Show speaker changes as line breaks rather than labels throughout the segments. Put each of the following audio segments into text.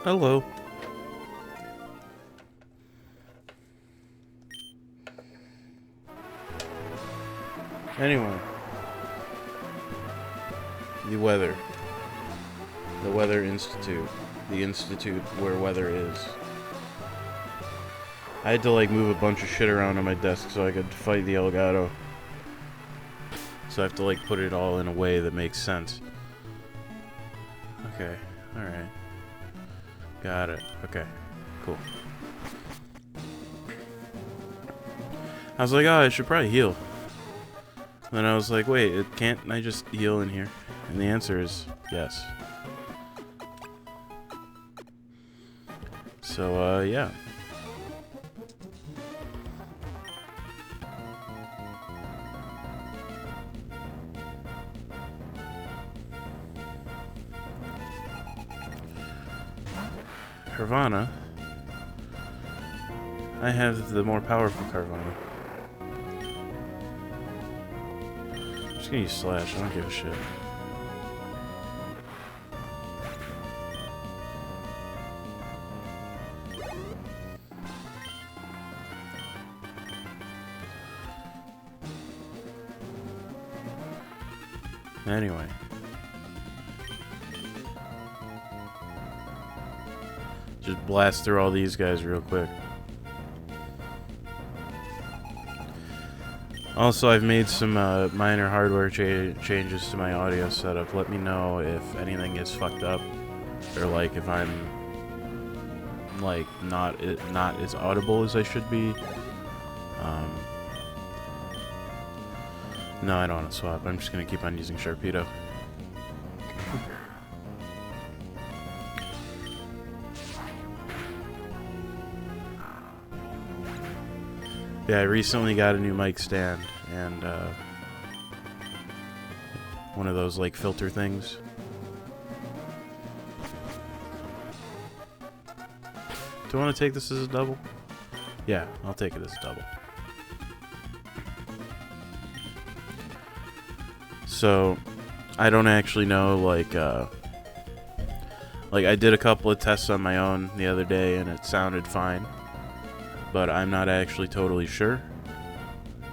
Hello. Anyway. The weather. The Weather Institute. The institute where weather is. I had to like move a bunch of shit around on my desk so I could fight the Elgato. So I have to like put it all in a way that makes sense. Okay, alright. Got it. Okay, cool. I was like, oh, I should probably heal. Then I was like, wait, can't I just heal in here? And the answer is yes. So, yeah. Carvana. I have the more powerful Carvana. I'm just gonna use Slash, I don't give a shit. Anyway. Just blast through all these guys real quick. Also, I've made some minor hardware changes to my audio setup. Let me know if anything is fucked up, or like if I'm like not as audible as I should be. No, I don't want to swap. I'm just gonna keep on using Sharpedo. Yeah, I recently got a new mic stand and one of those like filter things. Do I want to take this as a double? Yeah, I'll take it as a double. So, I don't actually know, like I did a couple of tests on my own the other day and it sounded fine. But I'm not actually totally sure.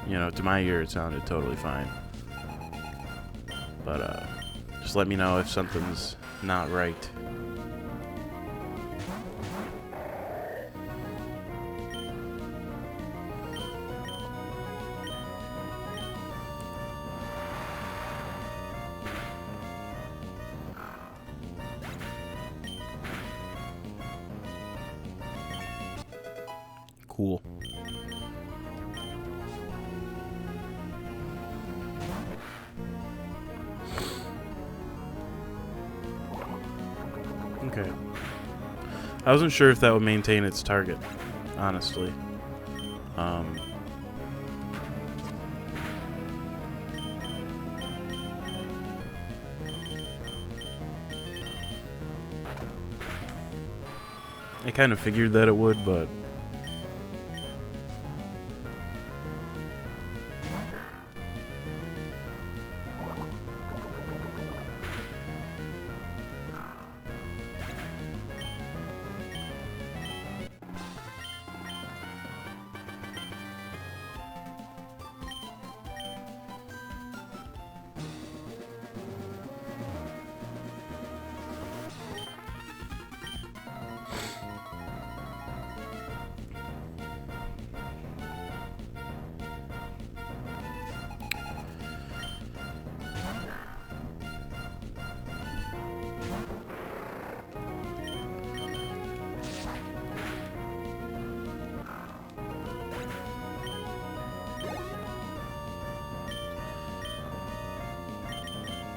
You know, to my ear it sounded totally fine. But, just let me know if something's not right. Cool. Okay. I wasn't sure if that would maintain its target, honestly. I kind of figured that it would, but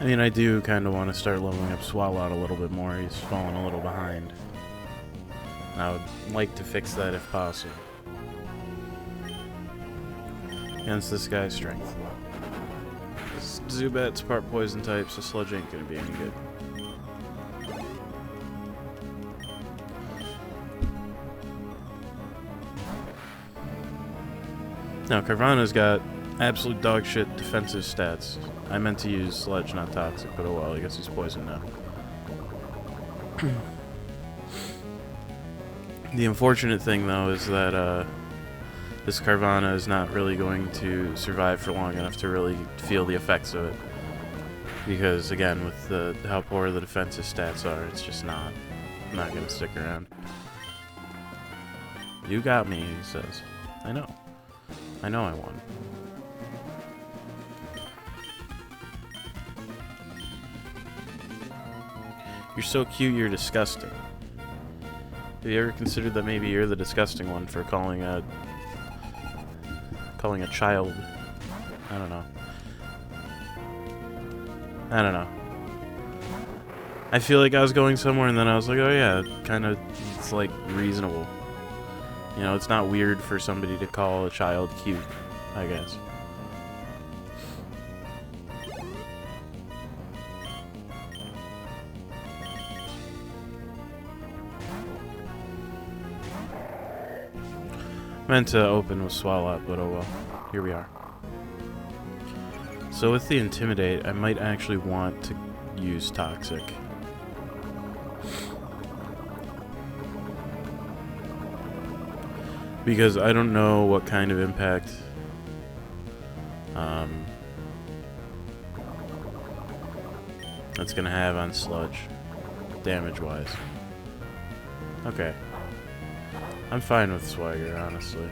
I mean, I do kind of want to start leveling up Swalot a little bit more. He's fallen a little behind. I would like to fix that if possible. Against this guy's strength. Zubat's part poison type, so Sludge ain't gonna be any good. Now, Carvanha's got absolute dog shit defensive stats. I meant to use Sludge, not Toxic, but oh well, I guess he's poisoned now. The unfortunate thing, though, is that this Carvanha is not really going to survive for long enough to really feel the effects of it. Because, again, with how poor the defensive stats are, it's just not going to stick around. You got me, he says. I know. I know I won. You're so cute, you're disgusting. Have you ever considered that maybe you're the disgusting one for calling a child? I don't know. I don't know. I feel like I was going somewhere and then I was like, oh yeah, it's like reasonable. You know, it's not weird for somebody to call a child cute, I guess. Meant to open with Swalot, but oh well. Here we are. So with the Intimidate, I might actually want to use Toxic. Because I don't know what kind of impact that's gonna have on Sludge, damage-wise. Okay. I'm fine with Swagger, honestly.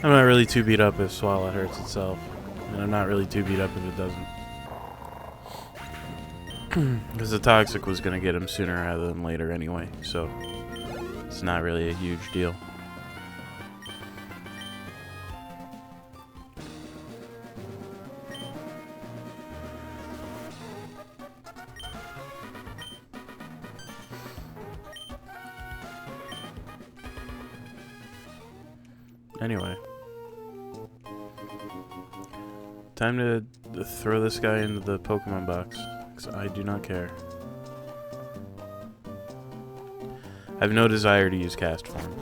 I'm not really too beat up if Swalot hurts itself. And I'm not really too beat up if it doesn't. Because the Toxic was going to get him sooner rather than later anyway, so it's not really a huge deal. Anyway. Time to throw this guy into the Pokemon box, because I do not care. I have no desire to use Cast Form.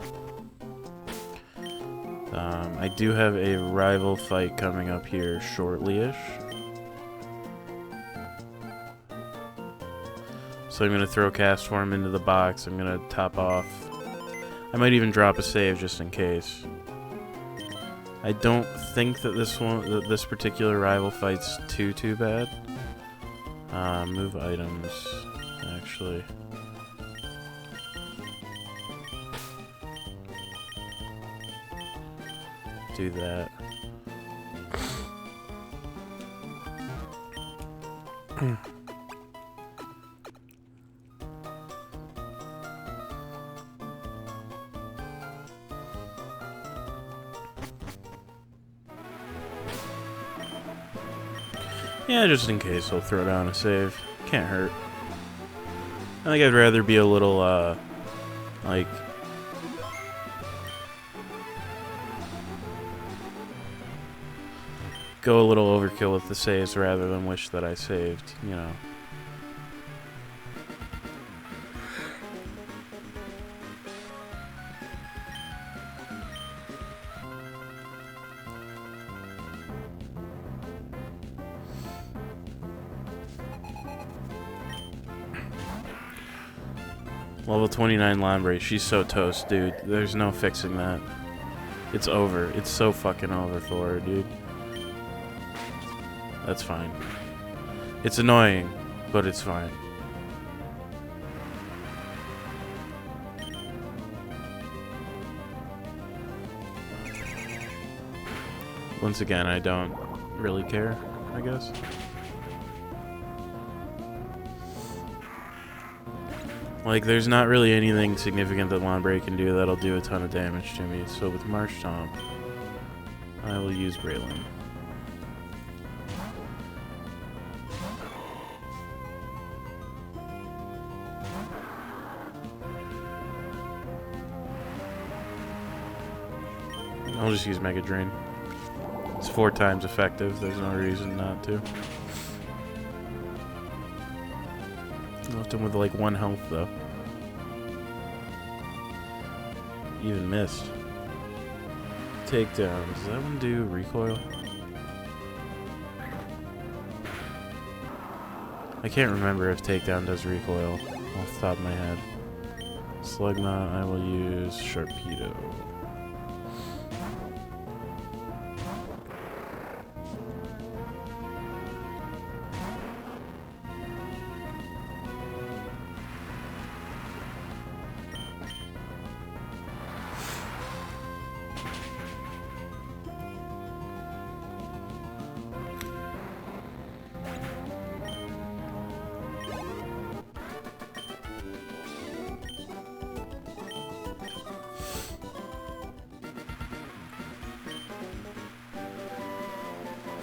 I do have a rival fight coming up here shortly-ish. So I'm going to throw Cast Form into the box. I'm going to top off. I might even drop a save just in case. I don't think that this particular rival fight's too bad. Move items, actually. Do that. Yeah, just in case, I'll throw down a save. Can't hurt. I think I'd rather be a little, like... go a little overkill with the saves rather than wish that I saved, you know. Level 29 Lombre, she's so toast, dude. There's no fixing that. It's over. It's so fucking over for her, dude. That's fine. It's annoying, but it's fine. Once again, I don't really care, I guess. Like, there's not really anything significant that Lombre can do that'll do a ton of damage to me, so with Marshtomp, I will use Braylon. I'll just use Mega Drain. It's 4 times effective, there's no reason not to. Left him with like 1 health though. Even missed. Takedown. Does that one do recoil? I can't remember if takedown does recoil off the top of my head. Slugma, I will use Sharpedo.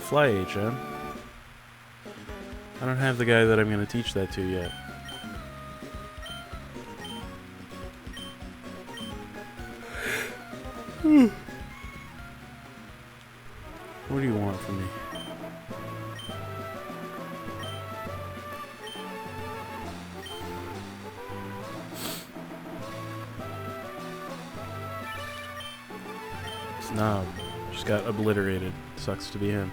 Fly HM. I don't have the guy that I'm going to teach that to yet. What do you want from me? Snob. Just got obliterated. Sucks to be him.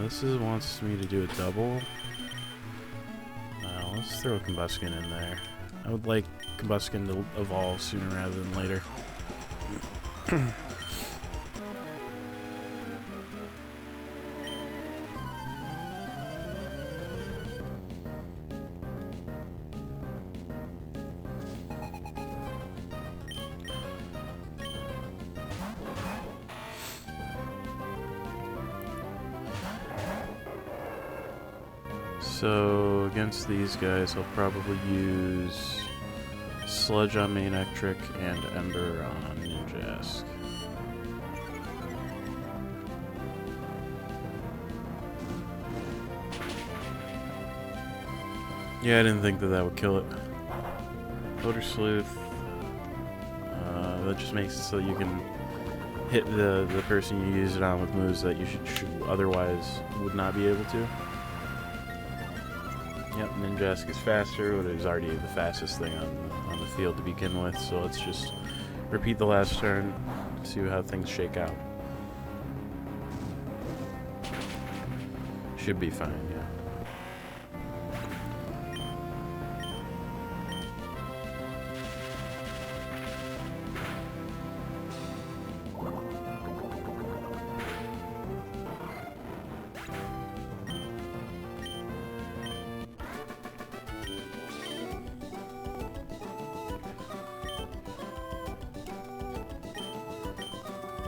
This wants me to do a double. Let's throw a Combuskin in there. I would like Combuskin to evolve sooner rather than later. So, against these guys, I'll probably use Sludge on Manectric and Ember on Ninjask. Yeah, I didn't think that that would kill it. Motor Sleuth. That just makes it so you can hit the person you use it on with moves that you should otherwise would not be able to. Yep, Ninjask is faster, but it was already the fastest thing on the field to begin with, so let's just repeat the last turn, see how things shake out. Should be fine, yeah.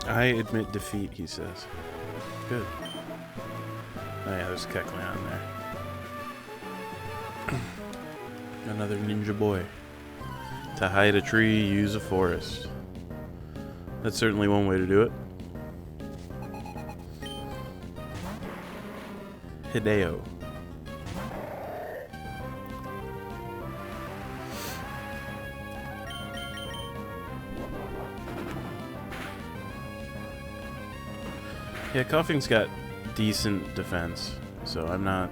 I admit defeat, he says. Good. Oh yeah, there's Kecleon there. Another ninja boy. To hide a tree, use a forest. That's certainly one way to do it. Hideo. Yeah, Coughing's got decent defense, so I'm not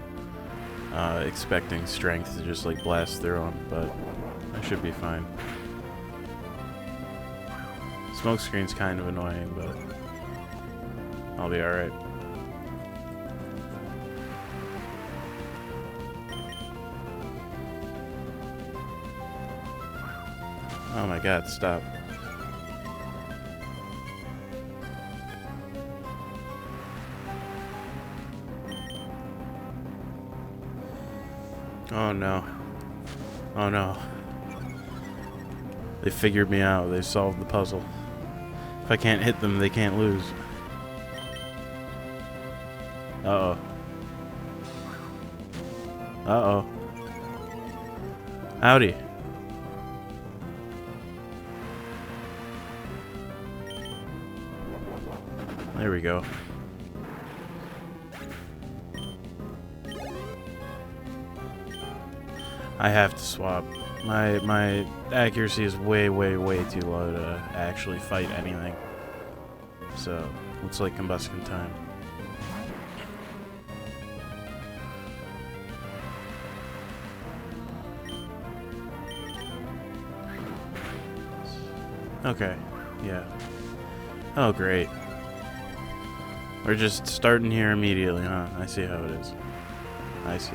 expecting strength to just like blast through him, but I should be fine. Smokescreen's kind of annoying, but I'll be alright. Oh my god, stop. Oh no. Oh no. They figured me out. They solved the puzzle. If I can't hit them, they can't lose. Uh-oh. Uh-oh. Howdy. There we go. I have to swap. My accuracy is way too low to actually fight anything. So, looks like combustion time. Okay, yeah. Oh, great. We're just starting here immediately, huh? I see how it is. I see.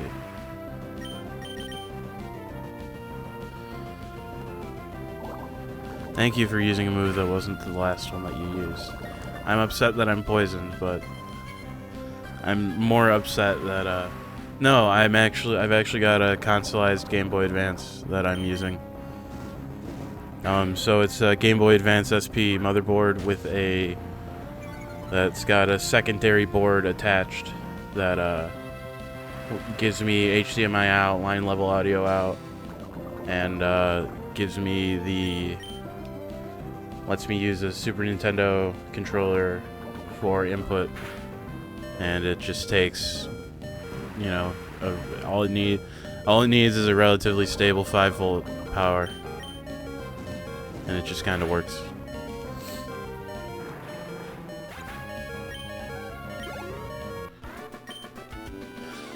Thank you for using a move that wasn't the last one that you used. I'm upset that I'm poisoned, but I'm more upset that, no, I've actually got a consolized Game Boy Advance that I'm using. So it's a Game Boy Advance SP motherboard with that's got a secondary board attached that, gives me HDMI out, line level audio out, and, gives me lets me use a Super Nintendo controller for input, and it just takes, you know, all it needs is a relatively stable 5-volt power. And it just kind of works.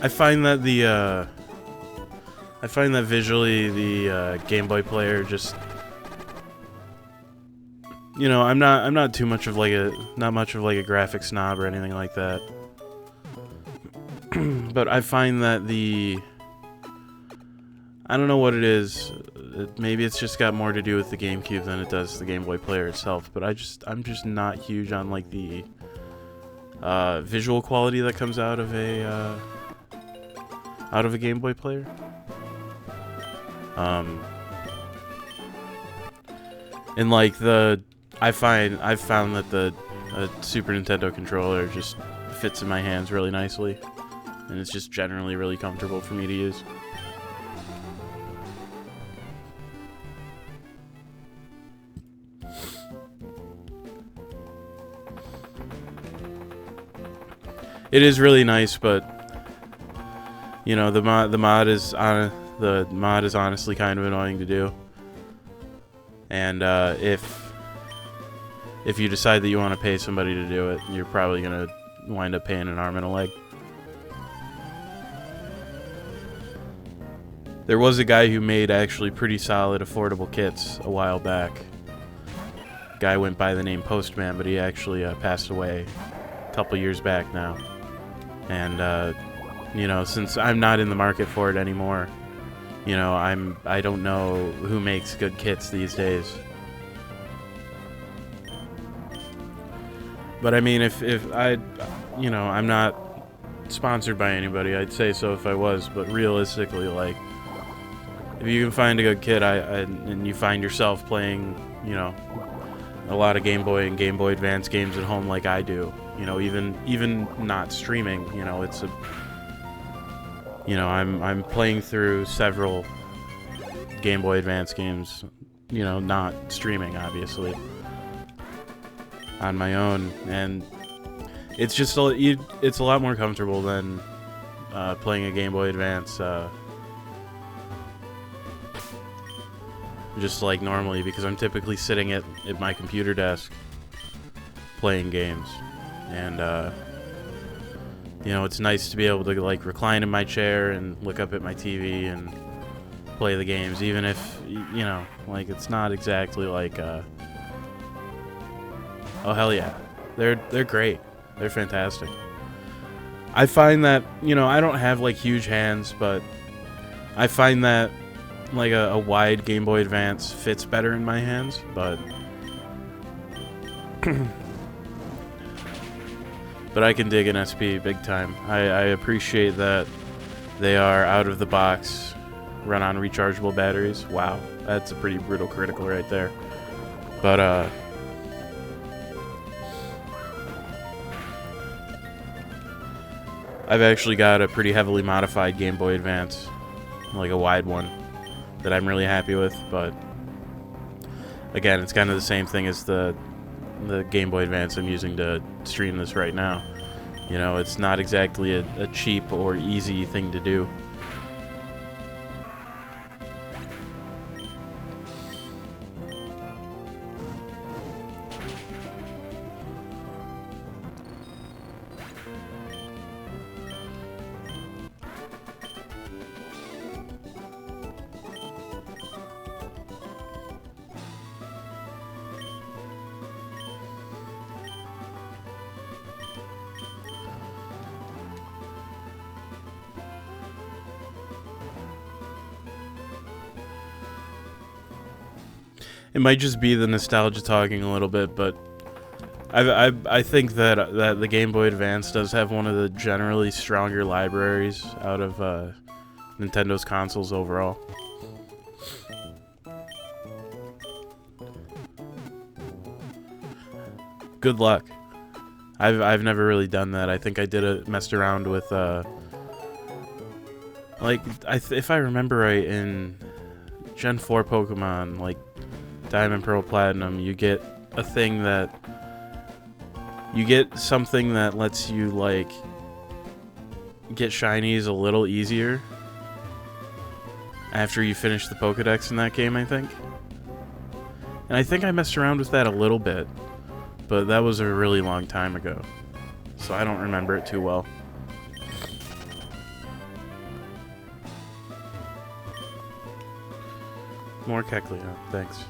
I find that visually the Game Boy player just, you know, I'm not much of like a graphic snob or anything like that. But I find that I don't know what it is. Maybe it's just got more to do with the GameCube than it does the Game Boy player itself. But I'm just not huge on like the visual quality that comes out of a Game Boy player. And like I've found that the Super Nintendo controller just fits in my hands really nicely, and it's just generally really comfortable for me to use. It is really nice, but you know, the mod is honestly kind of annoying to do. And if you decide that you want to pay somebody to do it, you're probably gonna wind up paying an arm and a leg. There was a guy who made actually pretty solid, affordable kits a while back. Guy went by the name Postman, but he actually passed away a couple years back now. And you know, since I'm not in the market for it anymore, you know, I don't know who makes good kits these days. But I mean, if you know, I'm not sponsored by anybody. I'd say so if I was, but realistically, like, if you can find a good kit, and you find yourself playing, you know, a lot of Game Boy and Game Boy Advance games at home like I do, you know, even not streaming, you know, you know, I'm playing through several Game Boy Advance games, you know, not streaming, obviously, on my own, and it's just it's a lot more comfortable than playing a Game Boy Advance just like normally, because I'm typically sitting at my computer desk playing games, and you know, it's nice to be able to like recline in my chair and look up at my TV and play the games, even if, you know, like, it's not exactly like oh hell yeah, they're great, they're fantastic. I find that, you know, I don't have like huge hands, but I find that like a wide Game Boy Advance fits better in my hands, but but I can dig an SP big time. I appreciate that they are out of the box, run on rechargeable batteries. Wow, that's a pretty brutal critical right there. But I've actually got a pretty heavily modified Game Boy Advance, like a wide one, that I'm really happy with, but again, it's kind of the same thing as the Game Boy Advance I'm using to stream this right now. You know, it's not exactly a cheap or easy thing to do. It might just be the nostalgia talking a little bit, but I think that the Game Boy Advance does have one of the generally stronger libraries out of Nintendo's consoles overall. Good luck. I've never really done that. I think I messed around with like if I remember right, in Gen 4 Pokemon, like Diamond, Pearl, Platinum, you get a thing that you get something that lets you like get shinies a little easier after you finish the Pokedex in that game, I think. And I think I messed around with that a little bit, but that was a really long time ago, so I don't remember it too well. More Kecleon, thanks.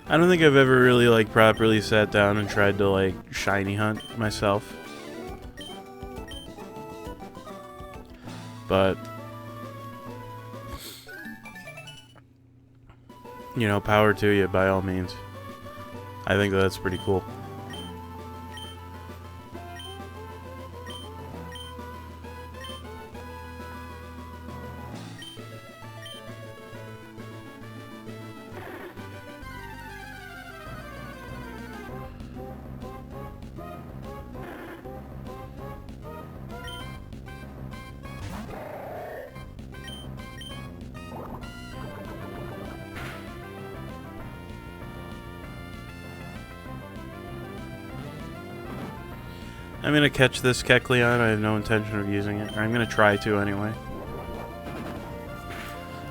I don't think I've ever really like properly sat down and tried to like shiny hunt myself. But you know, power to you by all means. I think that's pretty cool. I'm gonna catch this Kecleon. I have no intention of using it. Or I'm gonna try to anyway.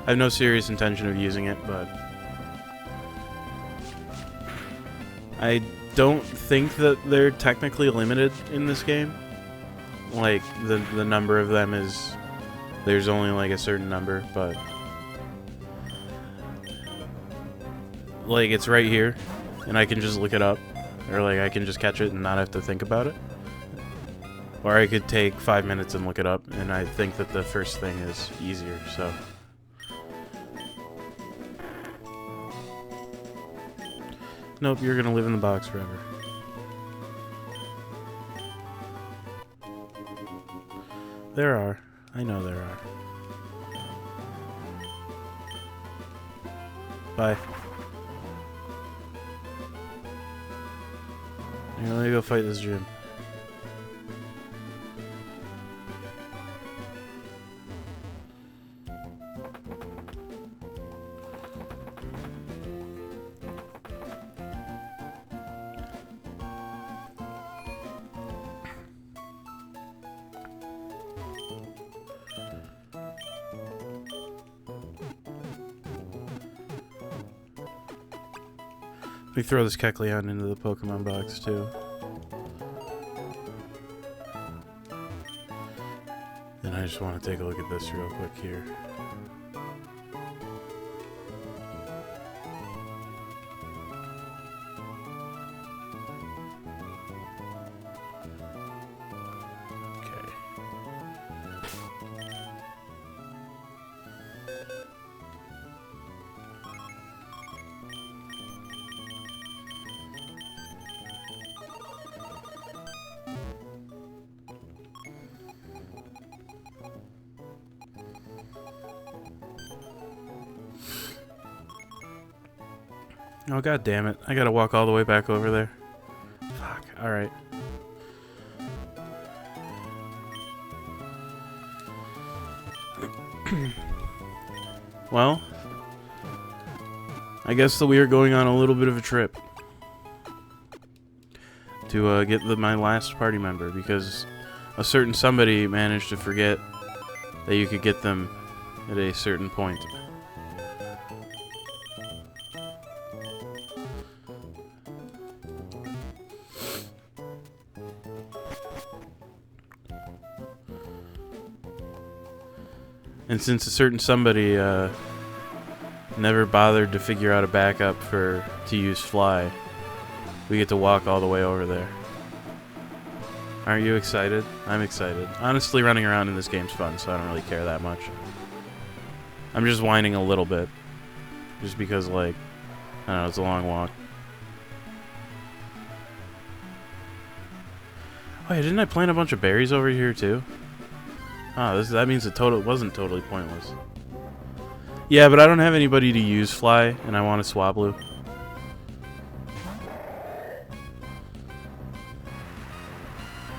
I have no serious intention of using it, but I don't think that they're technically limited in this game. Like, the number of them is... There's only like a certain number, but... Like, it's right here, and I can just look it up. Or like, I can just catch it and not have to think about it. Or I could take 5 minutes and look it up, and I think that the first thing is easier, so... Nope, you're gonna live in the box forever. There are. I know there are. Bye. Here, let me go fight this gym. Let me throw this Kecleon into the Pokemon box, too. And I just want to take a look at this real quick here. Oh, god damn it. I gotta walk all the way back over there. Fuck. Alright. Well, I guess that we are going on a little bit of a trip to get my last party member, because a certain somebody managed to forget that you could get them at a certain point. And since a certain somebody never bothered to figure out a backup to use fly, we get to walk all the way over there. Aren't you excited? I'm excited. Honestly, running around in this game's fun, so I don't really care that much. I'm just whining a little bit. Just because, like, I don't know, it's a long walk. Oh yeah, didn't I plant a bunch of berries over here too? Oh, that means it wasn't totally pointless. Yeah, but I don't have anybody to use fly, and I want a Swablu.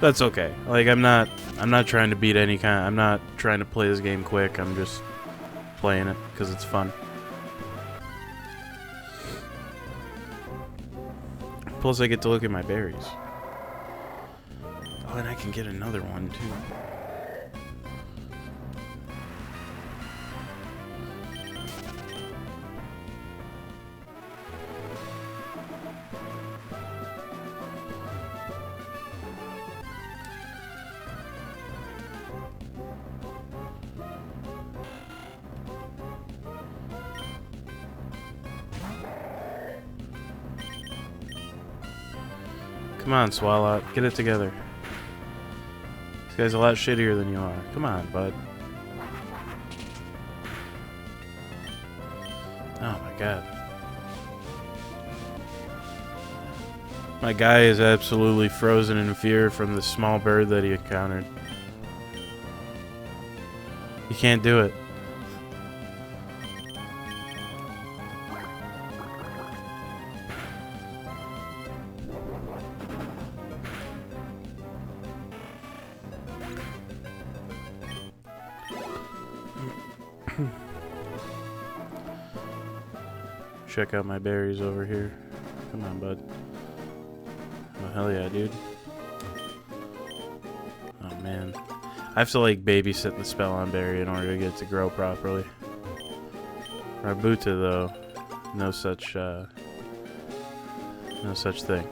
That's okay. Like, I'm not trying to beat any kind. I'm not trying to play this game quick. I'm just playing it because it's fun. Plus, I get to look at my berries. Oh, and I can get another one too. Come on, Swallow, get it together. This guy's a lot shittier than you are. Come on, bud. Oh my god. My guy is absolutely frozen in fear from the small bird that he encountered. You can't do it. Check out my berries over here. Come on, bud. Oh, hell yeah, dude. Oh, man. I have to, like, babysit the spell on berry in order to get it to grow properly. Rabuta, though, no such thing.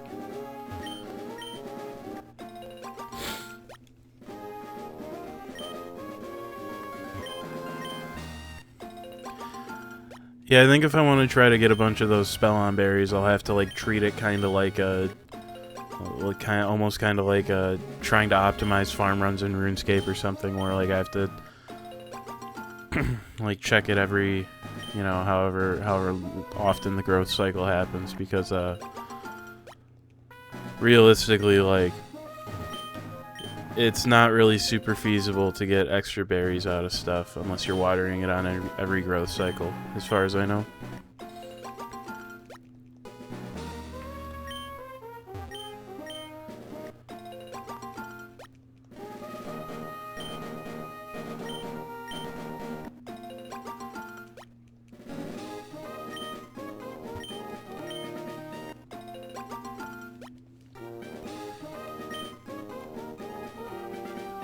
Yeah, I think if I want to try to get a bunch of those spell-on berries, I'll have to, like, treat it kind of like a... almost kind of like trying to optimize farm runs in RuneScape or something, where, like, I have to, like, check it every, you know, however often the growth cycle happens, because, realistically, like, it's not really super feasible to get extra berries out of stuff unless you're watering it on every growth cycle, as far as I know.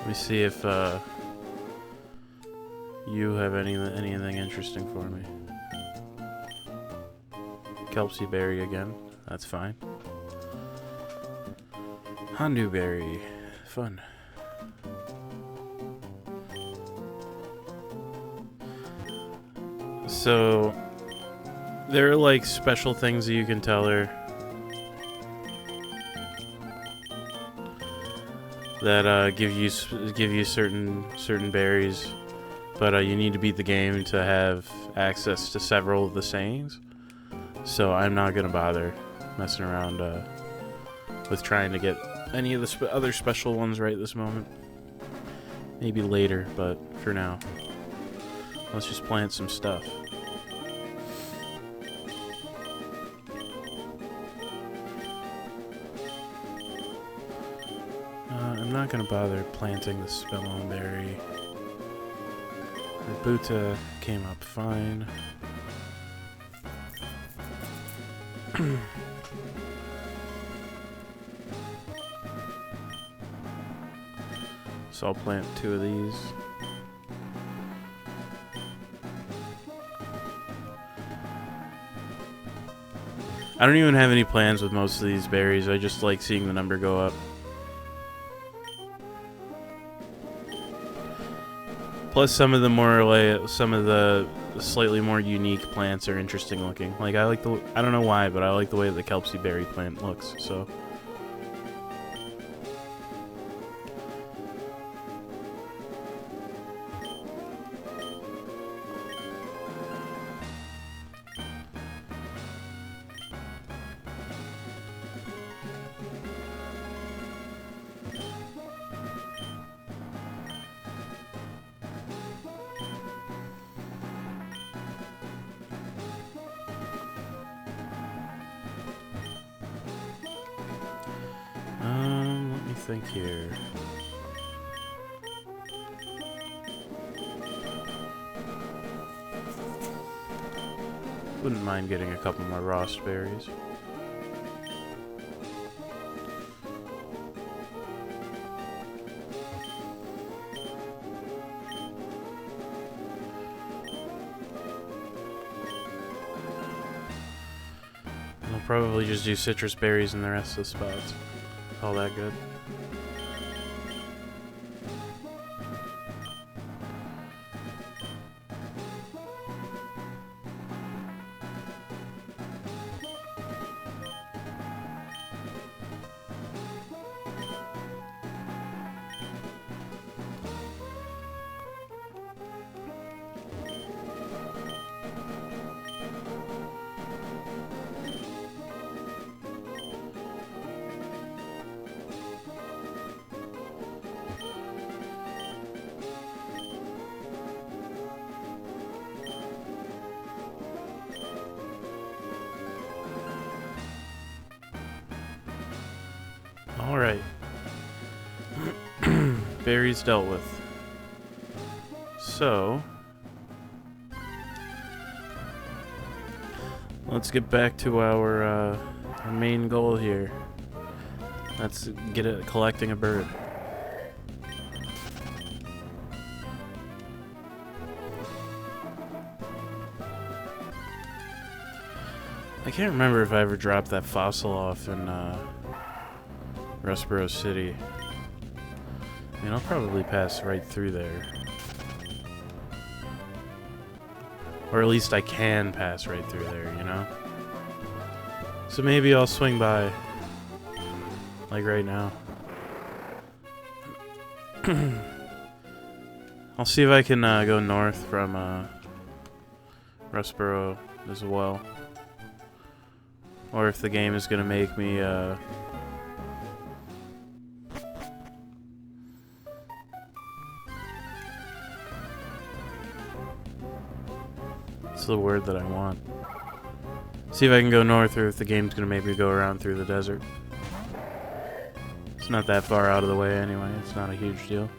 Let me see if you have anything interesting for me. Kelpsie berry again. That's fine. Hondu berry. Fun. So there are, like, special things that you can tell her that give you certain berries, but you need to beat the game to have access to several of the sayings. So I'm not gonna bother messing around with trying to get any of the other special ones right this moment. Maybe later, but for now, let's just plant some stuff. not gonna bother planting the spellberry. Rebuta came up fine. So I'll plant 2 of these. I don't even have any plans with most of these berries. I just like seeing the number go up. Plus, some of the slightly more unique plants are interesting looking. Like I don't know why, but I like the way that the Kelpsie berry plant looks. So. Let me think here. Wouldn't mind getting a couple more Rost berries. And I'll probably just do citrus berries in the rest of the spots. All that good. Alright. Berries dealt with. So, let's get back to our main goal here. Let's get it collecting a bird. I can't remember if I ever dropped that fossil off in Rustboro City. I mean, I'll probably pass right through there. Or at least I can pass right through there, you know? So maybe I'll swing by. Like right now. I'll see if I can go north from Rustboro as well. Or if the game is going to make me it's the word that I want. See if I can go north, or if the game's gonna make me go around through the desert. It's not that far out of the way anyway, it's not a huge deal.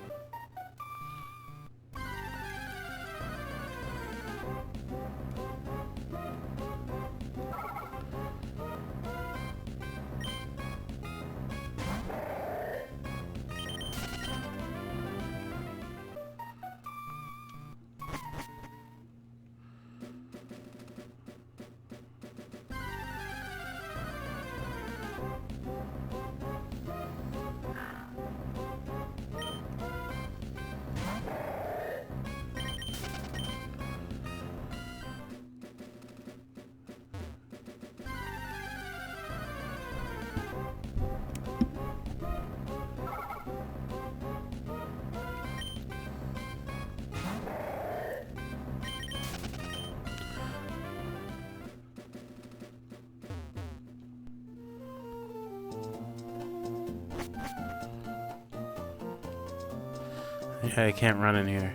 Yeah, I can't run in here.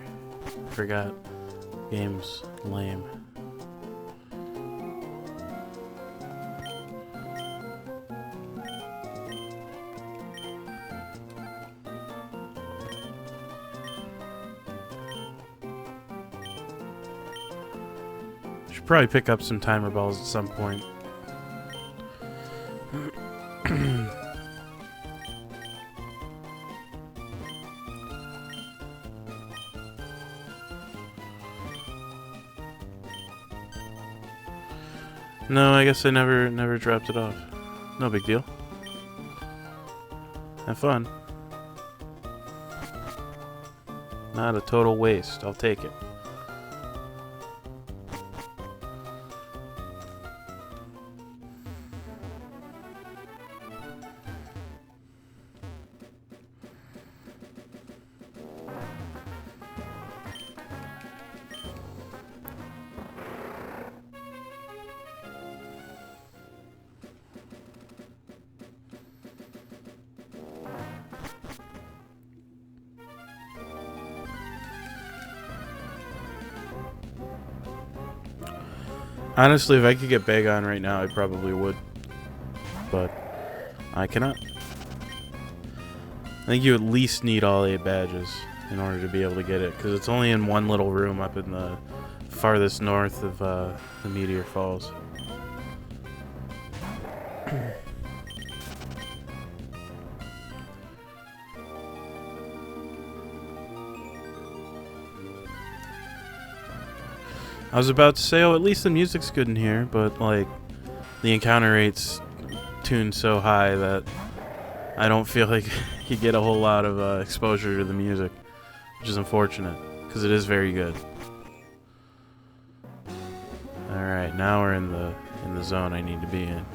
Forgot. Game's lame. should probably pick up some timer balls at some point. No, I guess I never dropped it off. No big deal. Have fun. Not a total waste. I'll take it. Honestly, if I could get Bag on right now, I probably would. But I cannot. I think you at least need all 8 badges in order to be able to get it, because it's only in one little room up in the farthest north of the Meteor Falls. I was about to say, oh, at least the music's good in here, but, like, the encounter rate's tuned so high that I don't feel like you get a whole lot of exposure to the music, which is unfortunate, because it is very good. Alright, now we're in the zone I need to be in.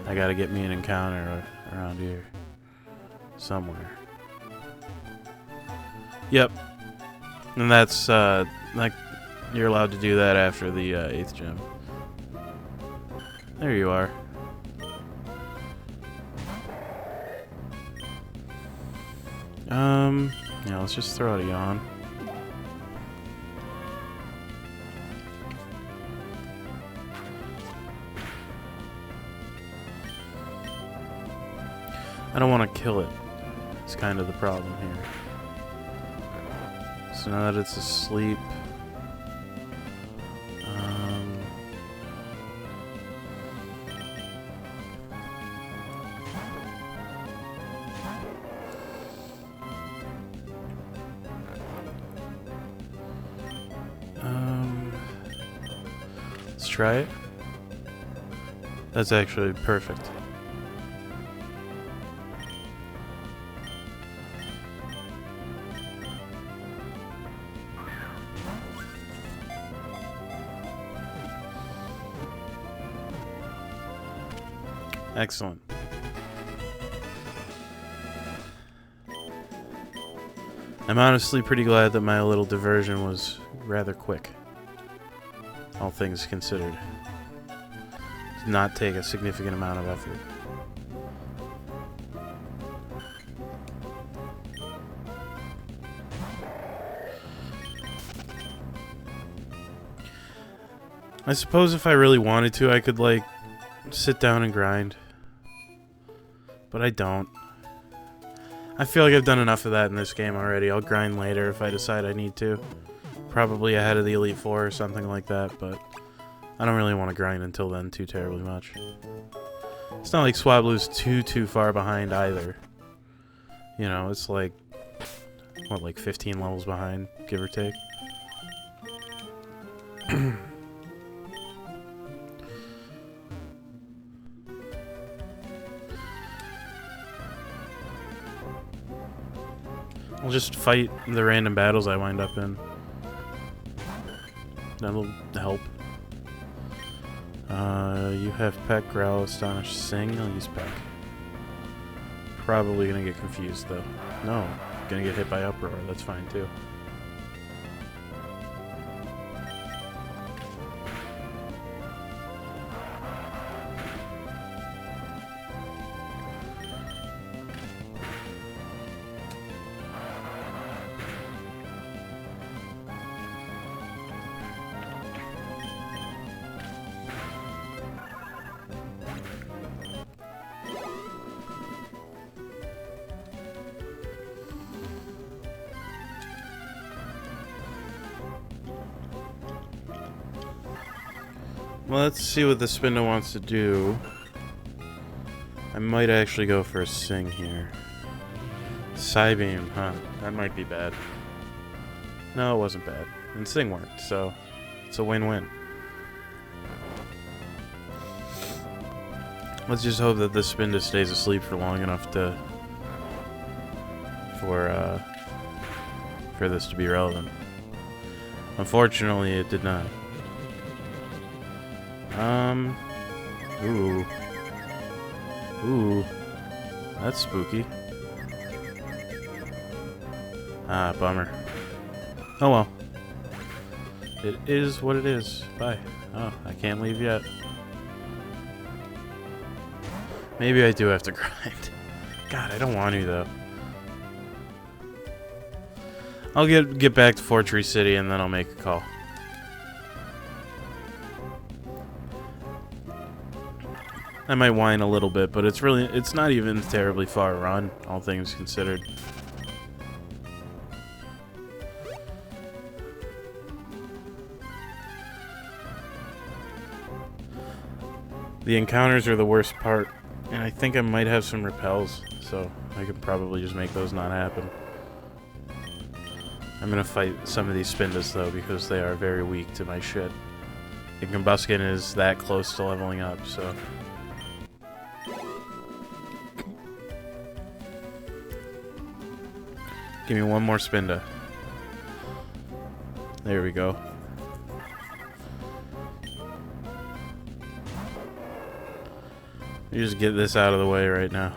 I gotta get me an encounter around here. Somewhere. Yep. And that's, like, you're allowed to do that after the 8th gym. There you are. Yeah, let's just throw out a yawn. I don't want to kill it. It's kind of the problem here. So now that it's asleep... let's try it. That's actually perfect. Excellent. I'm honestly pretty glad that my little diversion was rather quick. All things considered. Did not take a significant amount of effort. I suppose if I really wanted to, I could, like, sit down and grind. But I don't. I feel like I've done enough of that in this game already. I'll grind later if I decide I need to. Probably ahead of the Elite Four or something like that, but I don't really want to grind until then too terribly much. It's not like Swablu's too far behind either. You know, it's like, what, like 15 levels behind, give or take? I'll just fight the random battles I wind up in. That'll help. You have Peck, Growl, Astonish, Sing. I'll use Peck. Probably gonna get confused though. No, gonna get hit by Uproar. That's fine too. Well, let's see what the Spinda wants to do. I might actually go for a Sing here. Psybeam, huh? That might be bad. No, it wasn't bad. And Sing worked, so it's a win-win. Let's just hope that the Spinda stays asleep for long enough to for this to be relevant. Unfortunately, it did not. Ooh. Ooh. That's spooky. Ah, bummer. Oh well. It is what it is. Bye. Oh, I can't leave yet. Maybe I do have to grind. God, I don't want to though. I'll get back to Fortree City and then I'll make a call. I might whine a little bit, but it's not even terribly far a run, all things considered. The encounters are the worst part, and I think I might have some repels, so I could probably just make those not happen. I'm gonna fight some of these Spindas though, because they are very weak to my shit. And Combuskin is that close to leveling up, so... Give me one more Spinda. There we go. You just get this out of the way right now.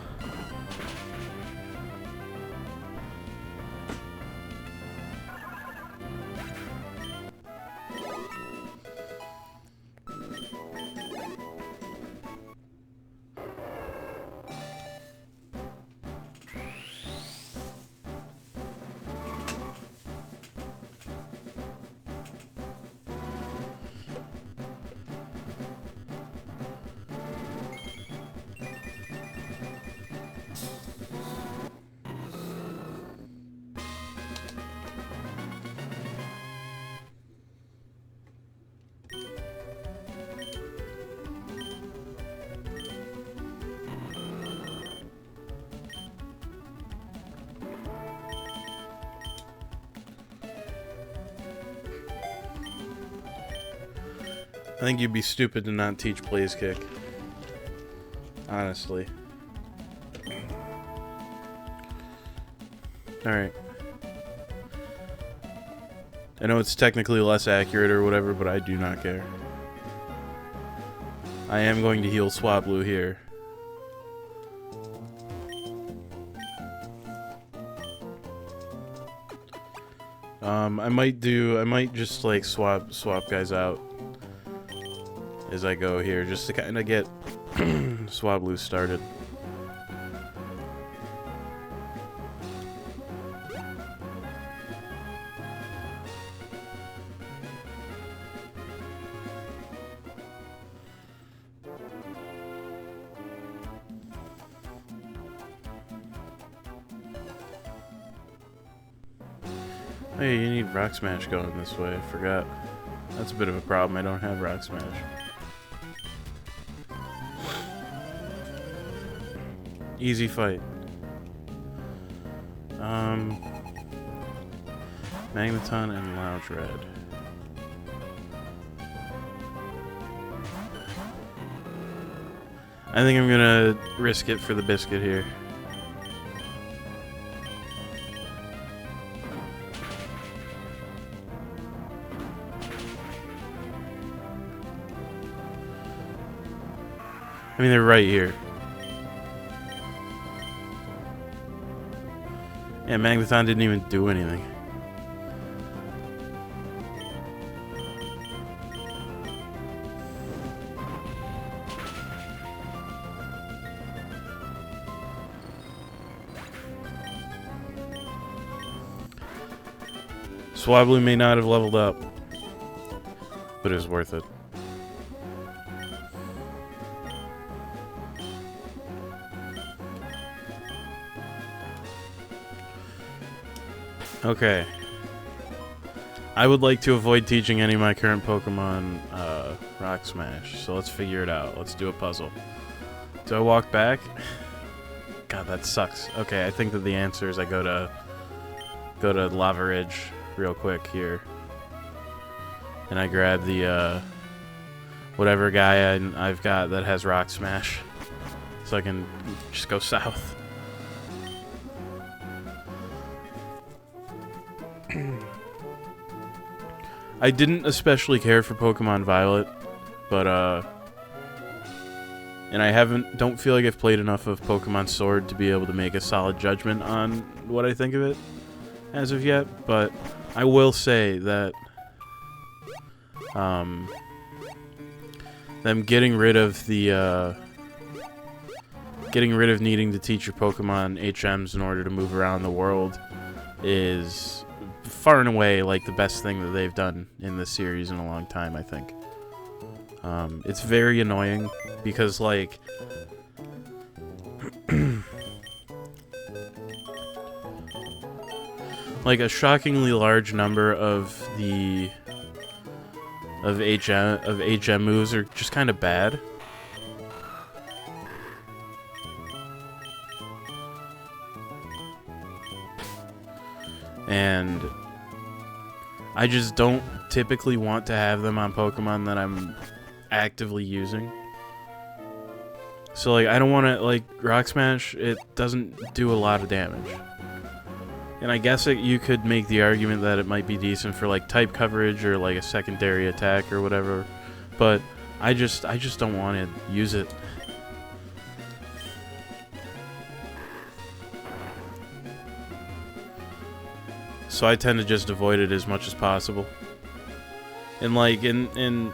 I think you'd be stupid to not teach Blaze Kick. Honestly. Alright. I know it's technically less accurate or whatever, but I do not care. I am going to heal Swablu here. I might just like swap guys out as I go here, just to kind of get Swablu started. Hey, you need Rock Smash going this way, I forgot. That's a bit of a problem, I don't have Rock Smash. Easy fight. Magneton and Lounge Red. I think I'm gonna risk it for the biscuit here. I mean, they're right here. Yeah, Magneton didn't even do anything. Swablu may not have leveled up, but it was worth it. Okay. I would like to avoid teaching any of my current Pokemon Rock Smash, so let's figure it out. Let's do a puzzle. Do I walk back? God, that sucks. Okay, I think that the answer is I go to Lava Ridge real quick here. And I grab the whatever guy I've got that has Rock Smash. So I can just go south. I didn't especially care for Pokemon Violet, but and I don't feel like I've played enough of Pokemon Sword to be able to make a solid judgment on what I think of it as of yet, but I will say that them getting rid of the needing to teach your Pokemon HMs in order to move around the world is far and away like the best thing that they've done in this series in a long time, I think. It's very annoying because like like a shockingly large number of HM moves are just kind of bad. And I just don't typically want to have them on Pokemon that I'm actively using. So like I don't want to, like, Rock Smash, it doesn't do a lot of damage. And I guess you could make the argument that it might be decent for like type coverage or like a secondary attack or whatever, but I just don't want to use it. So I tend to just avoid it as much as possible. And like in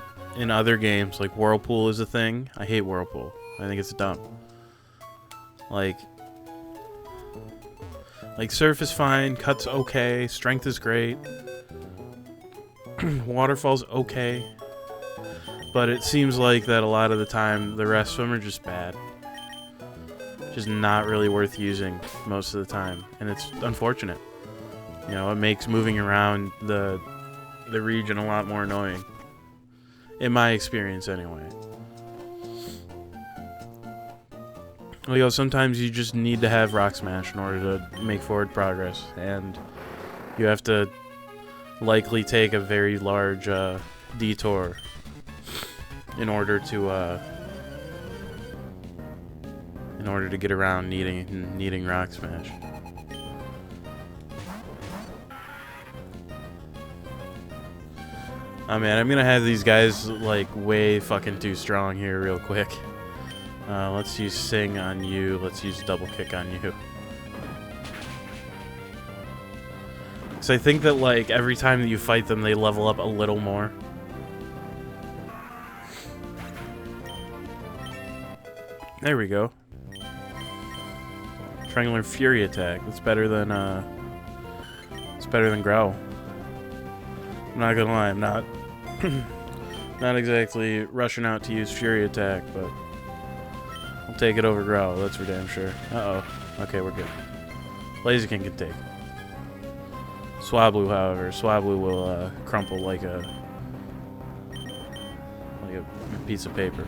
other games, like Whirlpool is a thing. I hate Whirlpool. I think it's dumb. Like Surf is fine, Cut's okay, Strength is great, Waterfall's okay, but it seems like that a lot of the time the rest of them are just bad. Just not really worth using most of the time, and it's unfortunate. You know, it makes moving around the region a lot more annoying. In my experience, anyway. You know, sometimes you just need to have Rock Smash in order to make forward progress, and you have to likely take a very large detour in order to get around needing Rock Smash. Oh man, I'm gonna have these guys like way fucking too strong here real quick. Let's use Sing on you. Let's use Double Kick on you. So I think that like every time that you fight them, they level up a little more. There we go. Triangular Fury attack. That's better than Growl. I'm not gonna lie, I'm not not exactly rushing out to use Fury attack, but I'll take it over Growl, that's for damn sure. Uh-oh. Okay, we're good. Blaziken can take. Swablu, however, Swablu will crumple like a piece of paper.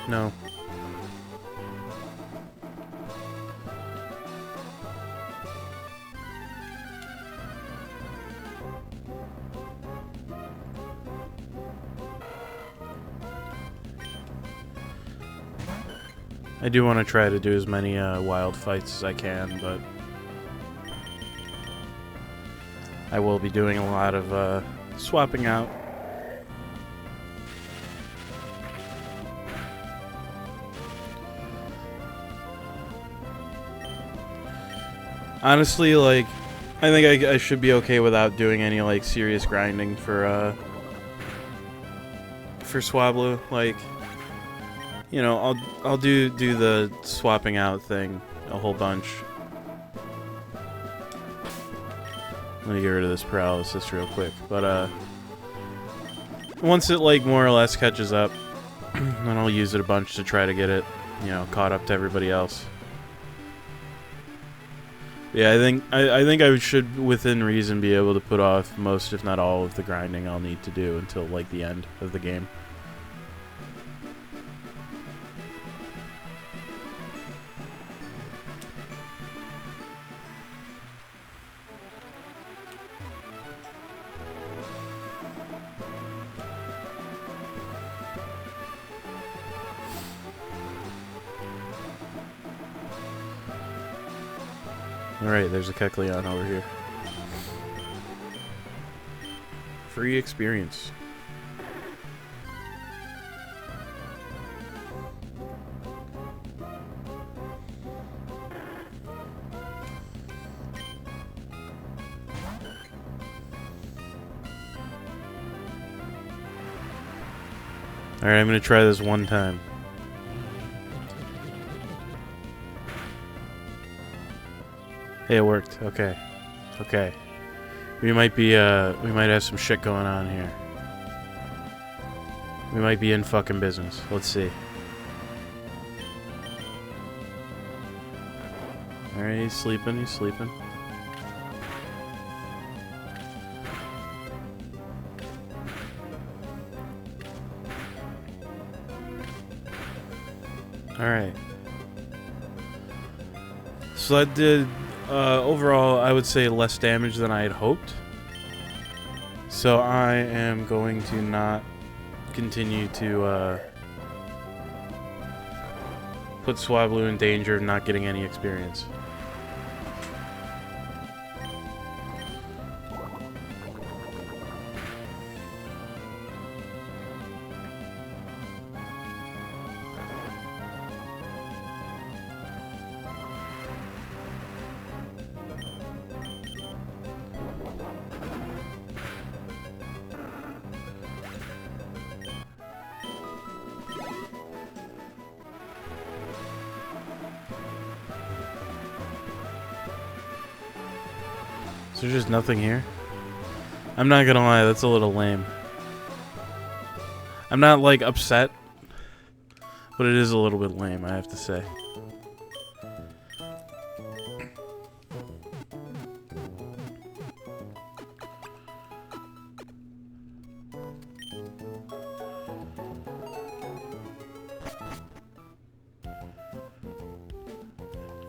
No. I do want to try to do as many wild fights as I can, but I will be doing a lot of swapping out. Honestly, like, I think I should be okay without doing any like serious grinding for Swablu. Like, you know, I'll do the swapping out thing a whole bunch. Let me get rid of this paralysis real quick. But, once it, like, more or less catches up, then I'll use it a bunch to try to get it, you know, caught up to everybody else. Yeah, I think I should, within reason, be able to put off most, if not all, of the grinding I'll need to do until, like, the end of the game. Alright, there's a Kecleon over here. Free experience. Alright, I'm gonna try this one time. Hey, it worked. Okay. Okay. We might have some shit going on here. We might be in fucking business. Let's see. Alright, he's sleeping, he's sleeping. Alright. So that did... overall, I would say less damage than I had hoped. So I am going to not continue to put Swablu in danger of not getting any experience. Is there just nothing here? I'm not gonna lie, that's a little lame. I'm not, like, upset, but it is a little bit lame, I have to say.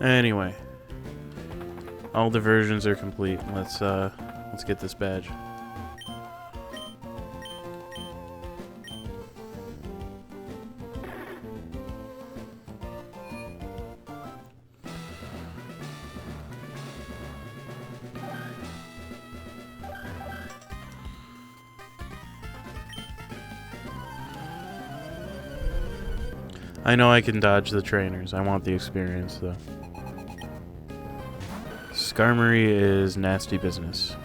Anyway. All diversions are complete. Let's get this badge. I know I can dodge the trainers. I want the experience, though. Skarmory is nasty business.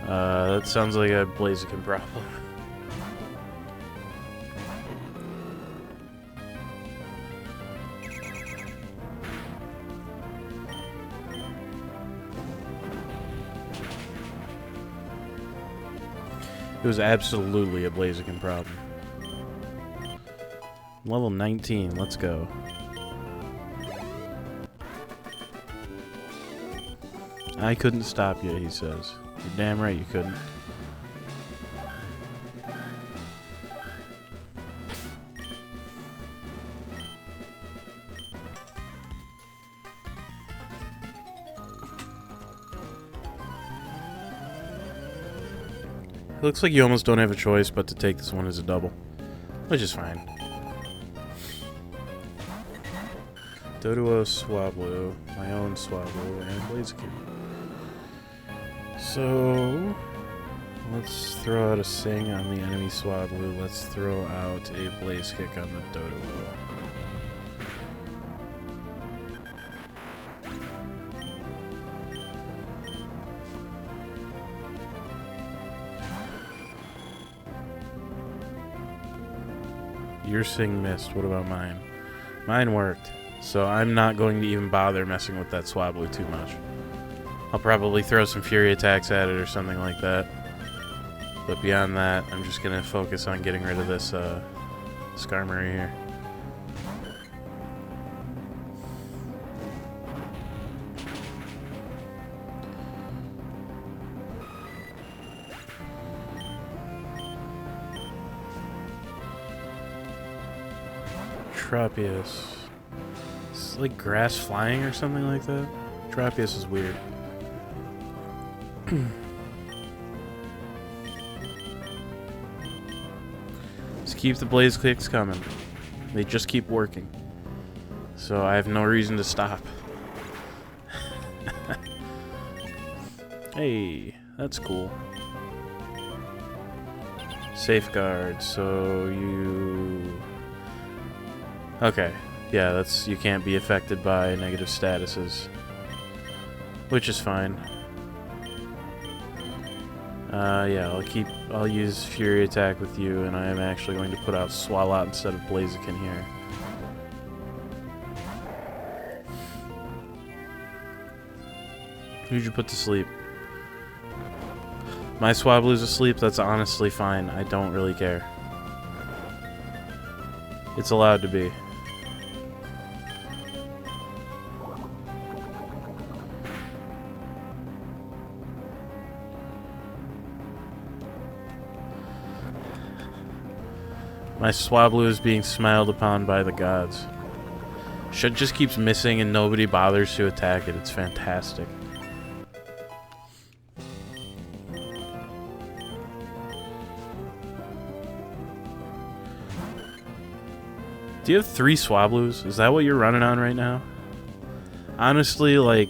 That sounds like a Blaziken problem. It was absolutely a Blaziken problem. Level 19, let's go. I couldn't stop you, he says. You're damn right you couldn't. It looks like you almost don't have a choice but to take this one as a double, which is fine. Doduo, Swablu, my own Swablu, and Blaziken. So, let's throw out a Sing on the enemy Swablu. Let's throw out a Blaze Kick on the Doduo. Your Sing missed. What about mine? Mine worked. So I'm not going to even bother messing with that Swablu too much. I'll probably throw some Fury attacks at it or something like that. But beyond that, I'm just going to focus on getting rid of this Skarmory here. Tropius. It's like grass flying or something like that. Tropius is weird. Just keep the blaze kicks coming. They just keep working. So I have no reason to stop. Hey, that's cool. Safeguard, so you... Okay, yeah, that's... You can't be affected by negative statuses. Which is fine. Yeah, I'll use Fury Attack with you, and I am actually going to put out Swalot instead of Blaziken here. Who'd you put to sleep? My Swablu's asleep, that's honestly fine. I don't really care. It's allowed to be. My Swablu is being smiled upon by the gods. Shit just keeps missing and nobody bothers to attack it. It's fantastic. Do you have 3 Swablus? Is that what you're running on right now? Honestly, like,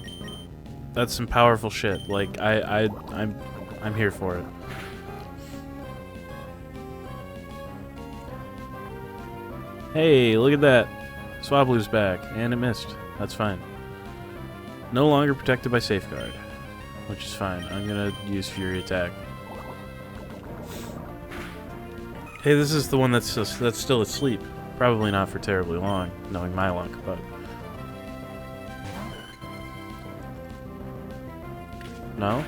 that's some powerful shit. Like, I'm here for it. Hey, look at that. Swablu's back, and it missed. That's fine. No longer protected by Safeguard, which is fine. I'm gonna use Fury Attack. Hey, this is the one that's still asleep. Probably not for terribly long, knowing my luck, but... No?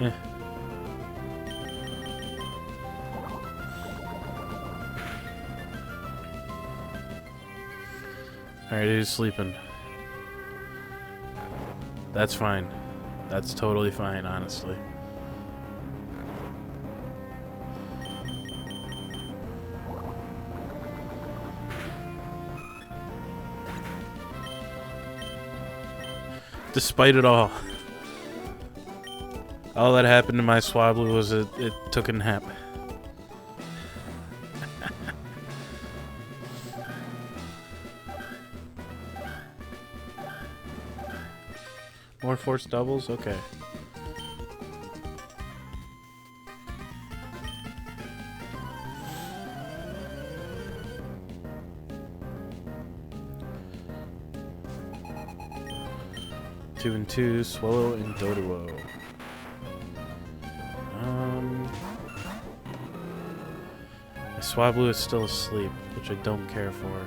Eh. Alright, who's sleeping? That's fine. That's totally fine, honestly. Despite it all that happened to my Swablu was it took a nap. More force doubles? Okay. Two and two, Swallow and Doduo. My Swablu is still asleep, which I don't care for.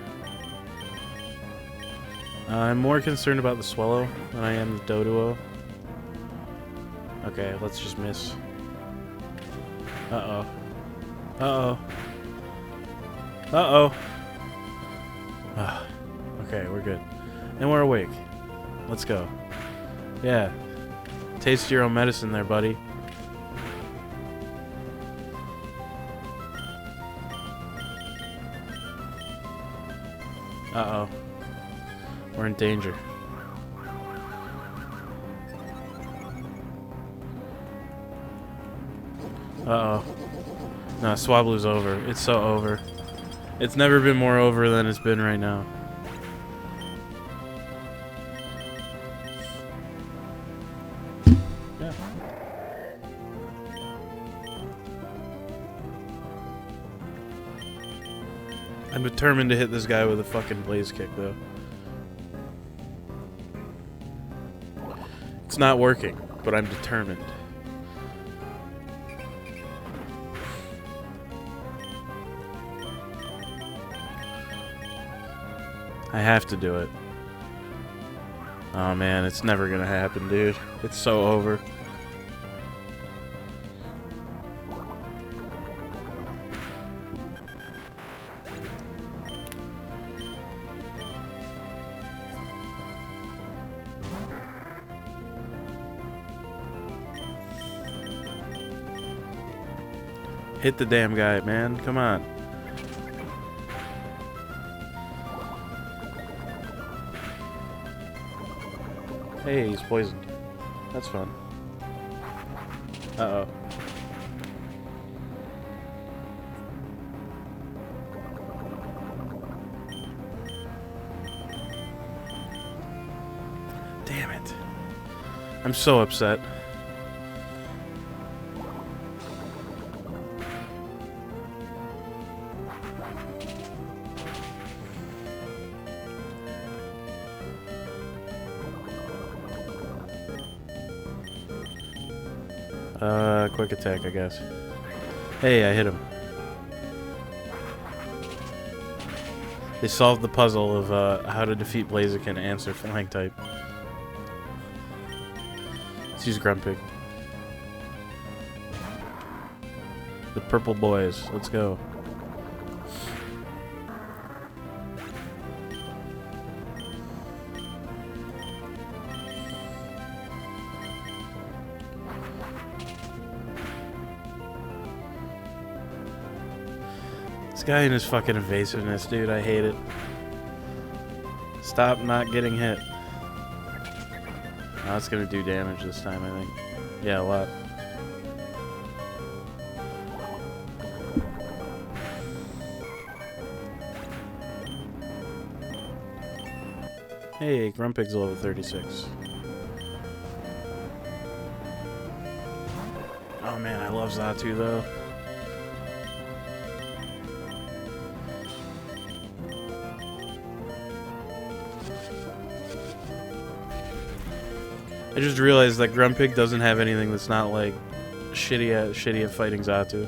I'm more concerned about the Swallow than I am the Doduo. Okay, let's just miss. Uh-oh. Uh-oh. Uh-oh. Okay, we're good. And we're awake. Let's go. Yeah. Taste your own medicine there, buddy. Uh-oh. We're in danger. Uh-oh. No, Swablu's over. It's so over. It's never been more over than it's been right now. Yeah. I'm determined to hit this guy with a fucking blaze kick, though. It's not working, but I'm determined. I have to do it. Oh man, it's never gonna happen, dude. It's so over. Hit the damn guy, man. Come on. Hey, he's poisoned. That's fun. Uh-oh. Damn it. I'm so upset. Quick attack, I guess. Hey, I hit him. They solved the puzzle of how to defeat Blaziken and answer flying type. Let's use Grumpig. The purple boys. Let's go. This guy and his fucking evasiveness, dude. I hate it. Stop not getting hit. Oh, it's gonna do damage this time, I think. Yeah, a lot. Hey, Grumpig's level 36. Oh man, I love Zatu though. I just realized that Grumpig doesn't have anything that's not like shitty at fighting Zatu.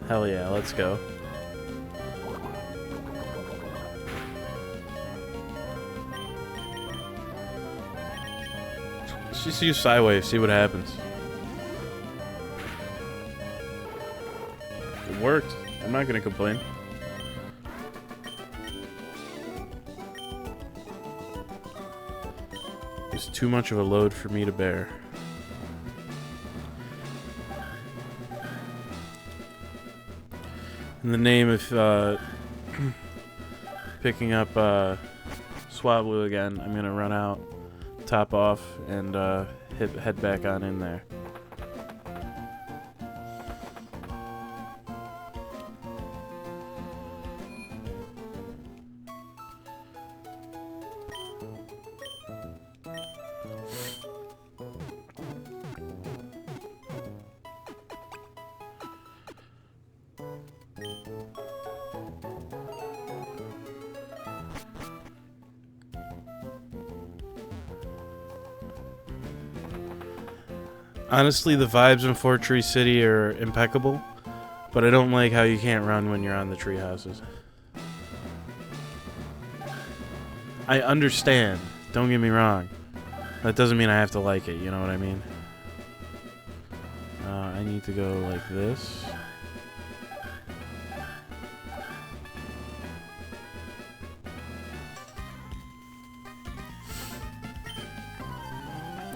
Hell yeah, let's go. Let's just use Psywave, see what happens. It worked. I'm not gonna complain. It's too much of a load for me to bear. In the name of picking up Swablu again, I'm gonna run out, top off, and head back on in there. Honestly, the vibes in Fort Tree City are impeccable, but I don't like how you can't run when you're on the tree houses. I understand, don't get me wrong. That doesn't mean I have to like it, you know what I mean? I need to go like this.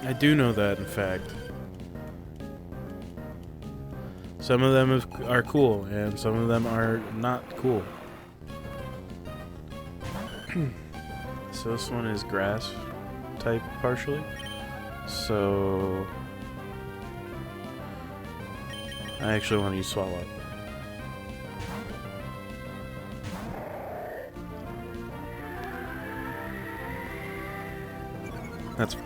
I do know that, in fact. Some of them are cool, and some of them are not cool. So this one is grass type partially. So I actually want to use Swallow. That's fine.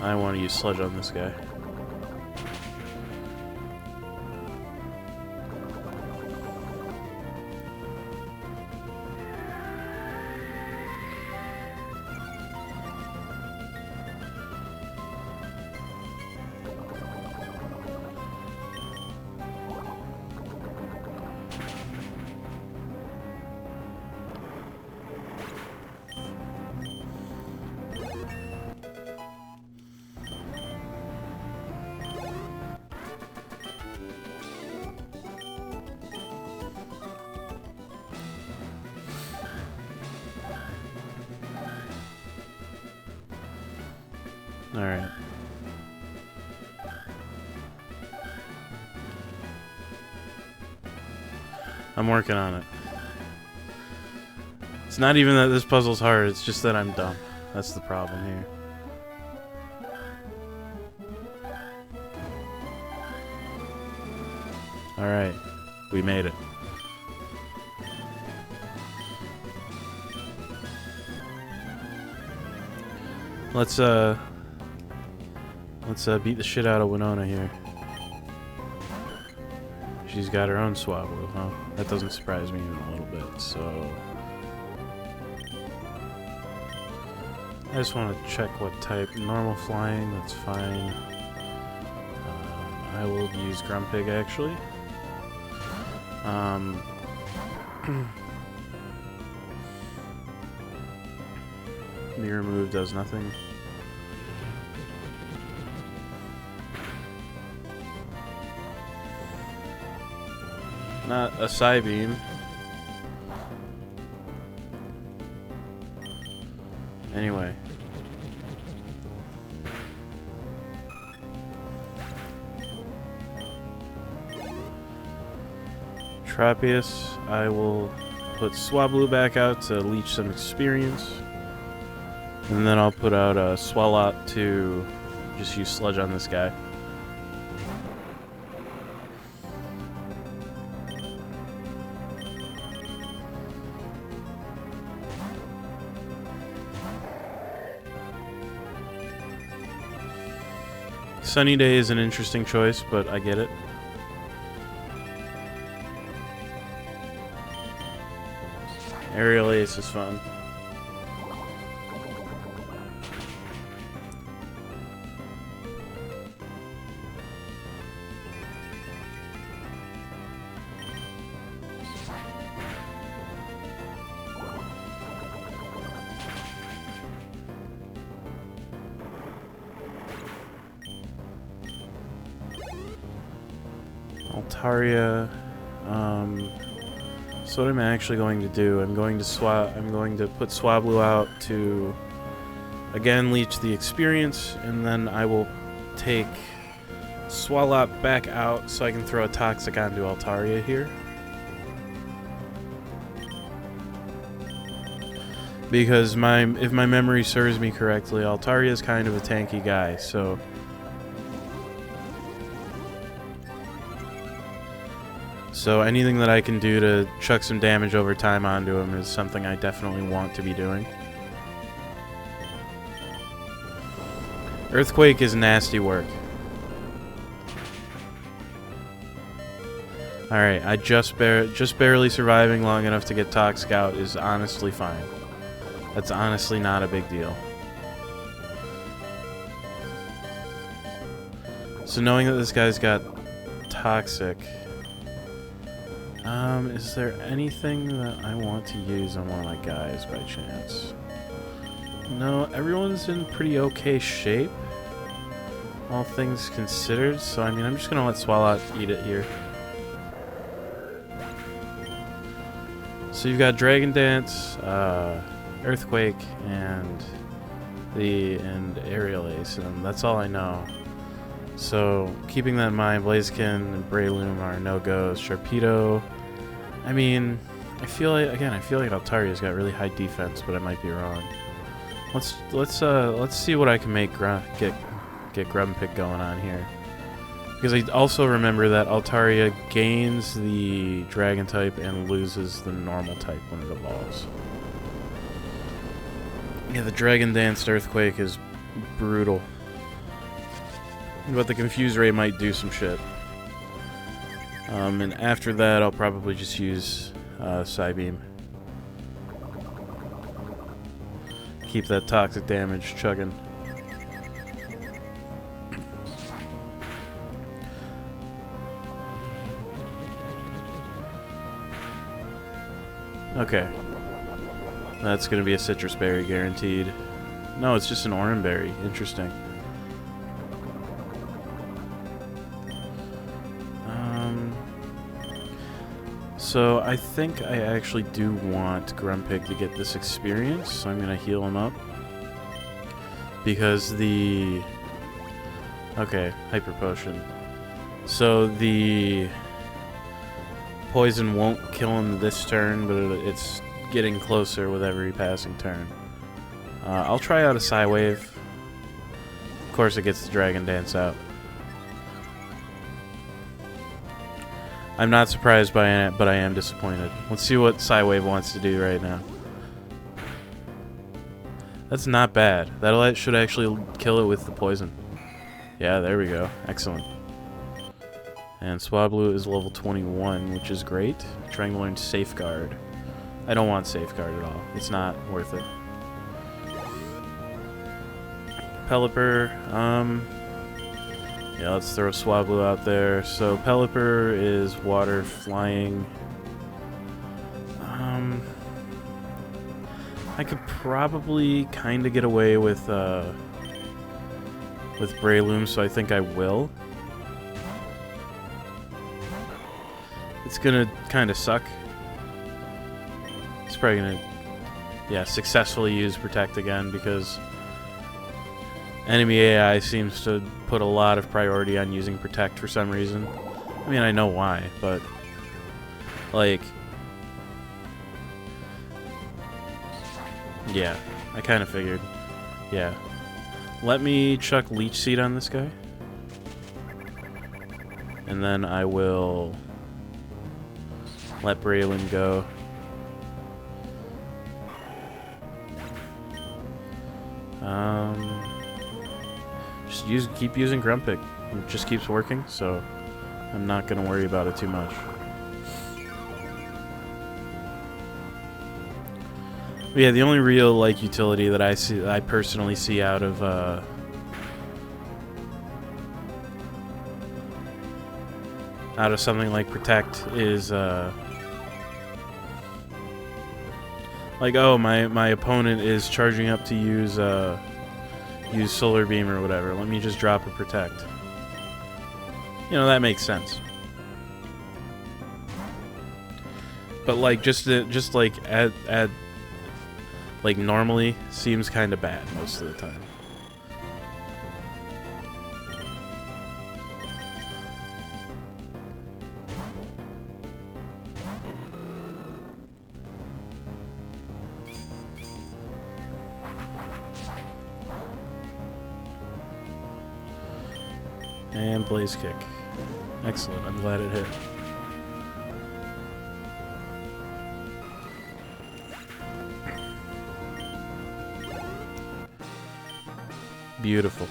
I want to use Sludge on this guy. Alright. I'm working on it. It's not even that this puzzle's hard, it's just that I'm dumb. That's the problem here. Alright. We made it. Let's beat the shit out of Winona here. She's got her own Swablu, huh? That doesn't surprise me even a little bit, so... I just want to check what type. Normal flying, that's fine. I will use Grumpig, actually. Mirror move does nothing. Not a Psybeam. Anyway. Trapeus, I will put Swablu back out to leech some experience. And then I'll put out a Swalot to just use Sludge on this guy. Sunny Day is an interesting choice, but I get it. Aerial Ace is fun. Altaria. So what I'm actually going to do, I'm going to put Swablu out to again leech the experience, and then I will take Swalot back out so I can throw a Toxic onto Altaria here. Because if my memory serves me correctly, Altaria is kind of a tanky guy, so anything that I can do to chuck some damage over time onto him is something I definitely want to be doing. Earthquake is nasty work. Alright, I just barely surviving long enough to get Toxic out is honestly fine. That's honestly not a big deal. So knowing that this guy's got Toxic... is there anything that I want to use on one of my guys by chance? No, everyone's in pretty okay shape, all things considered, so I mean, I'm just gonna let Swalot eat it here. So you've got Dragon Dance, Earthquake, and Aerial Ace, and that's all I know. So, keeping that in mind, Blaziken and Breloom are no-goes. Sharpedo, I mean, I feel like Altaria's got really high defense, but I might be wrong. Let's see what I can make get Grumpig going on here. Because I also remember that Altaria gains the Dragon type and loses the normal type when it evolves. Yeah, the Dragon Danced Earthquake is brutal. But the Confuse Ray might do some shit. And after that, I'll probably just use Psybeam. Keep that toxic damage chugging. Okay. That's gonna be a Citrus Berry guaranteed. No, it's just an Oran Berry. Interesting. So I think I actually do want Grumpig to get this experience, so I'm gonna heal him up. because the... Okay, hyper potion. So the poison won't kill him this turn, but it's getting closer with every passing turn. I'll try out a Psy Wave. Of course it gets the Dragon Dance out. I'm not surprised by it, but I am disappointed. Let's see what Psy Wave wants to do right now. That's not bad. That should actually kill it with the poison. Yeah, there we go. Excellent. And Swablu is level 21, which is great. Trying to learn Safeguard. I don't want Safeguard at all. It's not worth it. Pelipper, yeah, let's throw Swablu out there. So Pelipper is water flying. I could probably kind of get away with Breloom, so I think I will. It's gonna kind of suck. It's probably gonna, yeah, successfully use Protect again because enemy AI seems to put a lot of priority on using Protect for some reason. I mean, I know why, but like, yeah, I kind of figured. Yeah. Let me chuck Leech Seed on this guy. And then I will let Braylon go. Just keep using Grumpig. It just keeps working, so I'm not gonna worry about it too much. But yeah, the only real like utility that I personally see out of something like Protect is like, oh, my opponent is charging up to use Solar Beam or whatever. Let me just drop a Protect. You know, that makes sense. But like just like add like normally seems kind of bad most of the time. And Blaze Kick. Excellent. I'm glad it hit. Beautiful.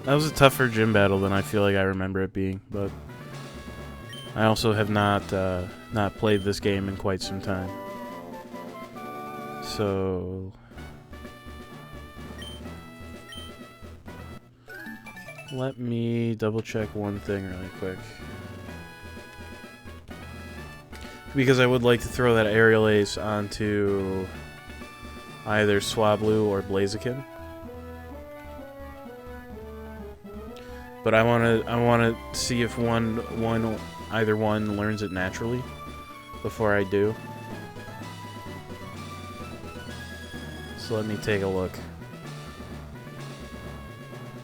That was a tougher gym battle than I feel like I remember it being, but I also have not played this game in quite some time. So let me double check one thing really quick. Because I would like to throw that Aerial Ace onto either Swablu or Blaziken. But I wanna see if either one learns it naturally before I do. So let me take a look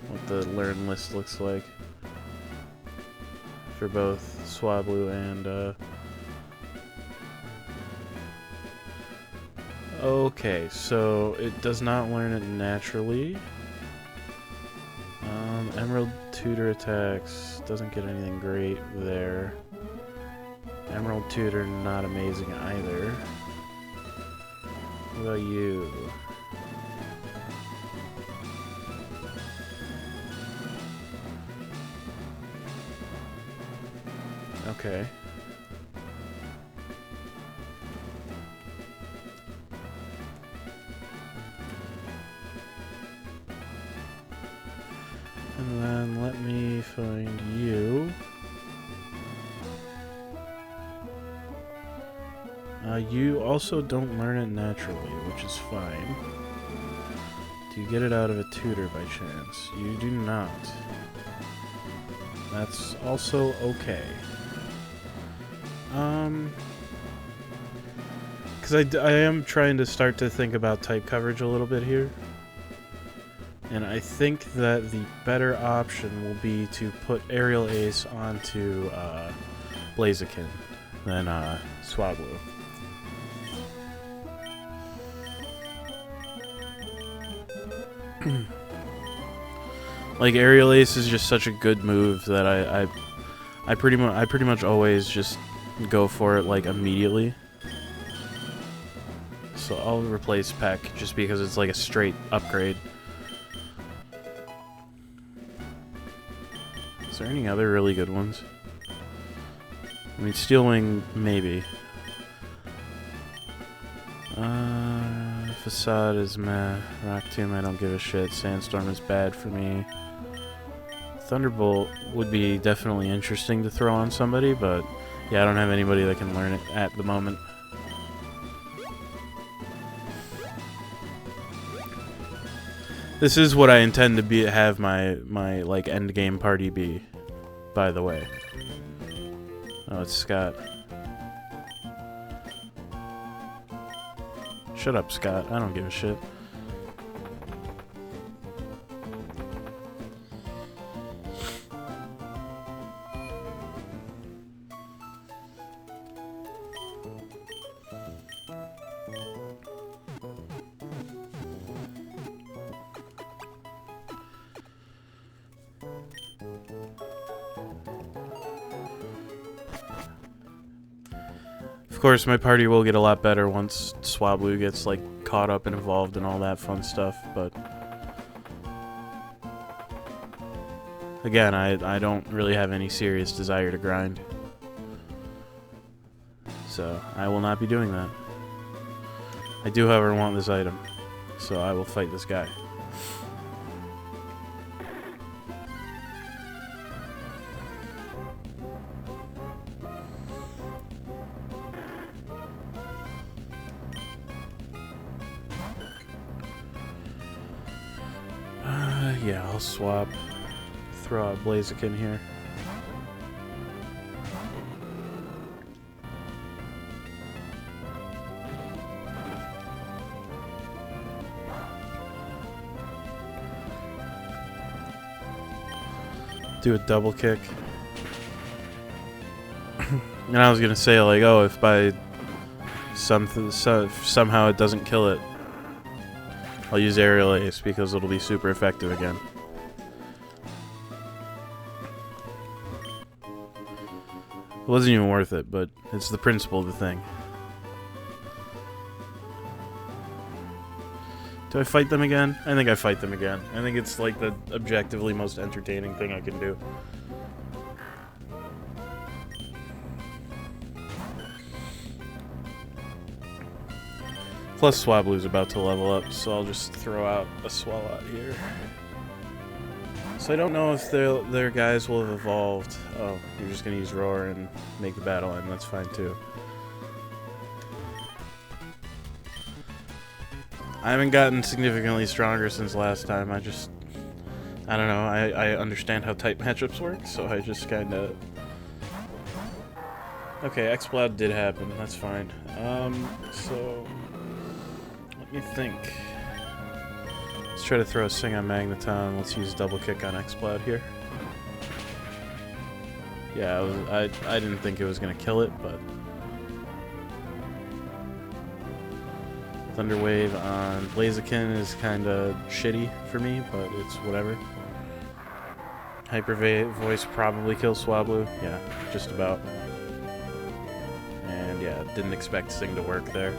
what the learn list looks like for both Swablu and okay, so it does not learn it naturally. Emerald Tutor attacks, doesn't get anything great there. Emerald Tutor, not amazing either. What about you? Okay. And then let me find you. You also don't learn it naturally, which is fine. Do you get it out of a tutor by chance? You do not. That's also okay. Because I am trying to start to think about type coverage a little bit here. And I think that the better option will be to put Aerial Ace onto Blaziken than Swablu. Like, Aerial Ace is just such a good move that I pretty much always just go for it like immediately. So I'll replace Peck just because it's like a straight upgrade. Is there any other really good ones? I mean, Steel Wing, maybe. Facade is meh. Rock Tomb, I don't give a shit. Sandstorm is bad for me. Thunderbolt would be definitely interesting to throw on somebody, but yeah, I don't have anybody that can learn it at the moment. This is what I intend to have my like end game party be, by the way. Oh, it's Scott. Shut up, Scott. I don't give a shit. Of course, my party will get a lot better once Swablu gets like caught up and involved and all that fun stuff, but again, I don't really have any serious desire to grind. So, I will not be doing that. I do, however, want this item, so I will fight this guy. Yeah, I'll swap. Throw out Blaziken here. Do a double kick. And I was gonna say, like, oh, if by somehow it doesn't kill it, I'll use Aerial Ace because it'll be super effective again. It wasn't even worth it, but it's the principle of the thing. Do I fight them again? I think I fight them again. I think it's like the objectively most entertaining thing I can do. Plus Swablu's about to level up, so I'll just throw out a Swalot here. So I don't know if their guys will have evolved. Oh, you're just going to use Roar and make the battle end. That's fine too. I haven't gotten significantly stronger since last time. I don't know. I understand how type matchups work, so I just kind of... Okay, X-Cloud did happen. That's fine. So... Let me think. Let's try to throw a Sing on Magneton. Let's use double kick on X-Cloud here. Yeah, I didn't think it was gonna kill it, but Thunder Wave on Blaziken is kind of shitty for me, but it's whatever. Hyper Voice probably kills Swablu. Yeah, just about. And yeah, didn't expect Sing to work there.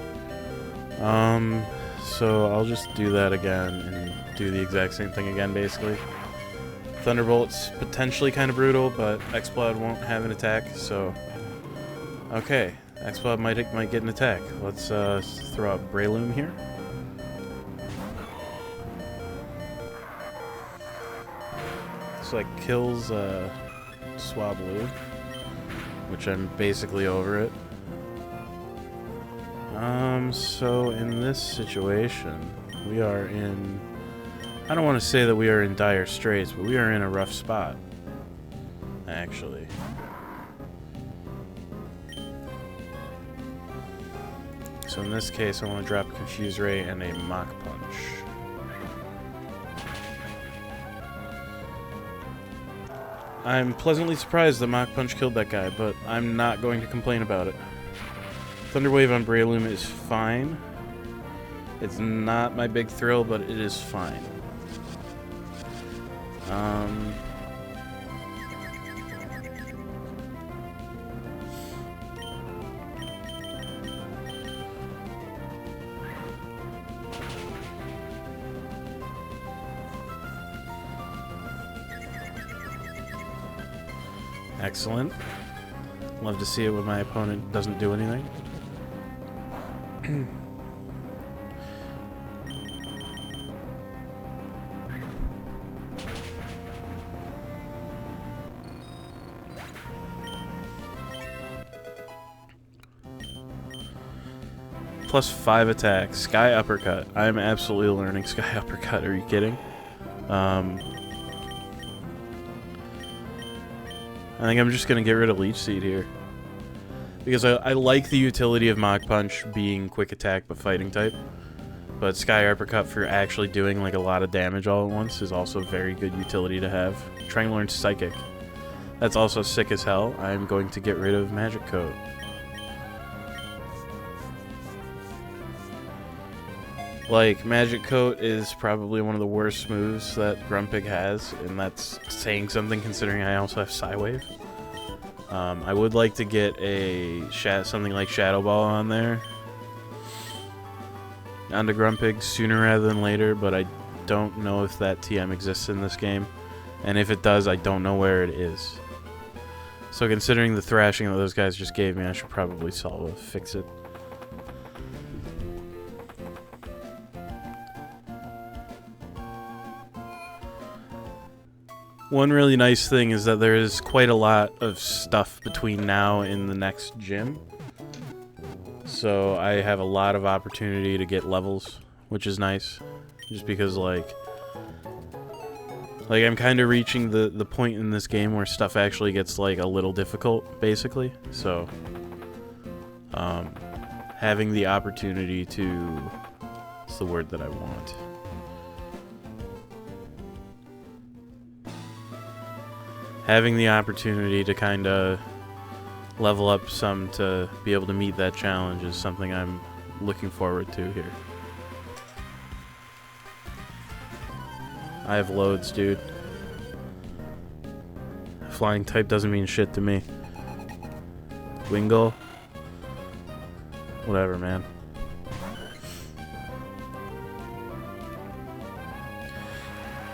So I'll just do that again and do the exact same thing again, basically. Thunderbolt's potentially kind of brutal, but X-Cloud won't have an attack, so... Okay, X-Cloud might get an attack. Let's throw out Breloom here. So that kills Swablu, which I'm basically over it. So in this situation, we are in... I don't want to say that we are in dire straits, but we are in a rough spot, actually. So in this case, I want to drop Confuse Ray and a Mach Punch. I'm pleasantly surprised that Mach Punch killed that guy, but I'm not going to complain about it. Thunder Wave on Breloom is fine. It's not my big thrill, but it is fine. Excellent. Love to see it when my opponent doesn't do anything. +5 attack. Sky Uppercut. I'm absolutely learning Sky Uppercut. Are you kidding? I think I'm just going to get rid of Leech Seed here. Because I like the utility of Mach Punch being quick attack but fighting type. But Sky Uppercut for actually doing like a lot of damage all at once is also very good utility to have. Trying to learn Psychic. That's also sick as hell. I'm going to get rid of Magic Coat. Like, Magic Coat is probably one of the worst moves that Grumpig has, and that's saying something considering I also have Psywave. I would like to get a something like Shadow Ball on there onto Grumpig sooner rather than later, but I don't know if that TM exists in this game, and if it does, I don't know where it is. So considering the thrashing that those guys just gave me, I should probably fix it. One really nice thing is that there is quite a lot of stuff between now and the next gym. So I have a lot of opportunity to get levels, which is nice. Just because, like I'm kind of reaching the point in this game where stuff actually gets, like, a little difficult, basically. So, having the opportunity to... what's the word that I want? Having the opportunity to kind of level up some to be able to meet that challenge is something I'm looking forward to here. I have loads, dude. Flying type doesn't mean shit to me. Wingull? Whatever, man.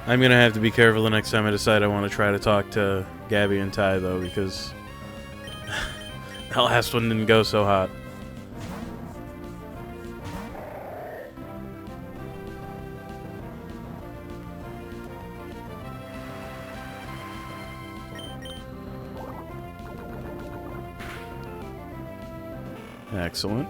I'm gonna have to be careful the next time I decide I want to try to talk to Gabby and Ty, though, because that last one didn't go so hot. Excellent.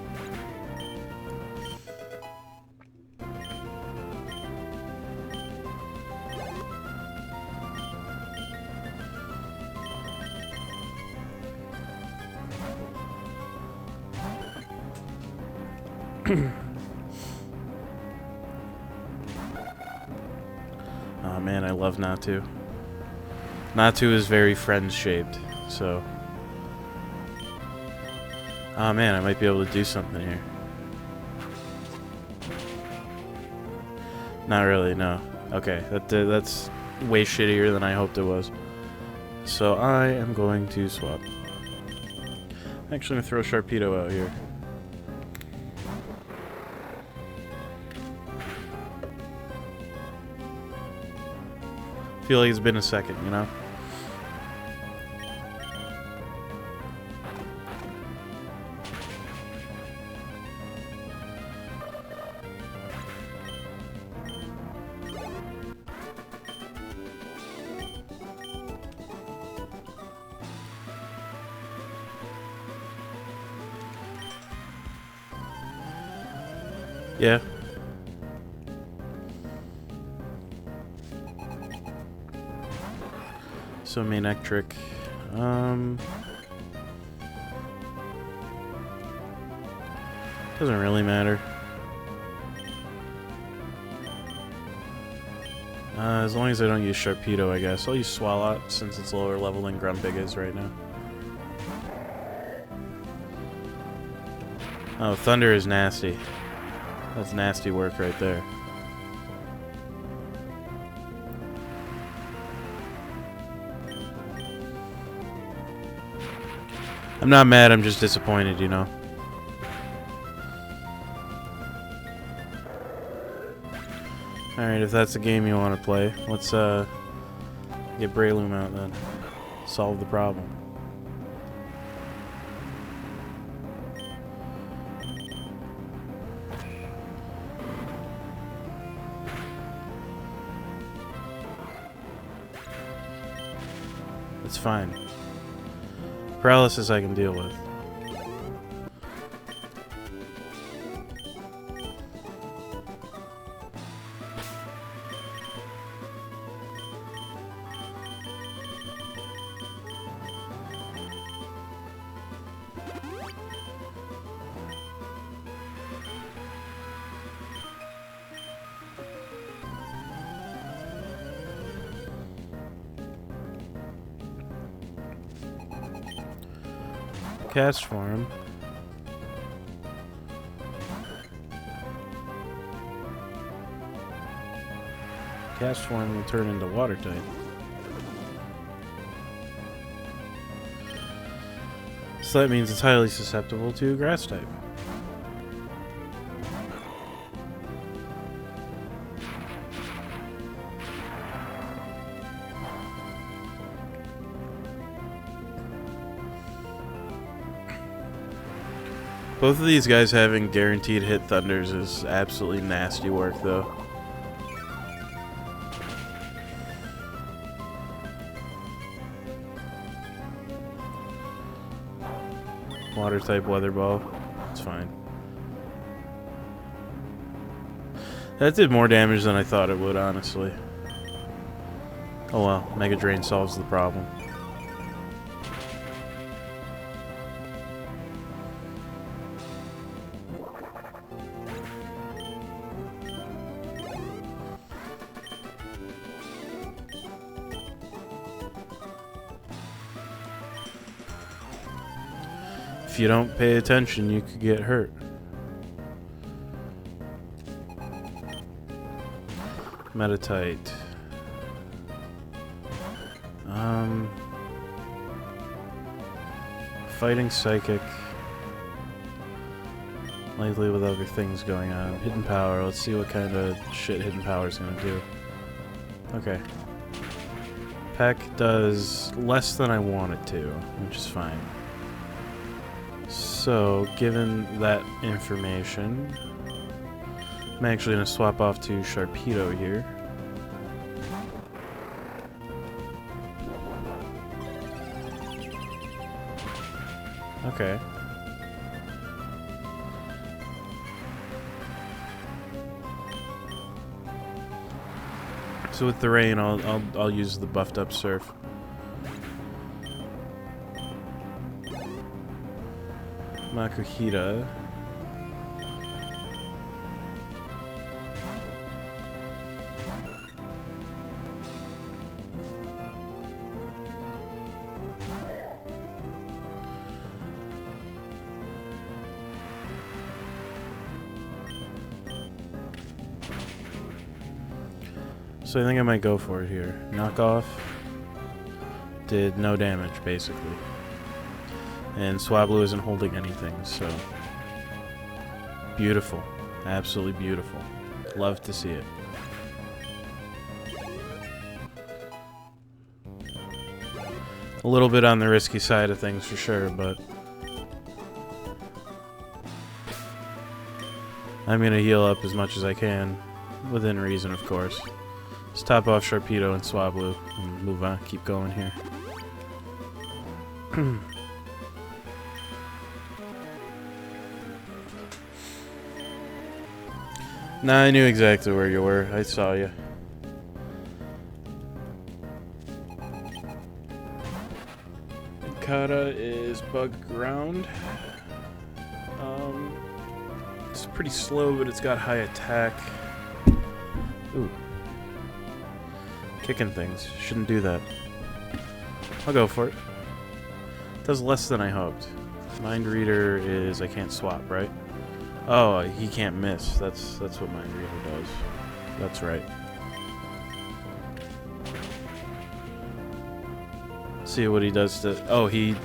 Oh man, I love Natu. Natu is very friend-shaped, so... oh man, I might be able to do something here. Not really, no. Okay, that's way shittier than I hoped it was. So I am going to swap. I'm actually going to throw Sharpedo out here. Feel like it's been a second, you know? Yeah. So Manectric. Doesn't really matter. As long as I don't use Sharpedo, I guess. I'll use Swalot since it's lower level than Grumpig is right now. Oh, Thunder is nasty. That's nasty work right there. I'm not mad, I'm just disappointed, you know. Alright, if that's the game you want to play, let's get Breloom out then. Solve the problem. It's fine. Paralysis I can deal with. Cast form. Cast form will turn into water type. So that means it's highly susceptible to grass type. Both of these guys having guaranteed hit thunders is absolutely nasty work, though. Water type weather ball. It's fine. That did more damage than I thought it would, honestly. Oh well, Mega Drain solves the problem. If you don't pay attention, you could get hurt. Metatite. Fighting Psychic. Likely with other things going on. Hidden Power. Let's see what kind of shit Hidden Power is gonna do. Okay. Peck does less than I want it to, which is fine. So, given that information, I'm actually going to swap off to Sharpedo here. Okay. So with the rain, I'll use the buffed up Surf. Makuhita. So I think I might go for it here. Knockoff did no damage, basically. And Swablu isn't holding anything, so... Beautiful. Absolutely beautiful. Love to see it. A little bit on the risky side of things for sure, but... I'm gonna heal up as much as I can. Within reason, of course. Let's top off Sharpedo and Swablu and move on. Keep going here. Nah, I knew exactly where you were. I saw you. Kata is Bug Ground. pretty slow, but it's got high attack. Ooh. Kicking things. Shouldn't do that. I'll go for it. Does less than I hoped. Mind Reader is I can't swap, right? Oh, he can't miss. That's what Mind Reader does. That's right. See what he does to... Oh, he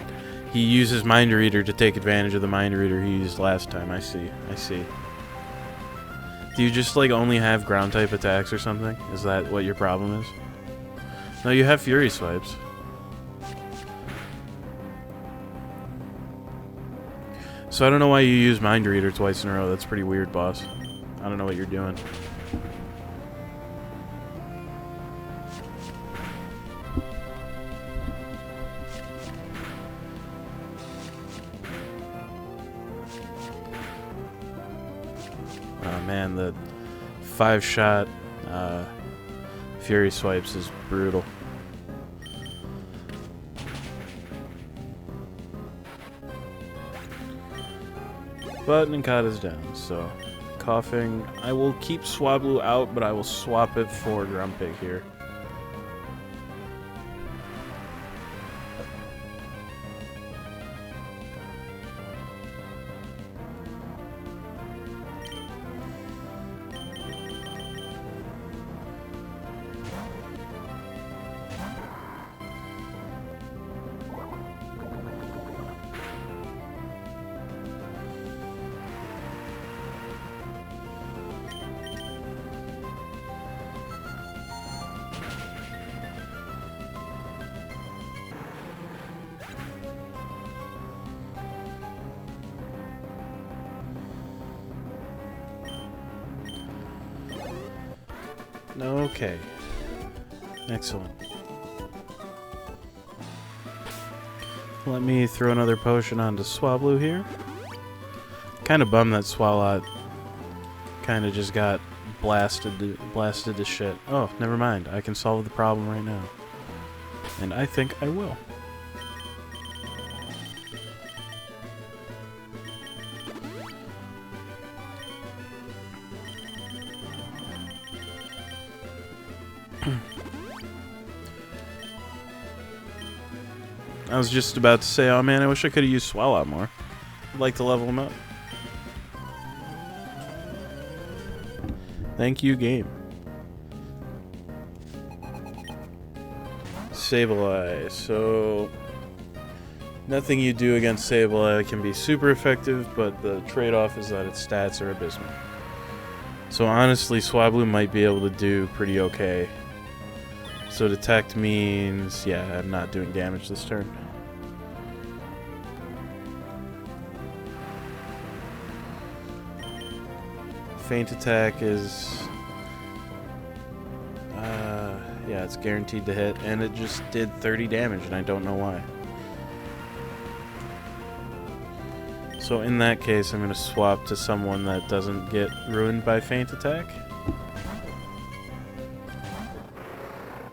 uses Mind Reader to take advantage of the Mind Reader he used last time. I see. Do you just, like, only have ground-type attacks or something? Is that what your problem is? No, you have Fury Swipes. So I don't know why you use Mind Reader twice in a row. That's pretty weird, boss. I don't know what you're doing. Oh man, the 5-shot Fury Swipes is brutal. But Ninkata's down, so coughing. I will keep Swablu out, but I will swap it for Grumpig here. Okay. Excellent. Let me throw another potion onto Swablu here. Kind of bummed that Swalot kind of just got blasted to shit. Oh, never mind. I can solve the problem right now. And I think I will. I was just about to say, oh man, I wish I could have used Swalot more. I'd like to level him up. Thank you, game. Sableye. So, nothing you do against Sableye can be super effective, but the trade-off is that its stats are abysmal. So honestly, Swablu might be able to do pretty okay. So detect means, yeah, I'm not doing damage this turn. Feint attack is, yeah, it's guaranteed to hit, and it just did 30 damage, and I don't know why. So in that case, I'm going to swap to someone that doesn't get ruined by Feint attack.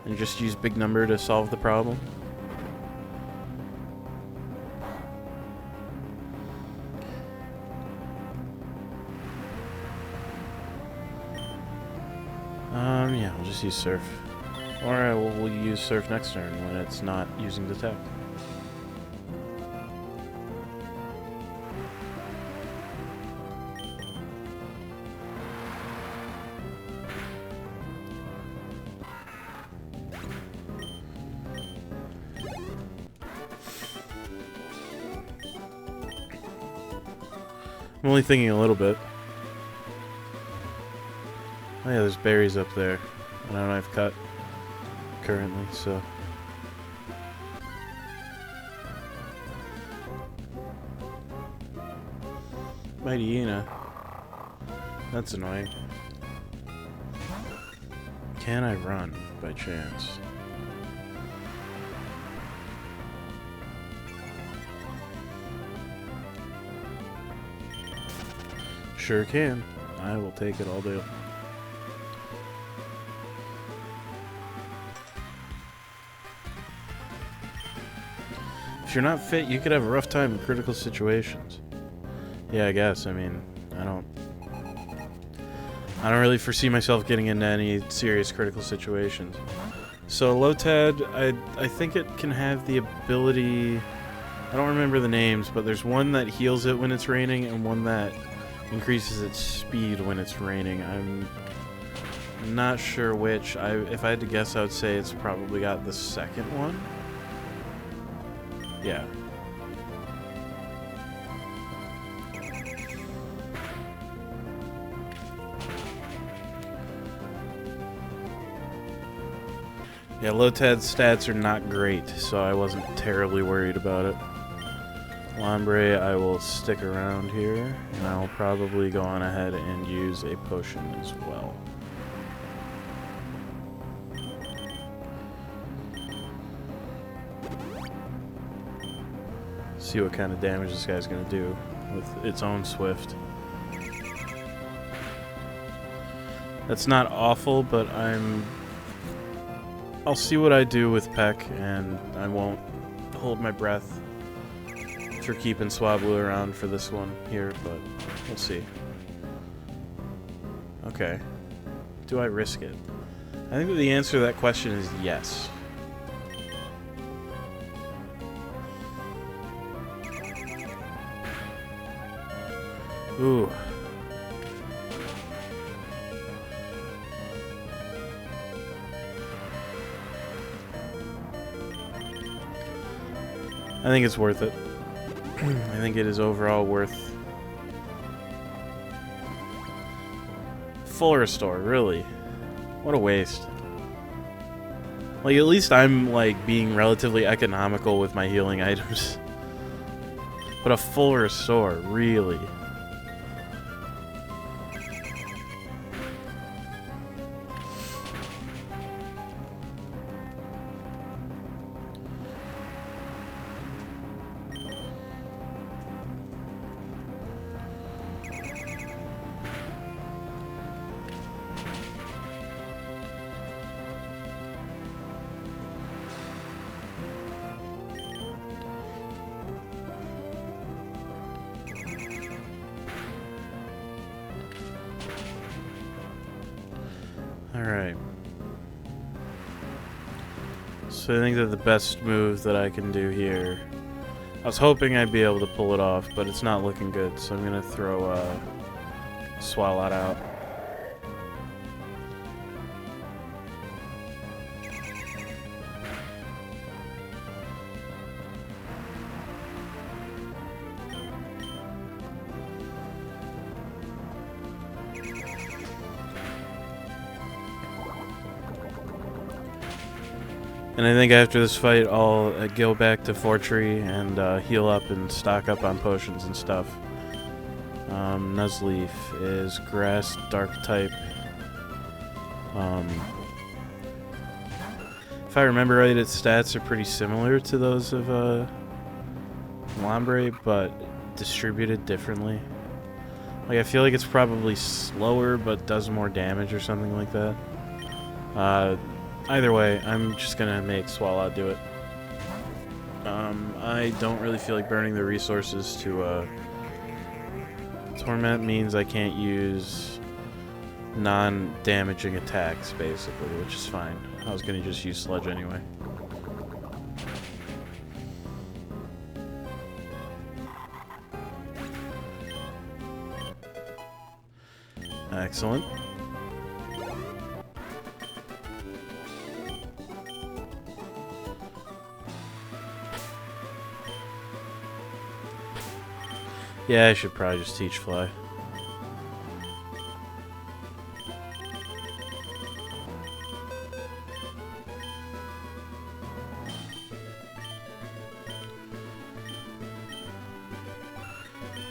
And just use big number to solve the problem. Yeah, I'll just use Surf. Or I will use Surf next turn when it's not using Detect. I'm only thinking a little bit. Oh yeah, there's berries up there. And I don't have cut currently, so. Mightyena. That's annoying. Can I run by chance? Sure can. I will take it all day. If you're not fit, you could have a rough time in critical situations. Yeah, I guess. I mean, I don't I don't really foresee myself getting into any serious critical situations. So Lotad, I think it can have the ability... I don't remember the names, but there's one that heals it when it's raining and one that increases its speed when it's raining. I'm not sure which. If I had to guess, I would say it's probably got the second one. Yeah. Yeah, Lotad's stats are not great, so I wasn't terribly worried about it. Lombre, I will stick around here, and I'll probably go on ahead and use a potion as well. See what kind of damage this guy's gonna do with its own Swift. That's not awful, but I'll see what I do with Peck, and I won't hold my breath for keeping Swablu around for this one here, but we'll see. Okay. Do I risk it? I think that the answer to that question is yes. Ooh. I think it's worth it. I think it is overall worth... Full restore, really. What a waste. Like, at least I'm, like, being relatively economical with my healing items. But a full restore, really. Alright. So I think that the best move that I can do here... I was hoping I'd be able to pull it off, but it's not looking good, so I'm gonna throw Swalot out. And I think after this fight, I'll go back to Fortree and heal up and stock up on potions and stuff. Nuzleaf is Grass, Dark type. If I remember right, its stats are pretty similar to those of Lombre, but distributed differently. Like, I feel like it's probably slower, but does more damage or something like that. Either way, I'm just gonna make Swalot do it. I don't really feel like burning the resources to, Torment means I can't use non-damaging attacks, basically, which is fine. I was gonna just use Sludge anyway. Excellent. Yeah, I should probably just teach Fly.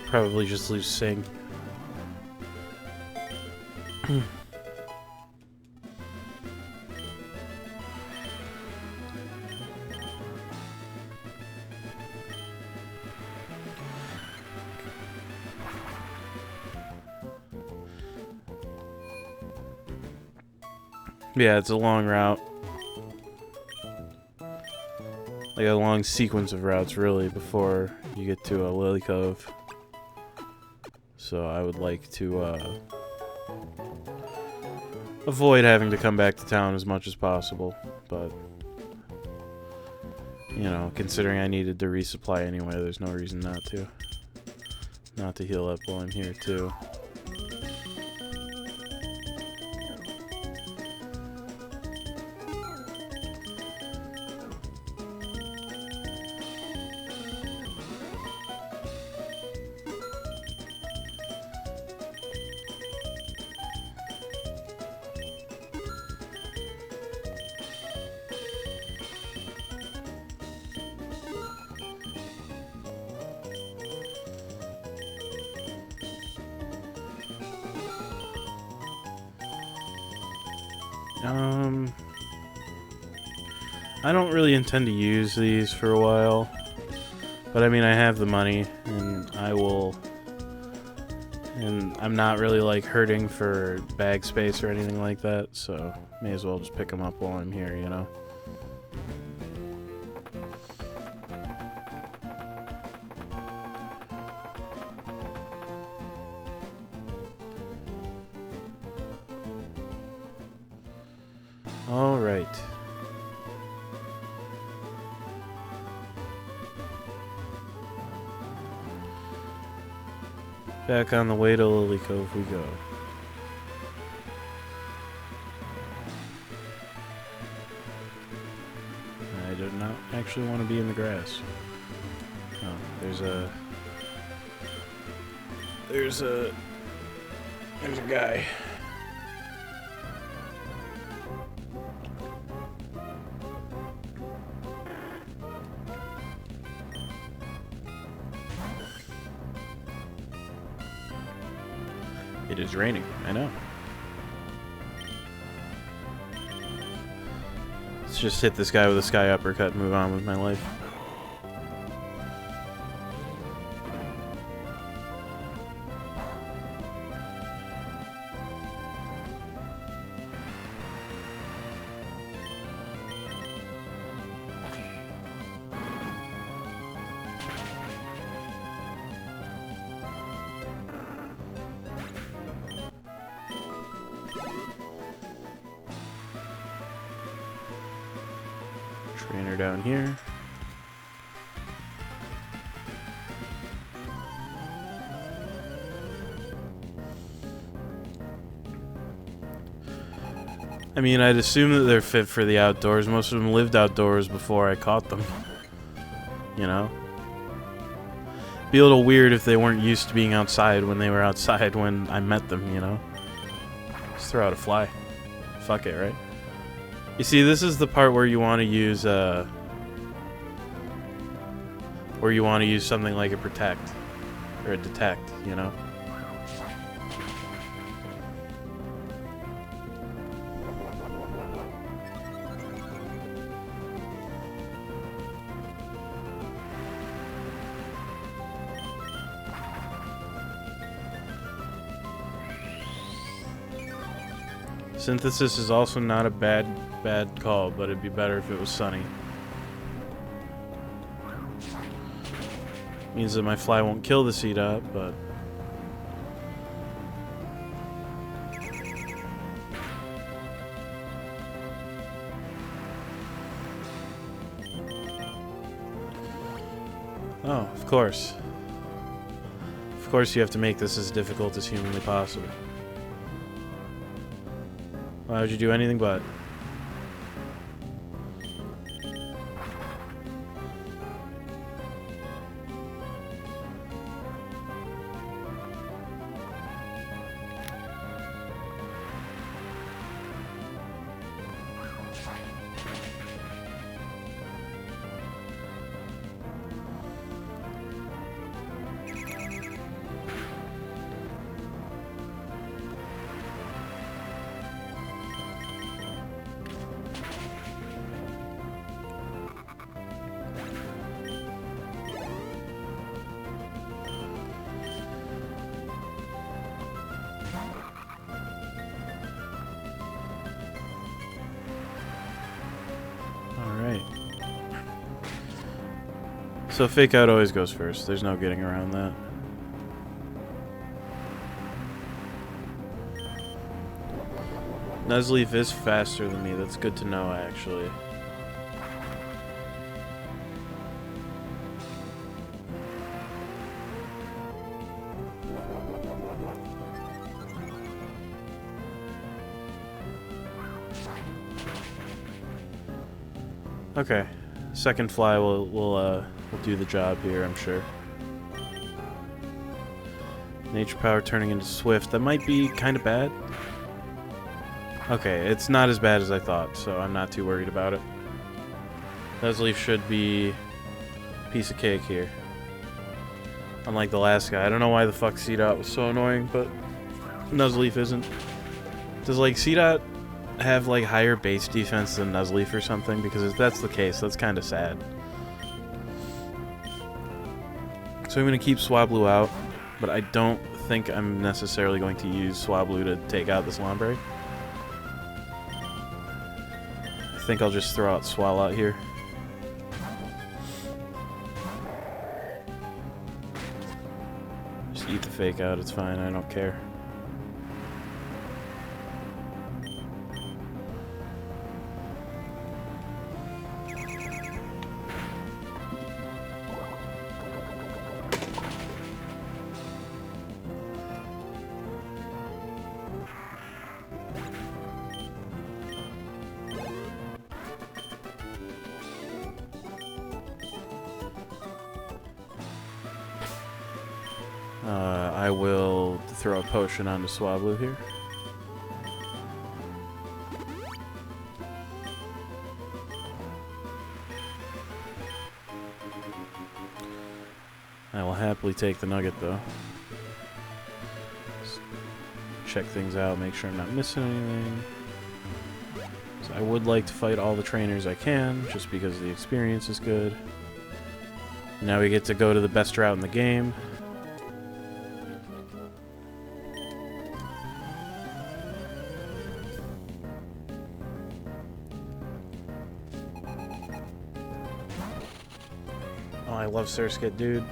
Probably just lose Sing. Yeah, it's a long route. Like a long sequence of routes, really, before you get to a Lily Cove. So I would like to avoid having to come back to town as much as possible, but you know, considering I needed to resupply anyway, there's no reason not to heal up while I'm here too. I don't really intend to use these for a while, but I mean, I have the money, and and I'm not really like hurting for bag space or anything like that, so may as well just pick them up while I'm here, you know? All right. Back on the way to Lily Cove we go. I do not actually want to be in the grass. Oh, there's a guy. It is raining, I know. Let's just hit this guy with a sky uppercut and move on with my life. Trainer down here. I mean, I'd assume that they're fit for the outdoors. Most of them lived outdoors before I caught them. You know? Be a little weird if they weren't used to being outside when they were outside when I met them, you know? Just throw out a fly. Fuck it, right? You see, this is the part where you want to use, something like a protect, or a detect, you know? Synthesis is also not a bad call, but it'd be better if it was sunny. Means that my fly won't kill the sea dot, but oh, of course. Of course you have to make this as difficult as humanly possible. Why would you do anything but? So fake out always goes first. There's no getting around that. Nuzleaf is faster than me. That's good to know, actually. Okay, second fly will do the job here, I'm sure. Nature power turning into swift. That might be kind of bad. Okay, it's not as bad as I thought, so I'm not too worried about it. Nuzleaf should be a piece of cake here. Unlike the last guy. I don't know why the fuck C-Dot was so annoying, but Nuzleaf isn't. Does, like, C-Dot have, like, higher base defense than Nuzleaf or something? Because if that's the case, that's kind of sad. So I'm going to keep Swablu out, but I don't think I'm necessarily going to use Swablu to take out this Lombre. I think I'll just throw out Swalot here. Just eat the fake out, it's fine, I don't care. I will throw a potion onto Swablu here. I will happily take the nugget, though. Just check things out, make sure I'm not missing anything. So I would like to fight all the trainers I can, just because the experience is good. Now we get to go to the best route in the game. Oh, I love Surskit, dude.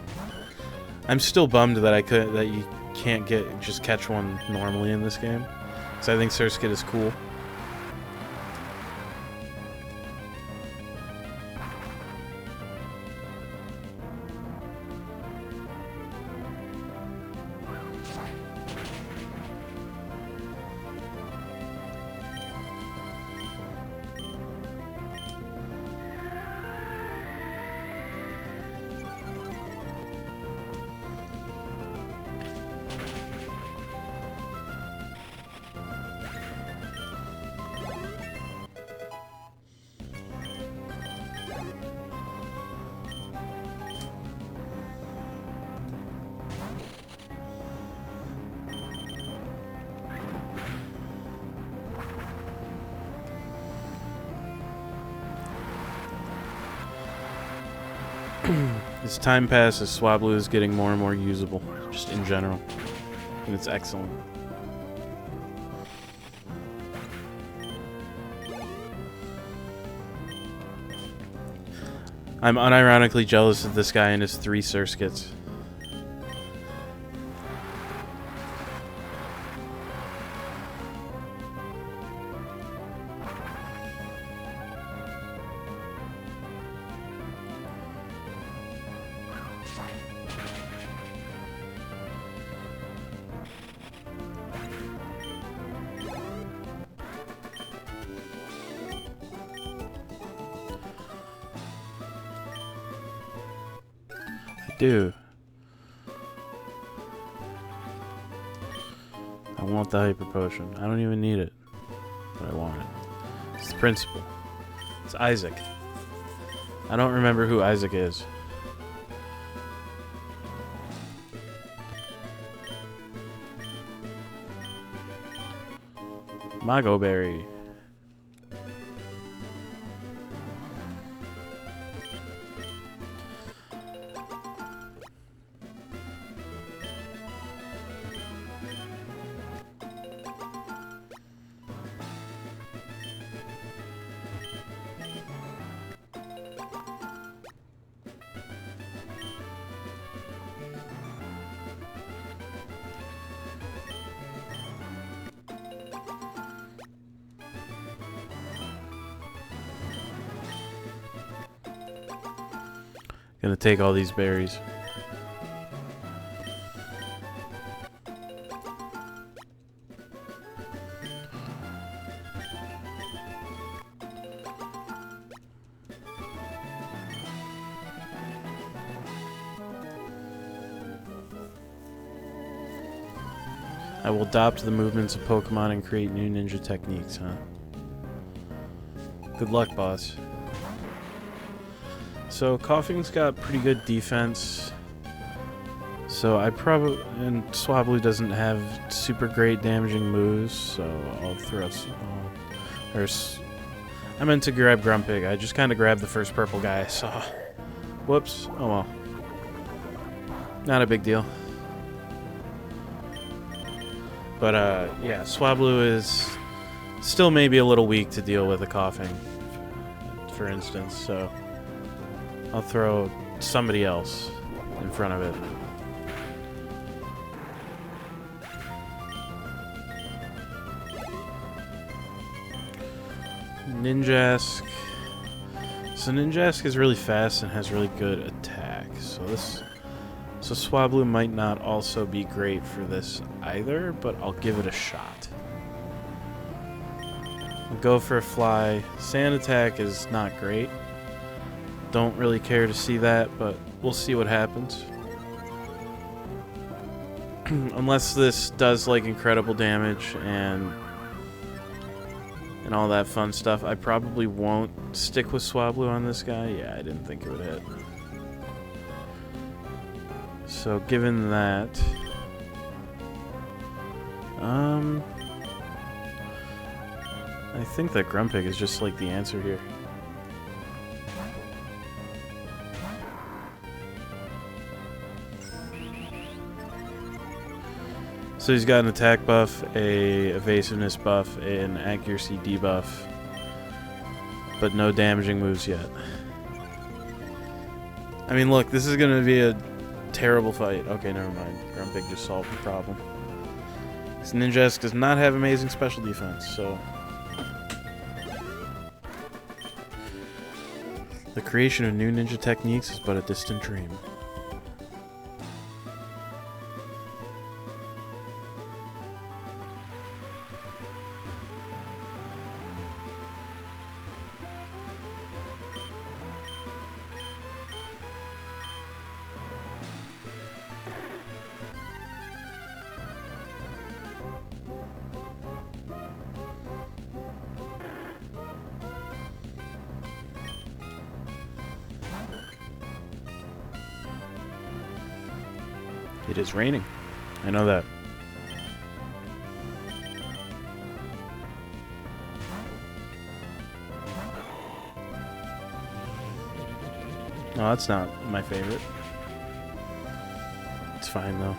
I'm still bummed that you can't just catch one normally in this game, because I think Surskit is cool. As time passes, Swablu is getting more and more usable, just in general. And it's excellent. I'm unironically jealous of this guy and his 3 Surskits. Do. I want the hyper potion. I don't even need it, but I want it. It's the principal. It's Isaac. I don't remember who Isaac is. Mago Berry. Gonna take all these berries. I will adopt the movements of Pokemon and create new ninja techniques, huh? Good luck, boss. So, Coughing's got pretty good defense. So, I probably... And Swablu doesn't have super great damaging moves, so I'll throw some... I meant to grab Grumpig. I just kind of grabbed the first purple guy I saw. Whoops. Oh well. Not a big deal. But, yeah, Swablu is still maybe a little weak to deal with a Coughing, for instance, so I'll throw somebody else in front of it. Ninjask. So Ninjask is really fast and has really good attack, so Swablu might not also be great for this either, but I'll give it a shot. I'll go for a fly. Sand attack is not great. Don't really care to see that, but we'll see what happens. Unless this does like incredible damage and all that fun stuff, I probably won't stick with Swablu on this guy. Yeah, I didn't think it would hit. So given that, I think that Grumpig is just like the answer here. So he's got an attack buff, a evasiveness buff, an accuracy debuff, but no damaging moves yet. I mean, look, this is gonna be a terrible fight. Okay, never mind. Grumpig just solved the problem. This Ninjask does not have amazing special defense, so... The creation of new ninja techniques is but a distant dream. It is raining. I know that. No, that's not my favorite. It's fine though.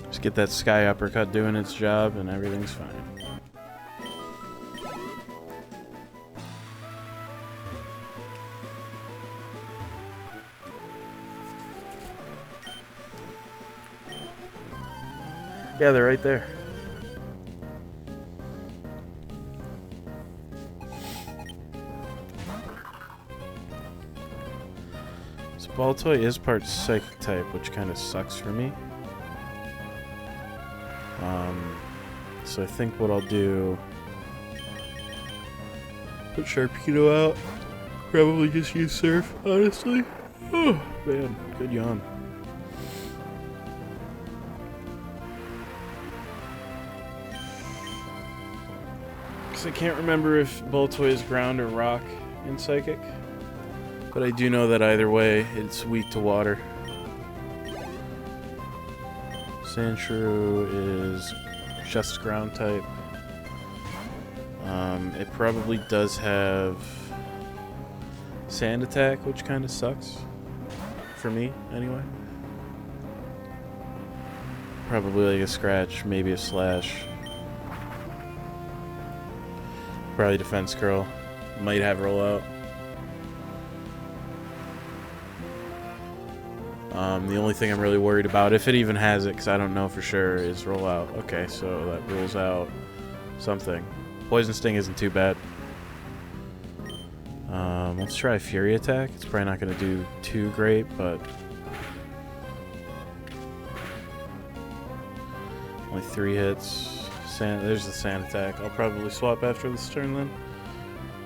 Just get that sky uppercut doing its job and everything's fine. Yeah, they're right there. So Baltoy is part psychic type, which kind of sucks for me. So I think what I'll do... Put Sharpedo out. Probably just use Surf, honestly. Oh, man. Good yawn. I can't remember if Baltoy is ground or rock in Psychic, but I do know that either way it's weak to water. Sandshrew is just ground type. It probably does have Sand Attack, which kind of sucks for me anyway. Probably like a Scratch, maybe a Slash. Probably Defense Curl. Might have Rollout. The only thing I'm really worried about, if it even has it, because I don't know for sure, is roll out. Okay, so that rules out something. Poison Sting isn't too bad. Let's try Fury Attack. It's probably not going to do too great, but... only 3 hits. There's the Sand Attack. I'll probably swap after this turn then.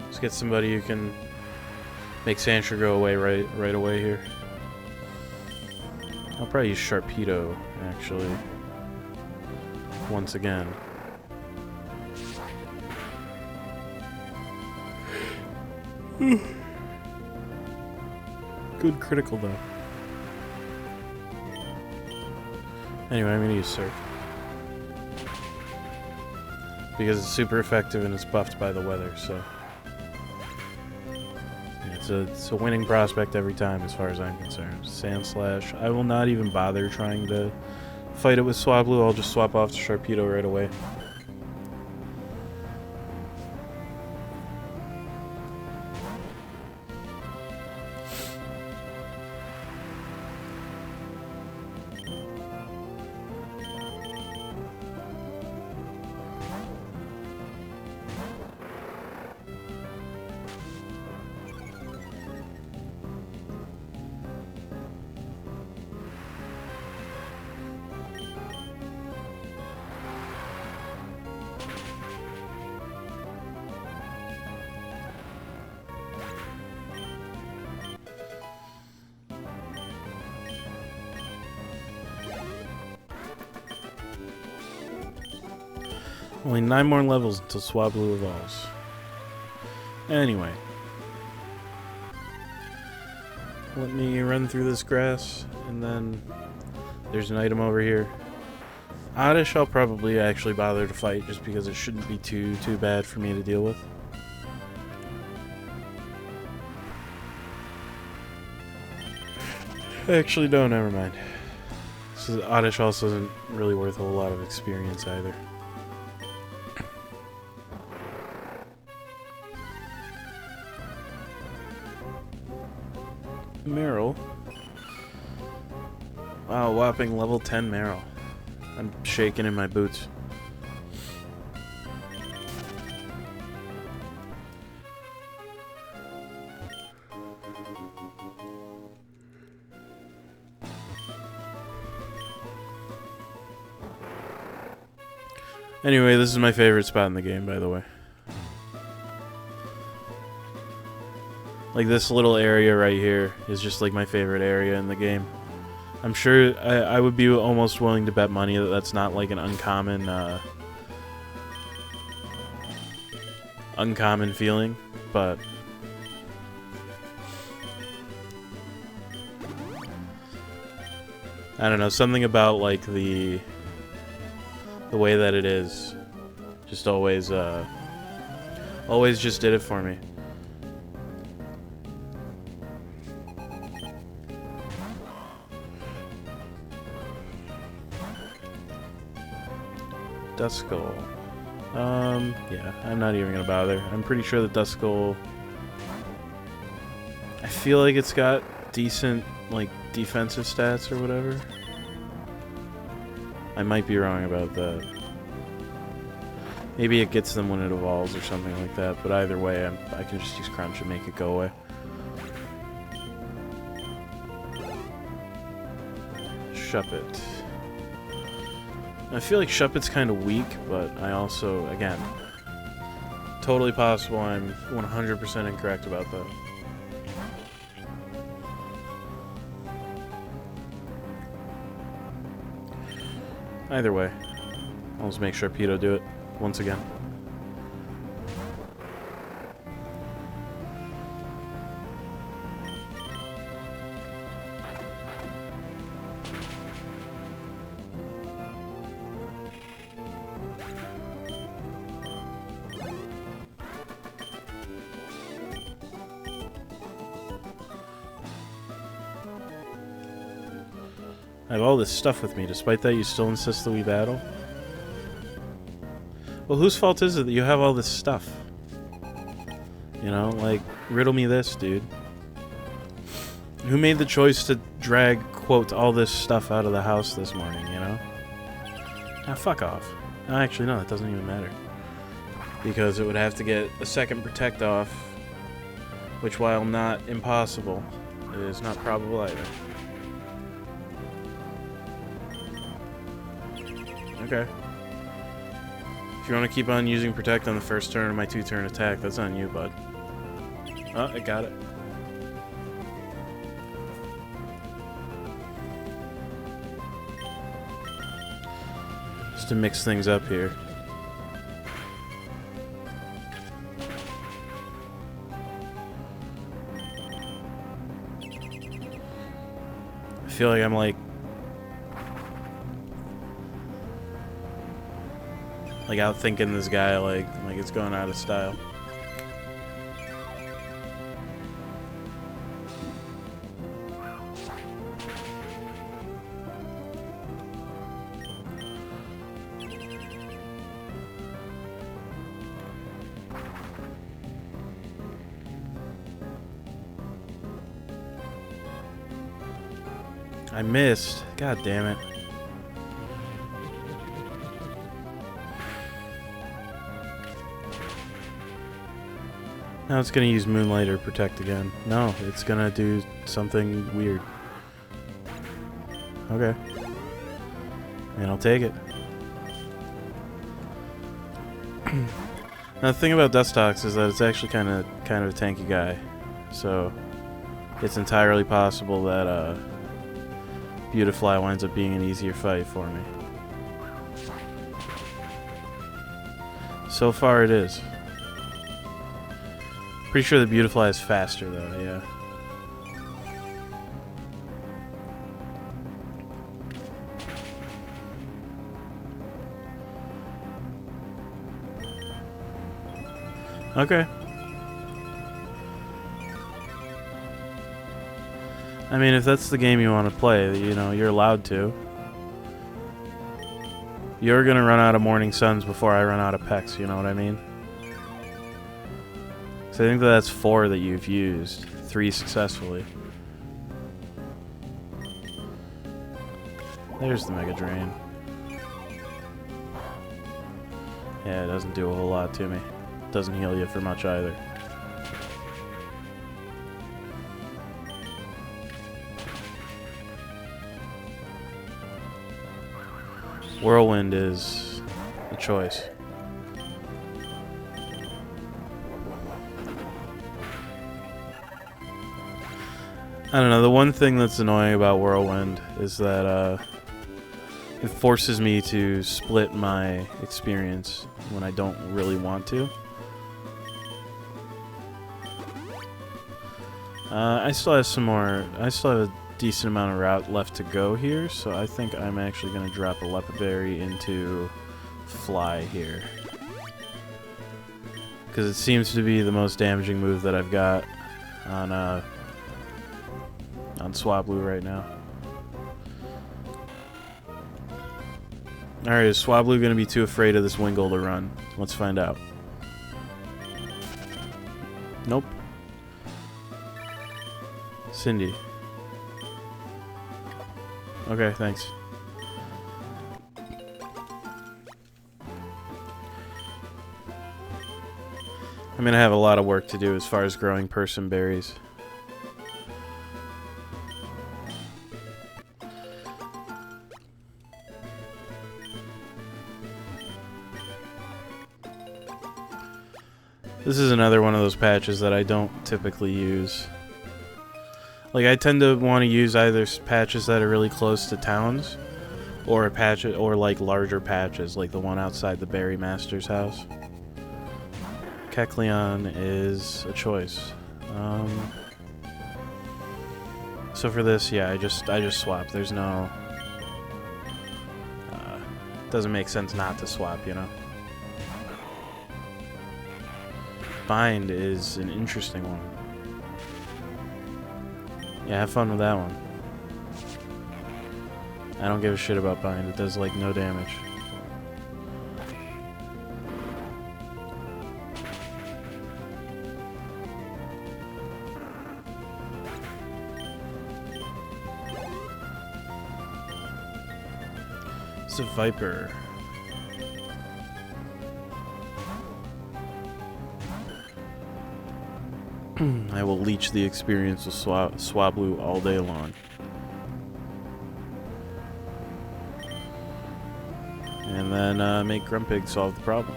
Let's get somebody who can make Sandshrew go away right away here. I'll probably use Sharpedo, actually. Once again. Good critical, though. Anyway, I'm going to use Surf. Because it's super effective and it's buffed by the weather, so... It's a winning prospect every time, as far as I'm concerned. Sand Slash. I will not even bother trying to fight it with Swablu. I'll just swap off to Sharpedo right away. Only 9 more levels until Swablu evolves. Anyway. Let me run through this grass, and then there's an item over here. Oddish I'll probably actually bother to fight, just because it shouldn't be too bad for me to deal with. Actually, no, never mind. So Oddish also isn't really worth a whole lot of experience either. Meryl. Wow, whopping level 10 Meryl. I'm shaking in my boots. Anyway, this is my favorite spot in the game, by the way. Like, this little area right here is just, like, my favorite area in the game. I'm sure I would be almost willing to bet money that that's not, like, an uncommon, uncommon feeling, but... I don't know, something about, like, the way that it is just always just did it for me. Duskull. Yeah, I'm not even gonna bother. I'm pretty sure that Duskull... I feel like it's got decent, like, defensive stats or whatever. I might be wrong about that. Maybe it gets them when it evolves or something like that, but either way, I can just use Crunch and make it go away. Shuppet. I feel like Shuppet's kind of weak, but I also, again, totally possible I'm 100% incorrect about that. Either way, I'll just make Sharpedo do it once again. I have all this stuff with me. Despite that, you still insist that we battle? Well, whose fault is it that you have all this stuff? You know, like, riddle me this, dude. Who made the choice to drag, quote, all this stuff out of the house this morning, you know? Ah, fuck off. Actually, no, that doesn't even matter. Because it would have to get a second protect off, which, while not impossible, is not probable either. Okay. If you want to keep on using protect on the first turn of my 2-turn attack, that's on you, bud. Oh, I got it. Just to mix things up here. I feel like I'm like outthinking this guy, like it's going out of style. I missed. God damn it. Now it's gonna use Moonlight or Protect again. No, it's gonna do something weird. Okay. And I'll take it. Now the thing about Dustox is that it's actually kind of a tanky guy. So it's entirely possible that Beautifly winds up being an easier fight for me. So far it is. Pretty sure the Beautifly is faster though, yeah. Okay. I mean, if that's the game you want to play, you know, you're allowed to. You're gonna run out of Morning Suns before I run out of Pecs, you know what I mean? So I think that's 4 that you've used. 3 successfully. There's the Mega Drain. Yeah, it doesn't do a whole lot to me. Doesn't heal you for much either. Whirlwind is the choice. I don't know, the one thing that's annoying about Whirlwind is that it forces me to split my experience when I don't really want to. I still have a decent amount of route left to go here, so I think I'm actually going to drop a Leopard Berry into Fly here. Because it seems to be the most damaging move that I've got on Swablu right now. Alright, is Swablu going to be too afraid of this Wingull to run? Let's find out. Nope. Cindy. Okay, thanks. I'm gonna have a lot of work to do as far as growing person berries. This is another one of those patches that I don't typically use. Like, I tend to want to use either patches that are really close to towns, or a patch, or like larger patches, like the one outside the Berry Master's house. Kecleon is a choice. So for this, yeah, I just swap. There's no. Doesn't make sense not to swap, you know. Bind is an interesting one. Yeah, have fun with that one. I don't give a shit about Bind. It does, like, no damage. It's a Viper. I will leech the experience with Swablu all day long. And then make Grumpig solve the problem.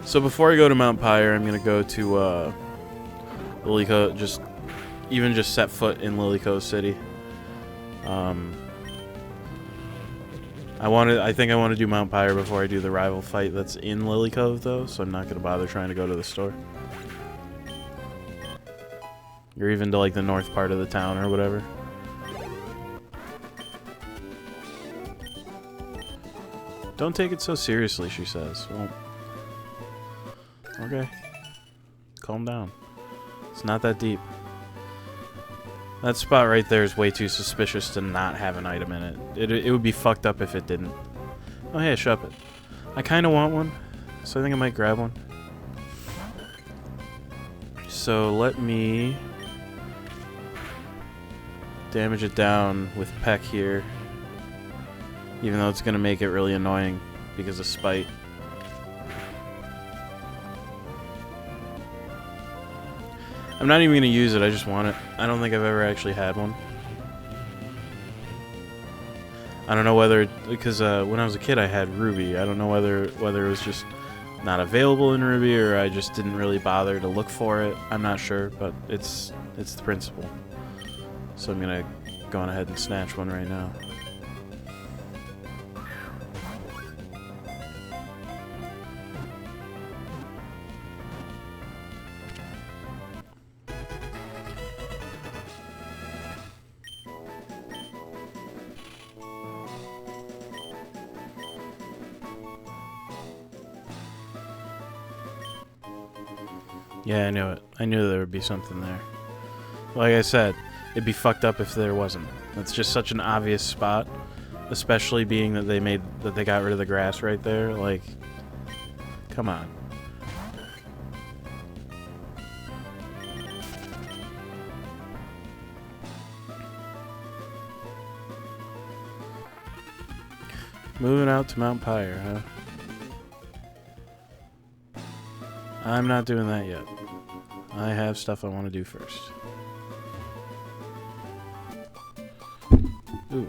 So before I go to Mount Pyre, I'm going to go to Lilycove, just set foot in Lilycove City. I think I want to do Mount Pyre before I do the rival fight that's in Lilycove, though, so I'm not going to bother trying to go to the store. Or even to, like, the north part of the town or whatever. Don't take it so seriously, she says. Well, okay. Calm down. It's not that deep. That spot right there is way too suspicious to not have an item in it. It would be fucked up if it didn't. Oh, hey, a Shuppet. I kind of want one, so I think I might grab one. So let me damage it down with Peck here. Even though it's going to make it really annoying because of Spite. I'm not even going to use it, I just want it. I don't think I've ever actually had one. I don't know whether, because when I was a kid I had Ruby. I don't know whether it was just not available in Ruby or I just didn't really bother to look for it. I'm not sure, but it's the principle. So I'm going to go on ahead and snatch one right now. Yeah, I knew it. I knew there would be something there. Like I said, it'd be fucked up if there wasn't. That's just such an obvious spot, especially being that they got rid of the grass right there. Like, come on. Moving out to Mount Pyre, huh? I'm not doing that yet. I have stuff I want to do first. Ooh.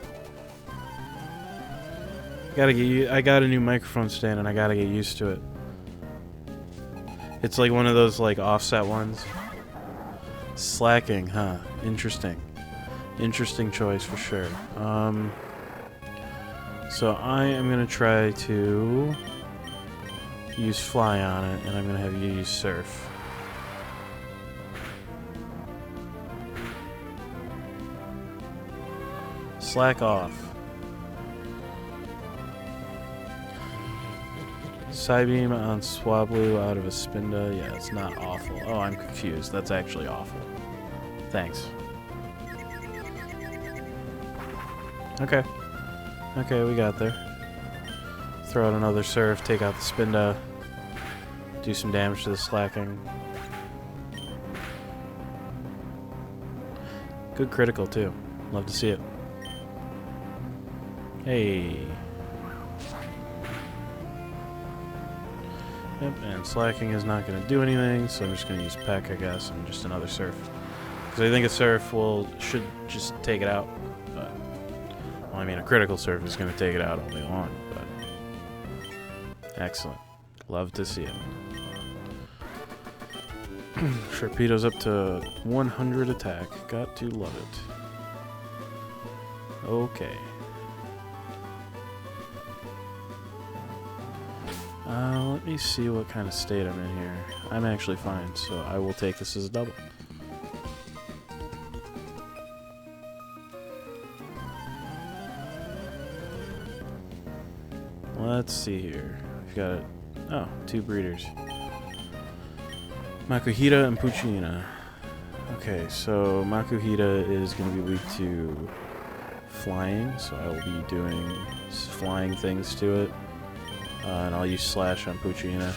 I got a new microphone stand and I gotta get used to it. It's like one of those like offset ones. Slacking, huh? Interesting. Interesting choice for sure. So I am gonna try to use Fly on it, and I'm gonna have you use Surf. Slack off. Psybeam on Swablu out of a Spinda. Yeah, it's not awful. Oh, I'm confused. That's actually awful. Thanks. Okay. Okay, we got there. Throw out another Surf, take out the Spinda. Do some damage to the Slacking. Good critical, too. Love to see it. Hey. Yep, and Slacking is not going to do anything, so I'm just going to use Peck, I guess, and just another Surf. Because I think a Surf should just take it out. But, well, I mean, a critical Surf is going to take it out all day long, but... Excellent. Love to see it. Sharpedo's up to 100 attack. Got to love it. Okay. Let me see what kind of state I'm in here. I'm actually fine, so I will take this as a double. Let's see here. We've got, oh, 2 breeders. Makuhita and Puccina. Okay, so Makuhita is going to be weak to flying, so I will be doing flying things to it. And I'll use Slash on Puccina.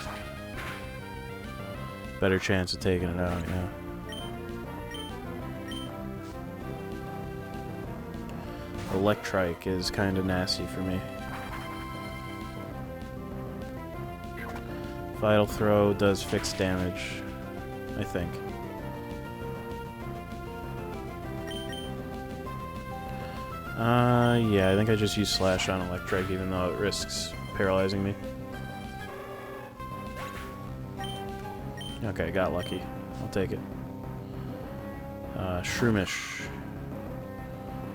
Better chance of taking it out, yeah. Electrike is kind of nasty for me. Vital Throw does fixed damage, I think. Yeah, I think I just use Slash on Electrike even though it risks paralyzing me. Okay, got lucky. I'll take it. Shroomish.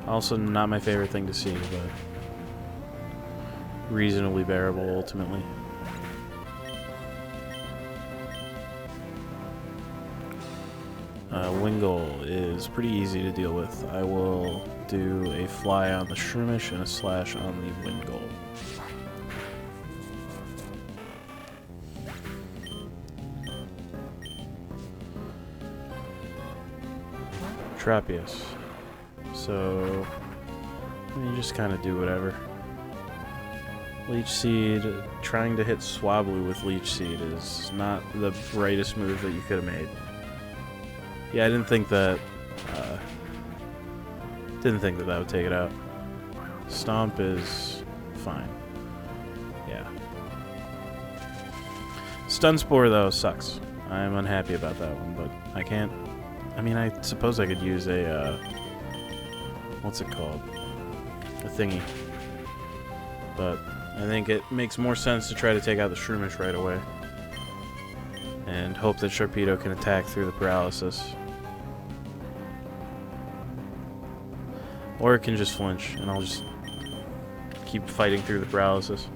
Also not my favorite thing to see, but reasonably bearable ultimately. Wingull is pretty easy to deal with. I will do a fly on the Shroomish and a slash on the Wingull. Trapius. So, you just kind of do whatever. Leech Seed, trying to hit Swablu with Leech Seed is not the brightest move that you could have made. Yeah, I didn't think that that would take it out. Stomp is fine. Yeah. Stun Spore though sucks. I'm unhappy about that one, but I can't. I mean, I suppose I could use a what's it called? A thingy. But I think it makes more sense to try to take out the Shroomish right away. And hope that Sharpedo can attack through the paralysis. Or it can just flinch, and I'll just keep fighting through the paralysis.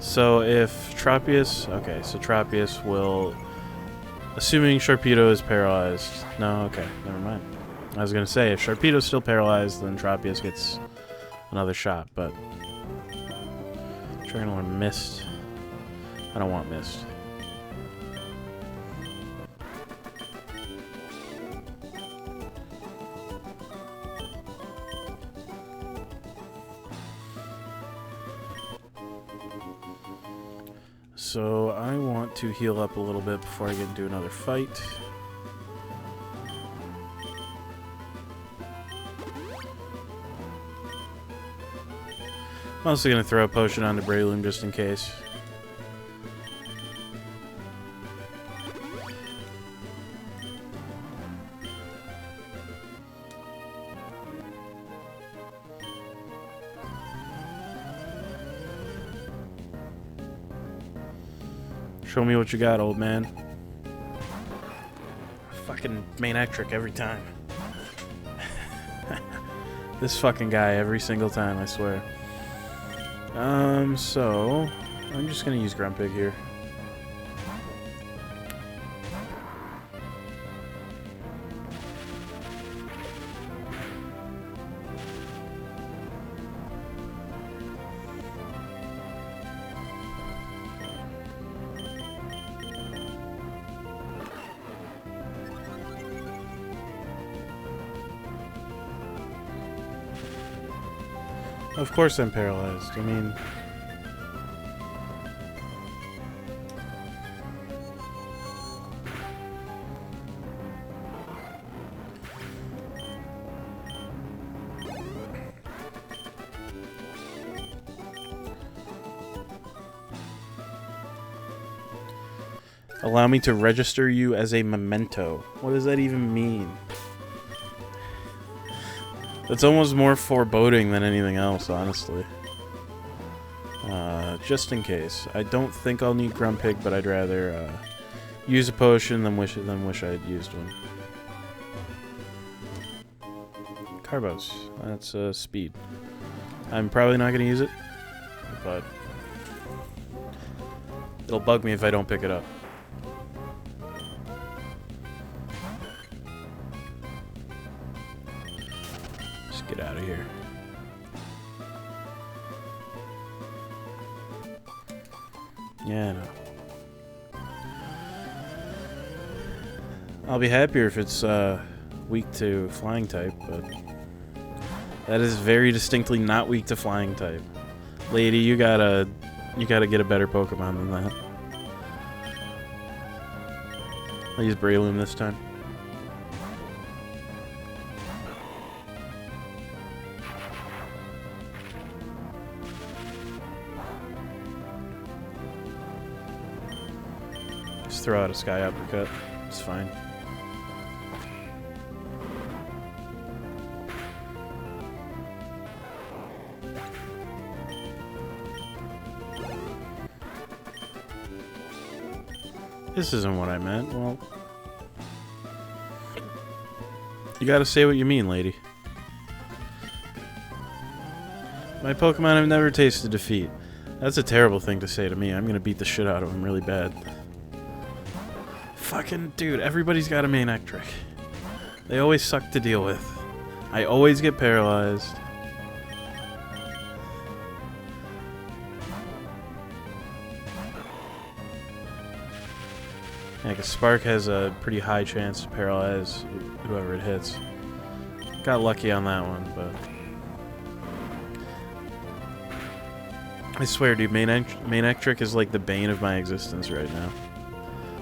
So if Trapius... Okay, so Trapius will... Assuming Sharpedo is paralyzed... No, okay, never mind. I was going to say, if Sharpedo's still paralyzed, then Trapius gets another shot, but... Trying to learn Mist. I don't want Mist. So I want to heal up a little bit before I get into another fight. I'm also going to throw a potion onto Breloom just in case. Show me what you got, old man. Fucking main trick every time. This fucking guy every single time, I swear. So I'm just gonna use Grumpig here. Of course I'm paralyzed. I mean... Allow me to register you as a memento. What does that even mean? That's almost more foreboding than anything else, honestly. Just in case. I don't think I'll need Grumpig, but I'd rather use a potion than wish I'd used one. Carbos. That's speed. I'm probably not going to use it, but it'll bug me if I don't pick it up. Get out of here. Yeah, no. I'll be happier if it's weak to flying type, but that is very distinctly not weak to flying type. Lady, you gotta get a better Pokemon than that. I'll use Breloom this time. Just throw out a sky uppercut. It's fine. This isn't what I meant. Well, you gotta say what you mean, lady. My Pokemon have never tasted defeat. That's a terrible thing to say to me. I'm gonna beat the shit out of him really bad. Fucking dude, everybody's got a main Ectric. They always suck to deal with. I always get paralyzed. Yeah, 'cause Spark has a pretty high chance to paralyze whoever it hits. Got lucky on that one, but... I swear, dude, main Ectric is like the bane of my existence right now.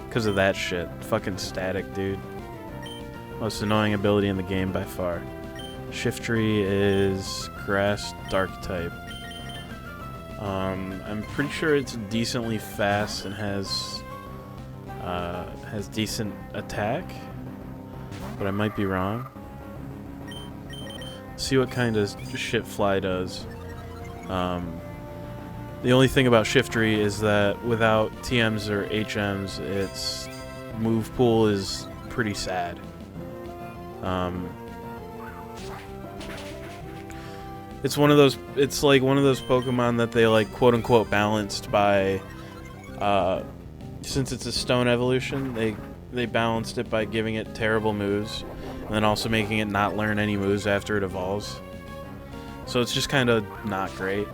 Because of that shit. Fucking static, dude. Most annoying ability in the game by far. Shiftry is Grass Dark type. I'm pretty sure it's decently fast and has decent attack, but I might be wrong. See what kind of shit Fly does. The only thing about Shiftry is that without TMs or HMs, its move pool is pretty sad. It's one of those. It's like one of those Pokemon that they like quote unquote balanced by. Since it's a stone evolution, they balanced it by giving it terrible moves, and then also making it not learn any moves after it evolves. So it's just kind of not great.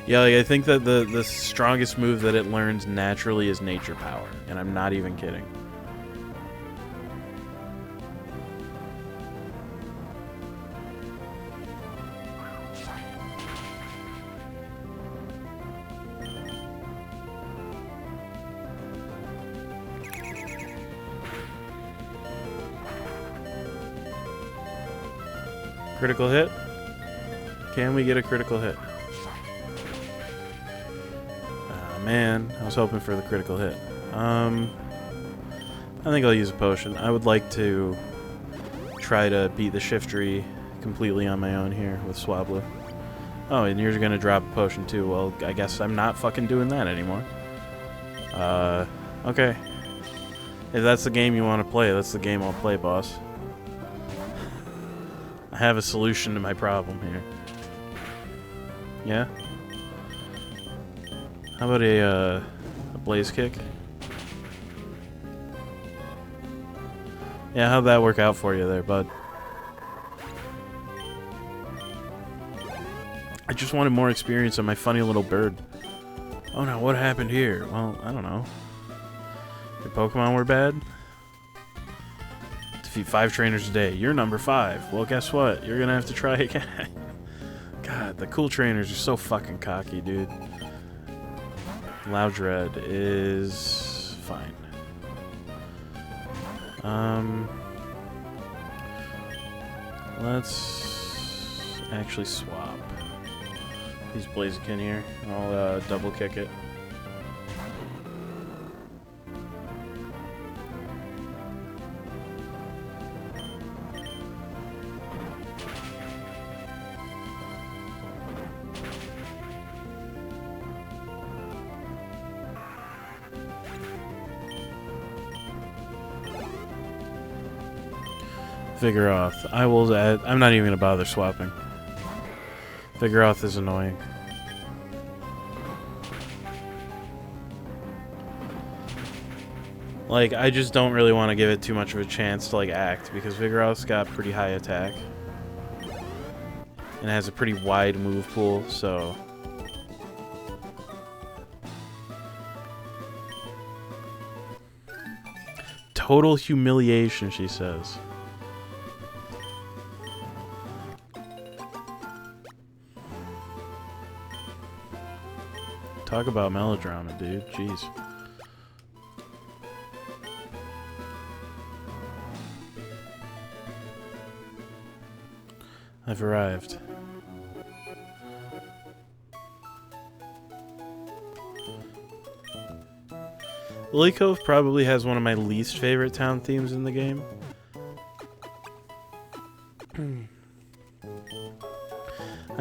Yeah, like, I think that the strongest move that it learns naturally is Nature Power, and I'm not even kidding. Critical hit? Can we get a critical hit? Man, I was hoping for the critical hit. I think I'll use a potion. I would like to try to beat the Shiftry completely on my own here with Swablu. Oh, and you're gonna drop a potion too. Well, I guess I'm not fucking doing that anymore. Okay. If that's the game you want to play, that's the game I'll play, boss. I have a solution to my problem here. Yeah? How about a Blaze Kick? Yeah, how'd that work out for you there, bud? I just wanted more experience on my funny little bird. Oh no, what happened here? Well, I don't know. Your Pokemon were bad? Defeat 5 trainers a day. You're number 5. Well, guess what? You're gonna have to try again. God, the cool trainers are so fucking cocky, dude. Loudred is fine. Let's actually swap. Use Blaziken here. I'll double kick it. Vigoroth. I will add. I'm not even gonna bother swapping. Vigoroth is annoying. Like, I just don't really want to give it too much of a chance to like act because Vigoroth's got pretty high attack and has a pretty wide move pool, so. Total humiliation, she says. Talk about melodrama, dude. Jeez. I've arrived. Lily Cove probably has one of my least favorite town themes in the game. I'm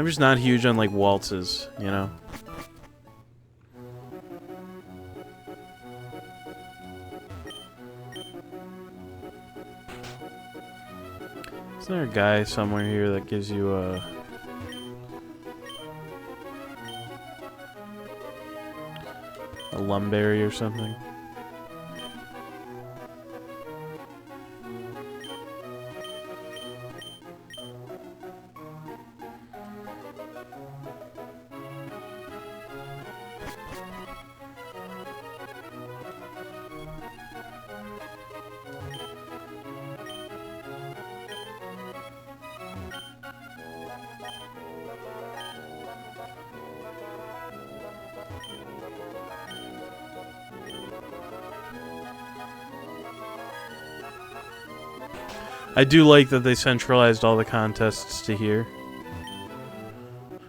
just not huge on, like, waltzes, you know? Isn't there a guy somewhere here that gives you a lumberry or something? I do like that they centralized all the contests to here.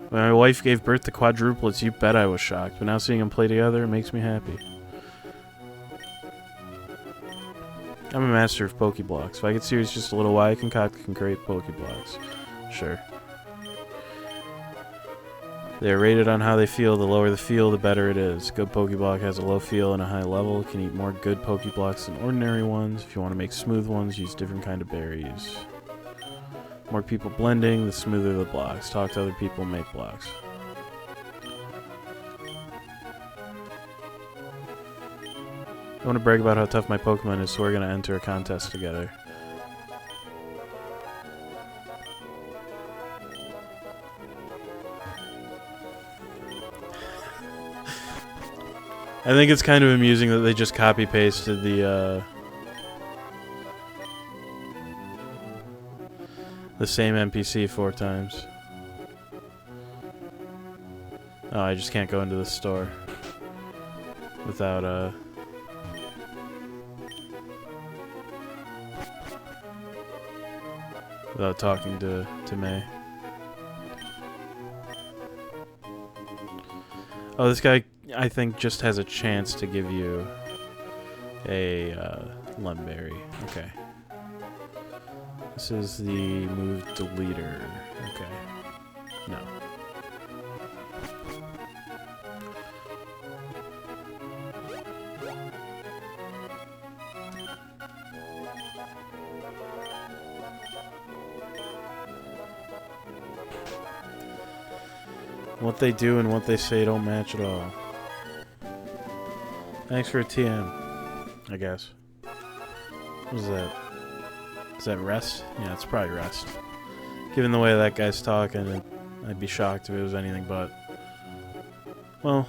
When my wife gave birth to quadruplets, you bet I was shocked. But now seeing them play together, it makes me happy. I'm a master of Pokeblocks. If I get serious just a little while, I can create Pokeblocks. Sure. They're rated on how they feel. The lower the feel, the better it is. Good Pokeblock has a low feel and a high level. Can eat more good Pokeblocks than ordinary ones. If you want to make smooth ones, use different kind of berries. More people blending, the smoother the blocks. Talk to other people, make blocks. I want to brag about how tough my Pokemon is, so we're going to enter a contest together. I think it's kind of amusing that they just copy-pasted the same NPC 4 times. Oh, I just can't go into the store without without talking to May. Oh, this guy, I think, just has a chance to give you a Lumberry. Okay. This is the move deleter. Okay. No. What they do and what they say don't match at all. Thanks for a TM, I guess. What is that? Is that rest? Yeah, it's probably rest. Given the way that guy's talking, I'd be shocked if it was anything but. Well,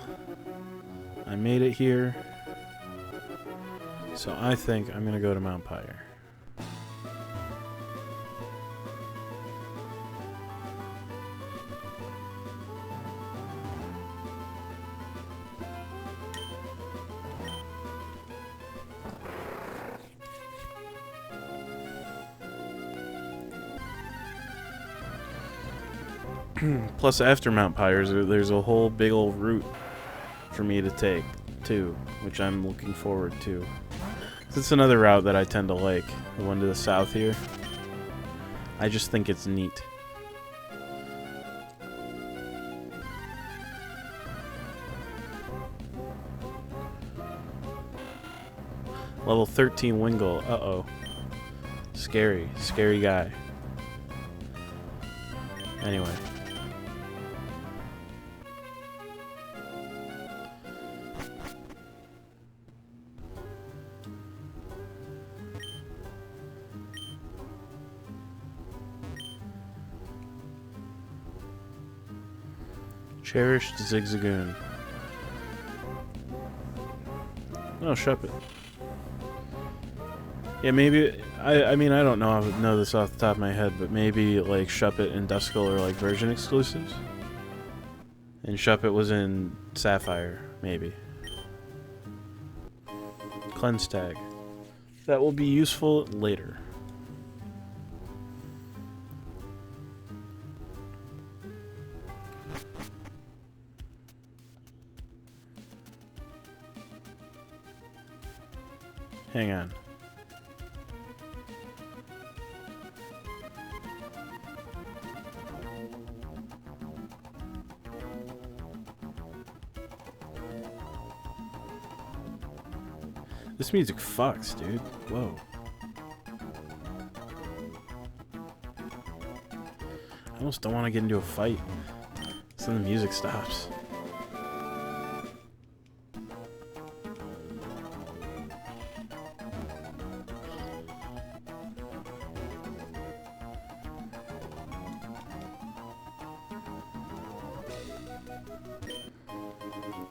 I made it here, so I think I'm gonna go to Mount Pyre. Plus, after Mount Pyre, there's a whole big old route for me to take, too, which I'm looking forward to. It's another route that I tend to like, the one to the south here. I just think it's neat. Level 13 Wingull. Uh-oh. Scary. Scary guy. Anyway. Cherished Zigzagoon. Oh, Shuppet. Yeah, maybe... I mean, I don't know this off the top of my head, but maybe, like, Shuppet and Duskull are, like, version exclusives? And Shuppet was in Sapphire, maybe. Cleanse Tag. That will be useful later. Hang on. This music fucks, dude. Whoa. I almost don't want to get into a fight. So the music stops.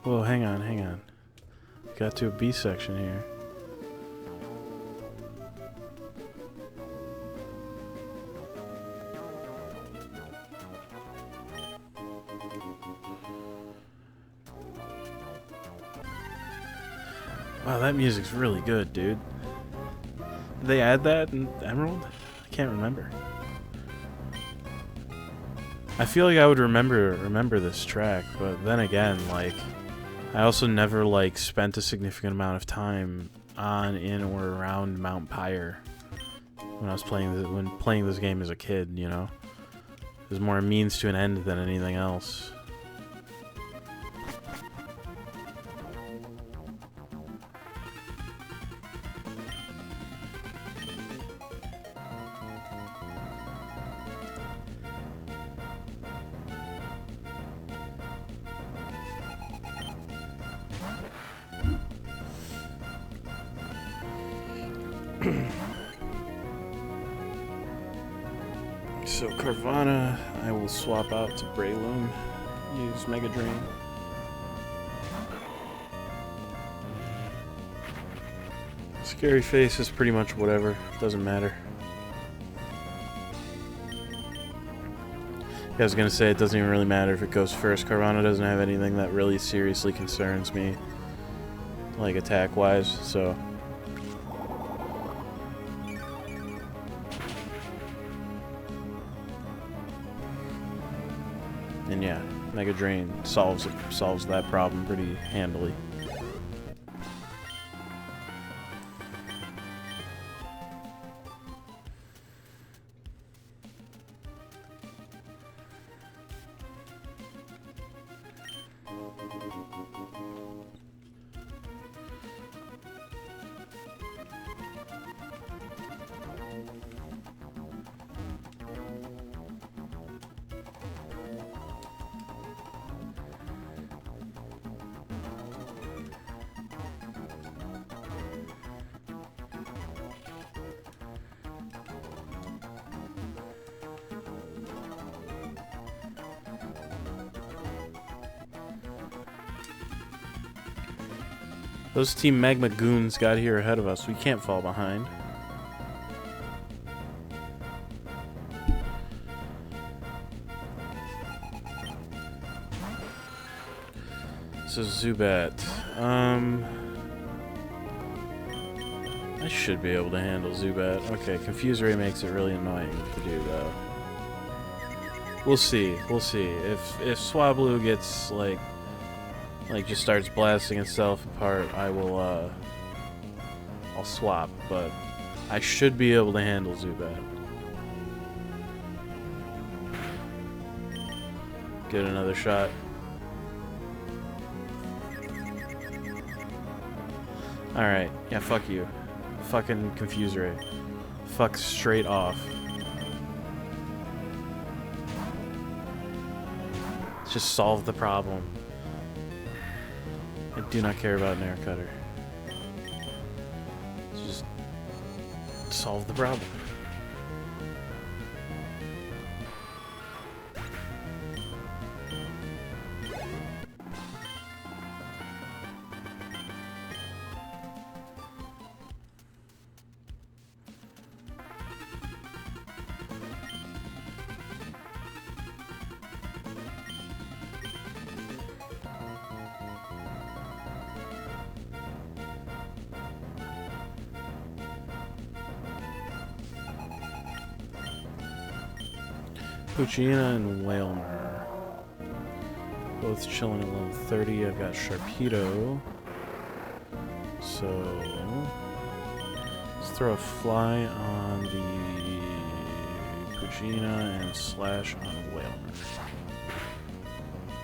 Whoa, hang on, hang on. Got to a B section here. Wow, that music's really good, dude. Did they add that in Emerald? I can't remember. I feel like I would remember this track, but then again, like, I also never like spent a significant amount of time on, in, or around Mount Pyre when I was playing this game as a kid. You know, it was more a means to an end than anything else. So Carvana, I will swap out to Breloom, use Mega Drain. Scary Face is pretty much whatever, doesn't matter. I was gonna say it doesn't even really matter if it goes first. Carvana doesn't have anything that really seriously concerns me, like attack-wise, so... And yeah, Mega Drain solves that problem pretty handily. Those Team Magma goons got here ahead of us. We can't fall behind. So Zubat. I should be able to handle Zubat. Okay, Confuse Ray makes it really annoying to do though. We'll see. We'll see. If Swablu gets like just starts blasting itself apart, I will I'll swap, but I should be able to handle Zubat. Get another shot. Alright, yeah, fuck you. Fucking Confuse Ray. Fuck straight off. Just solve the problem. I do not care about an air cutter. Just solve the problem. Poochyena and Whalmer. Both chilling at level 30. I've got Sharpedo. So... throw a fly on the Pugina and slash on Whalmer.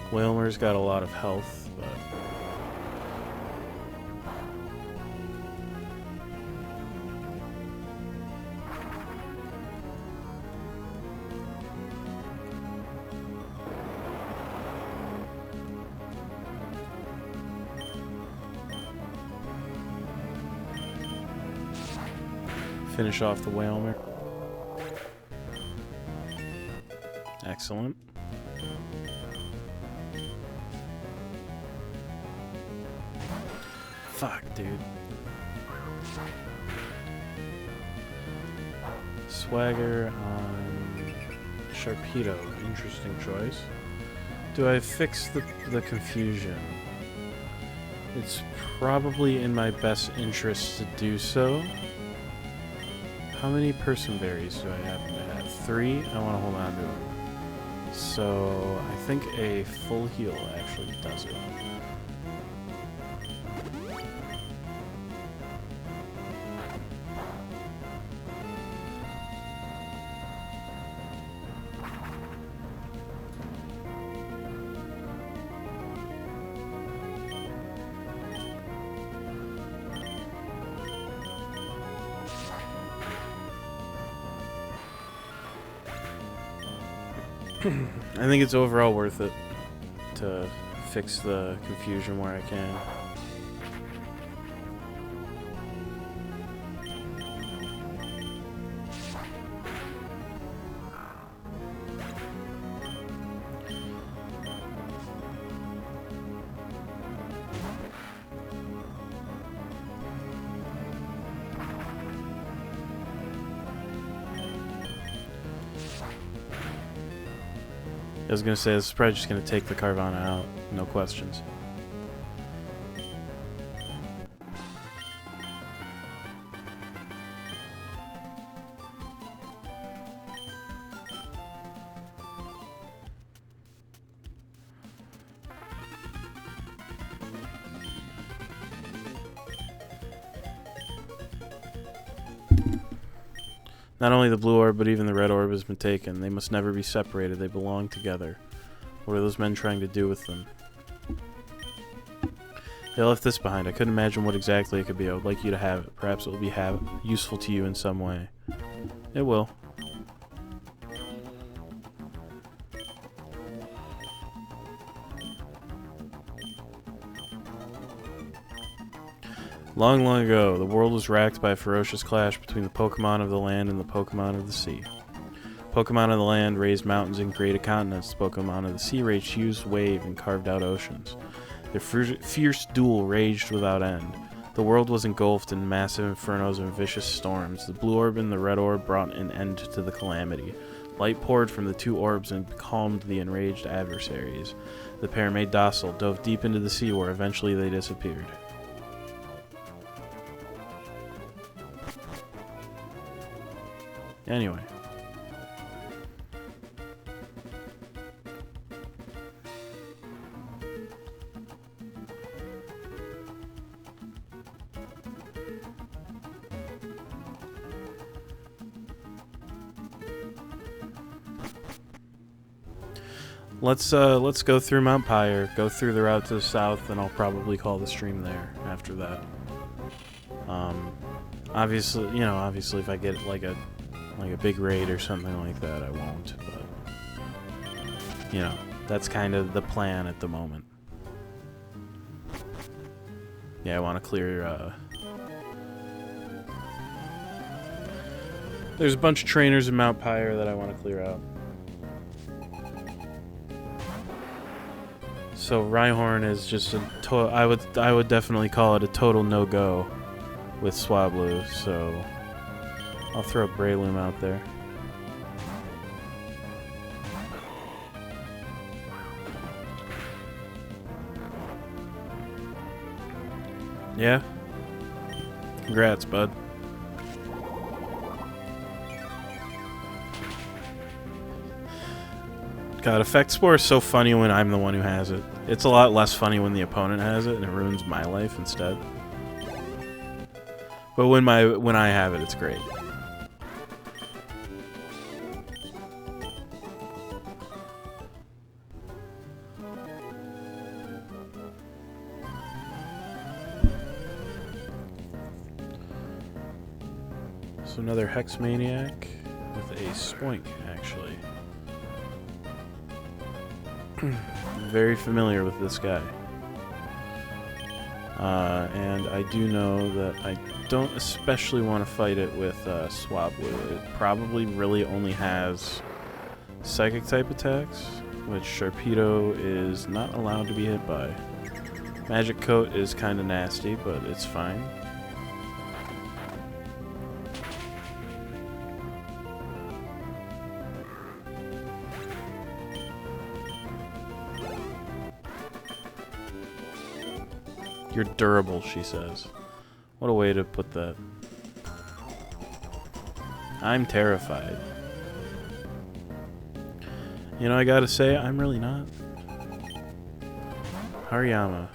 Whalmer's got a lot of health, but... Finish off the Whalmer. Excellent. Fuck, dude. Swagger on Sharpedo. Interesting choice. Do I fix the confusion? It's probably in my best interest to do so. How many person berries do I happen to have? 3? I want to hold on to them. So I think a full heal actually does it. I think it's overall worth it to fix the confusion where I can. I was gonna say, this is probably just gonna take the Carvana out, no questions. Not only the blue orb, but even the red orb has been taken. They must never be separated. They belong together. What are those men trying to do with them? They left this behind. I couldn't imagine what exactly it could be. I would like you to have it. Perhaps it will be useful to you in some way. It will. Long, long ago, the world was racked by a ferocious clash between the Pokemon of the land and the Pokemon of the sea. Pokemon of the land raised mountains and created continents. The Pokemon of the sea raised huge waves and carved out oceans. Their fierce duel raged without end. The world was engulfed in massive infernos and vicious storms. The blue orb and the red orb brought an end to the calamity. Light poured from the two orbs and calmed the enraged adversaries. The pair made docile, dove deep into the sea where eventually they disappeared. Anyway. Let's go through Mount Pyre, go through the route to the south, and I'll probably call the stream there after that. Obviously, if I get like a big raid or something like that, I won't, but that's kind of the plan at the moment. Yeah, I want to clear there's a bunch of trainers in Mount Pyre that I want to clear out. So Rhyhorn is just I would definitely call it a total no-go with Swablu, so I'll throw Breloom out there. Yeah? Congrats, bud. God, Effect Spore is so funny when I'm the one who has it. It's a lot less funny when the opponent has it and it ruins my life instead. But when I have it, it's great. So another Hex Maniac with a Spoink, actually. Very familiar with this guy. And I do know that I don't especially want to fight it with Swablu. It probably really only has Psychic type attacks, which Sharpedo is not allowed to be hit by. Magic Coat is kind of nasty, but it's fine. You're durable, she says. What a way to put that. I'm terrified. You know, I gotta say, I'm really not. Hariyama.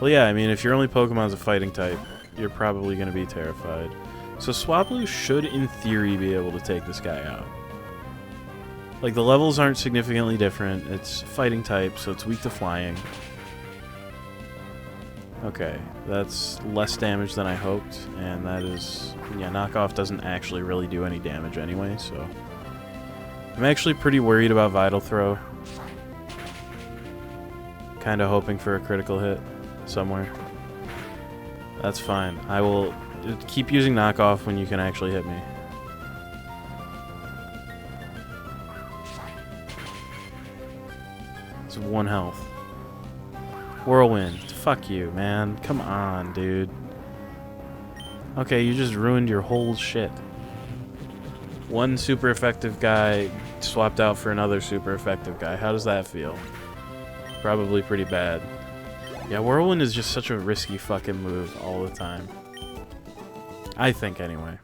Well, yeah, I mean, if your only Pokemon's a fighting type, you're probably gonna be terrified. So Swablu should, in theory, be able to take this guy out. Like, the levels aren't significantly different. It's fighting type, so it's weak to flying. Okay, that's less damage than I hoped, and that is... yeah, knockoff doesn't actually really do any damage anyway, so... I'm actually pretty worried about Vital Throw. Kinda hoping for a critical hit somewhere. That's fine. I will keep using knockoff when you can actually hit me. It's 1 health. Whirlwind. Fuck you, man. Come on, dude. Okay, you just ruined your whole shit. One super effective guy swapped out for another super effective guy. How does that feel? Probably pretty bad. Yeah, Whirlwind is just such a risky fucking move all the time. I think, anyway.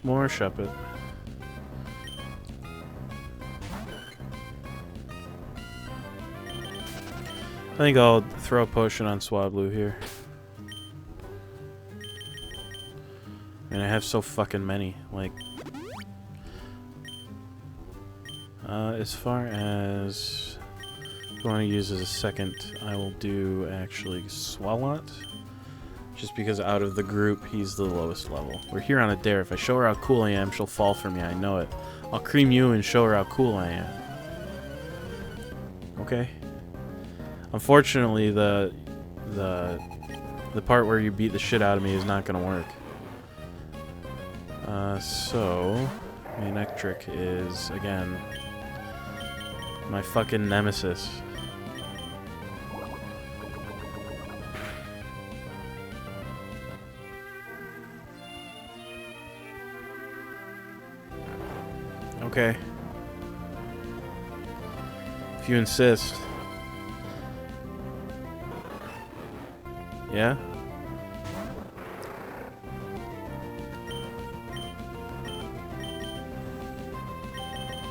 More Shuppet. I think I'll throw a potion on Swablu here. And I have so fucking many. Like, as far as if I want to use as a second, I will do actually Swalot. Just because out of the group, he's the lowest level. We're here on a dare. If I show her how cool I am, she'll fall for me. I know it. I'll cream you and show her how cool I am. Okay. Unfortunately, the part where you beat the shit out of me is not gonna work. So Manectric is again my fucking nemesis. Okay. If you insist. Yeah?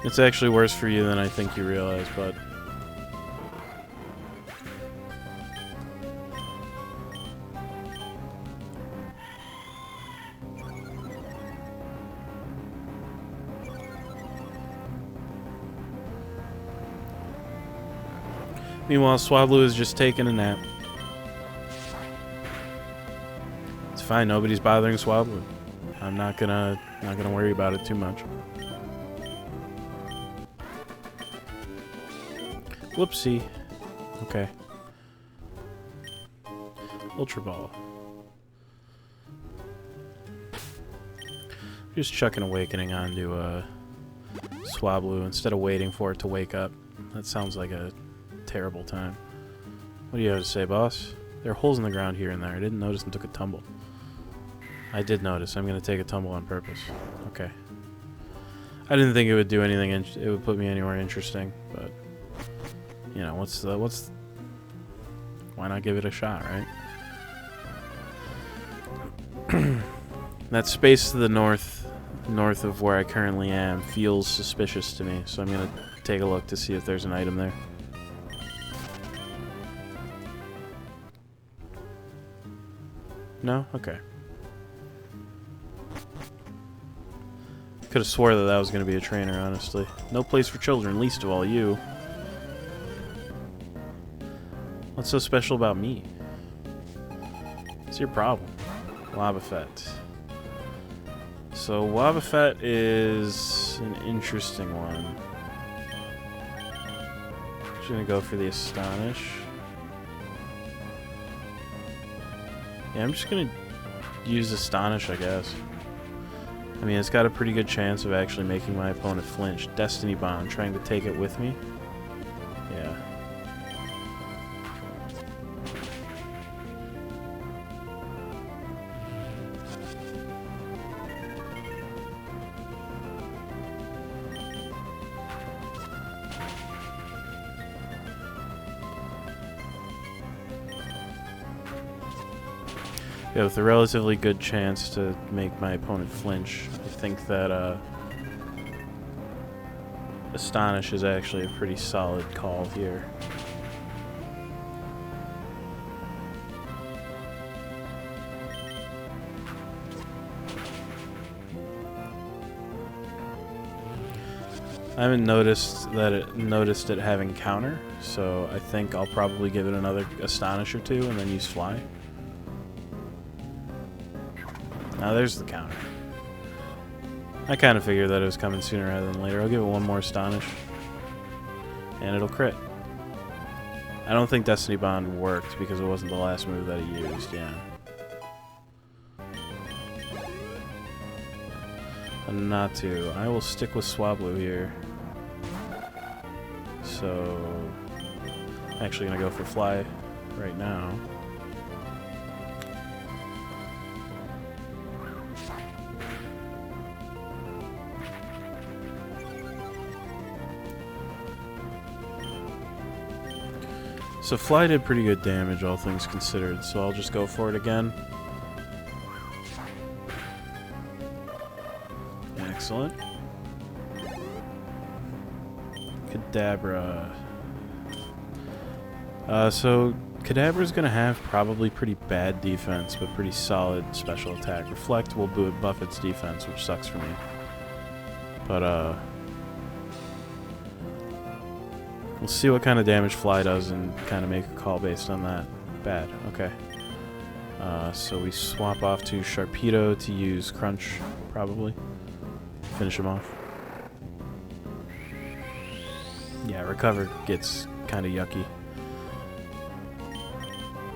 It's actually worse for you than I think you realize, but... Meanwhile, Swablu is just taking a nap. It's fine, nobody's bothering Swablu. I'm not gonna worry about it too much. Whoopsie. Okay. Ultra Ball. Just chucking Awakening onto Swablu instead of waiting for it to wake up. That sounds like a terrible time. What do you have to say, boss? There are holes in the ground here and there. I didn't notice and took a tumble. I did notice. I'm going to take a tumble on purpose. Okay. I didn't think it would do anything. It would put me anywhere interesting, but you know, why not give it a shot, right? That space to the north of where I currently am feels suspicious to me, so I'm going to take a look to see if there's an item there. No? Okay. Could have swore that that was going to be a trainer, honestly. No place for children, least of all you. What's so special about me? What's your problem? Wobbuffet. So Wobbuffet is an interesting one. Just gonna go for the Astonish. Yeah, I'm just gonna use Astonish, I guess. I mean, it's got a pretty good chance of actually making my opponent flinch. Destiny Bond, trying to take it with me. Yeah. Yeah, with a relatively good chance to make my opponent flinch, I think that Astonish is actually a pretty solid call here. I haven't noticed it having counter, so I think I'll probably give it another Astonish or two and then use Fly. Now there's the counter. I kind of figured that it was coming sooner rather than later. I'll give it one more Astonish. And it'll crit. I don't think Destiny Bond worked because it wasn't the last move that he used, yeah. And not to. I will stick with Swablu here. So, I'm actually going to go for Fly right now. So Fly did pretty good damage, all things considered, so I'll just go for it again. Excellent. Kadabra. So Kadabra's gonna have probably pretty bad defense, but pretty solid special attack. Reflect will buff its defense, which sucks for me. But we'll see what kind of damage Fly does and kind of make a call based on that. Bad. Okay. So we swap off to Sharpedo to use Crunch, probably. Finish him off. Yeah, Recover gets kind of yucky.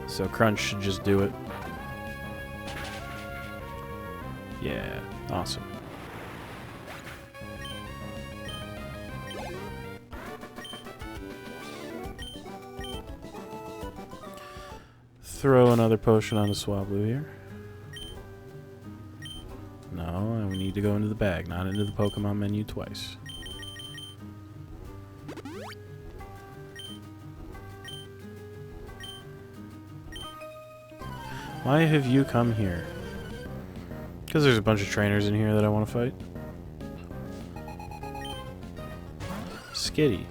So Crunch should just do it. Yeah, awesome. Throw another potion on the Swablu here. No, we need to go into the bag, not into the Pokemon menu twice. Why have you come here? Because there's a bunch of trainers in here that I want to fight. Skitty.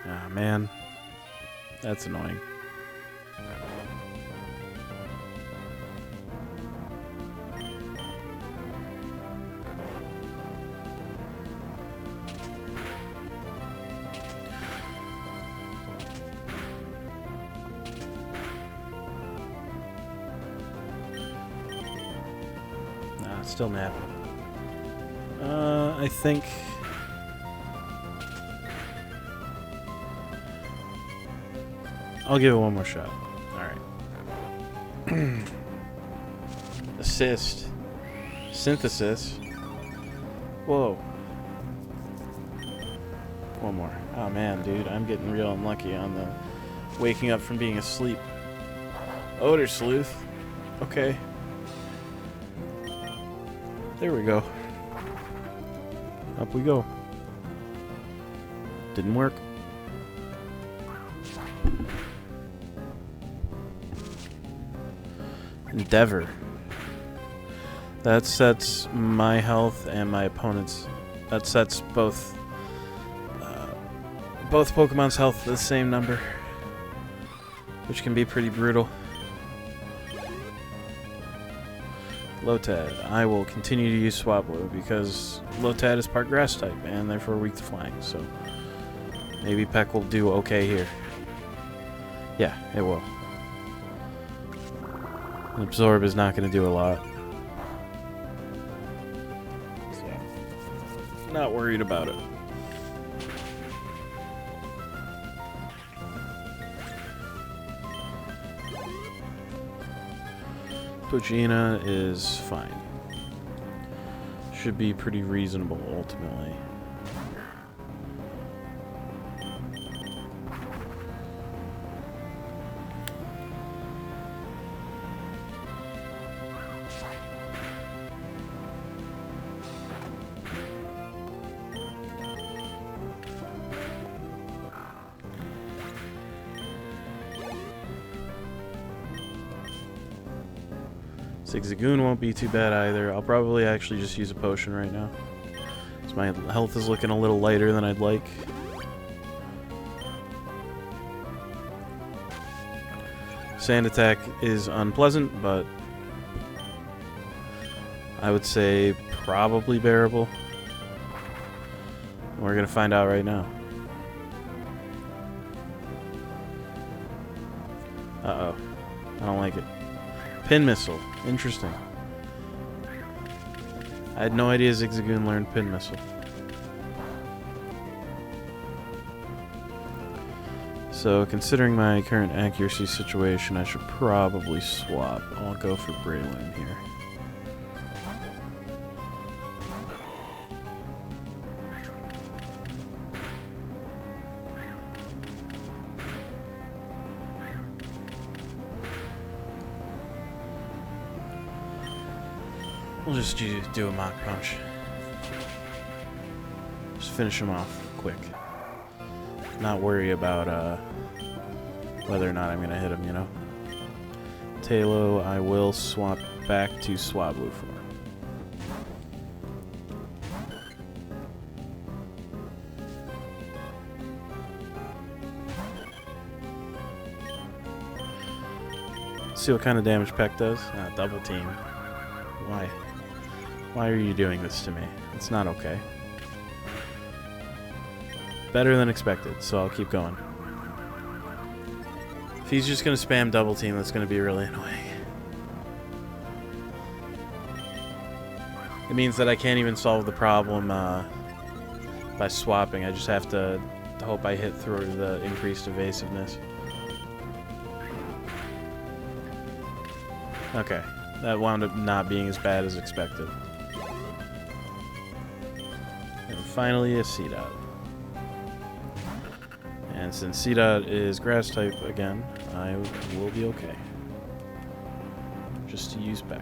Ah, man. That's annoying. Nah, still napping. I think... I'll give it one more shot. Alright. Assist. Synthesis. Whoa. One more. Oh man, dude, I'm getting real unlucky on the waking up from being asleep. Odor Sleuth. Okay. There we go. Up we go. Didn't work. Endeavor. That sets my health and my opponent's. That sets both Pokemon's health to the same number, which can be pretty brutal. Lotad. I will continue to use Swablu because Lotad is part grass type and therefore weak to flying, so maybe Peck will do okay here. Yeah, it will. Absorb is not going to do a lot. So, not worried about it. Poochyena is fine. Should be pretty reasonable, ultimately. Zigzagoon won't be too bad either. I'll probably actually just use a potion right now, because my health is looking a little lighter than I'd like. Sand attack is unpleasant, but I would say probably bearable. We're gonna find out right now. Uh-oh. I don't like it. Pin Missile. Interesting. I had no idea Zigzagoon learned Pin Missile. So, considering my current accuracy situation, I should probably swap. I'll go for Breloom here. We'll just do a Mach Punch. Just finish him off quick. Not worry about whether or not I'm going to hit him, you know. Talo, I will swap back to Swablu for. See what kind of damage Peck does? Double team. Why? Why are you doing this to me? It's not okay. Better than expected, so I'll keep going. If he's just going to spam double team, that's going to be really annoying. It means that I can't even solve the problem by swapping. I just have to hope I hit through the increased evasiveness. Okay, that wound up not being as bad as expected. And finally a C-Dot. And since C-Dot is grass type again, I will be okay. Just to use Beck.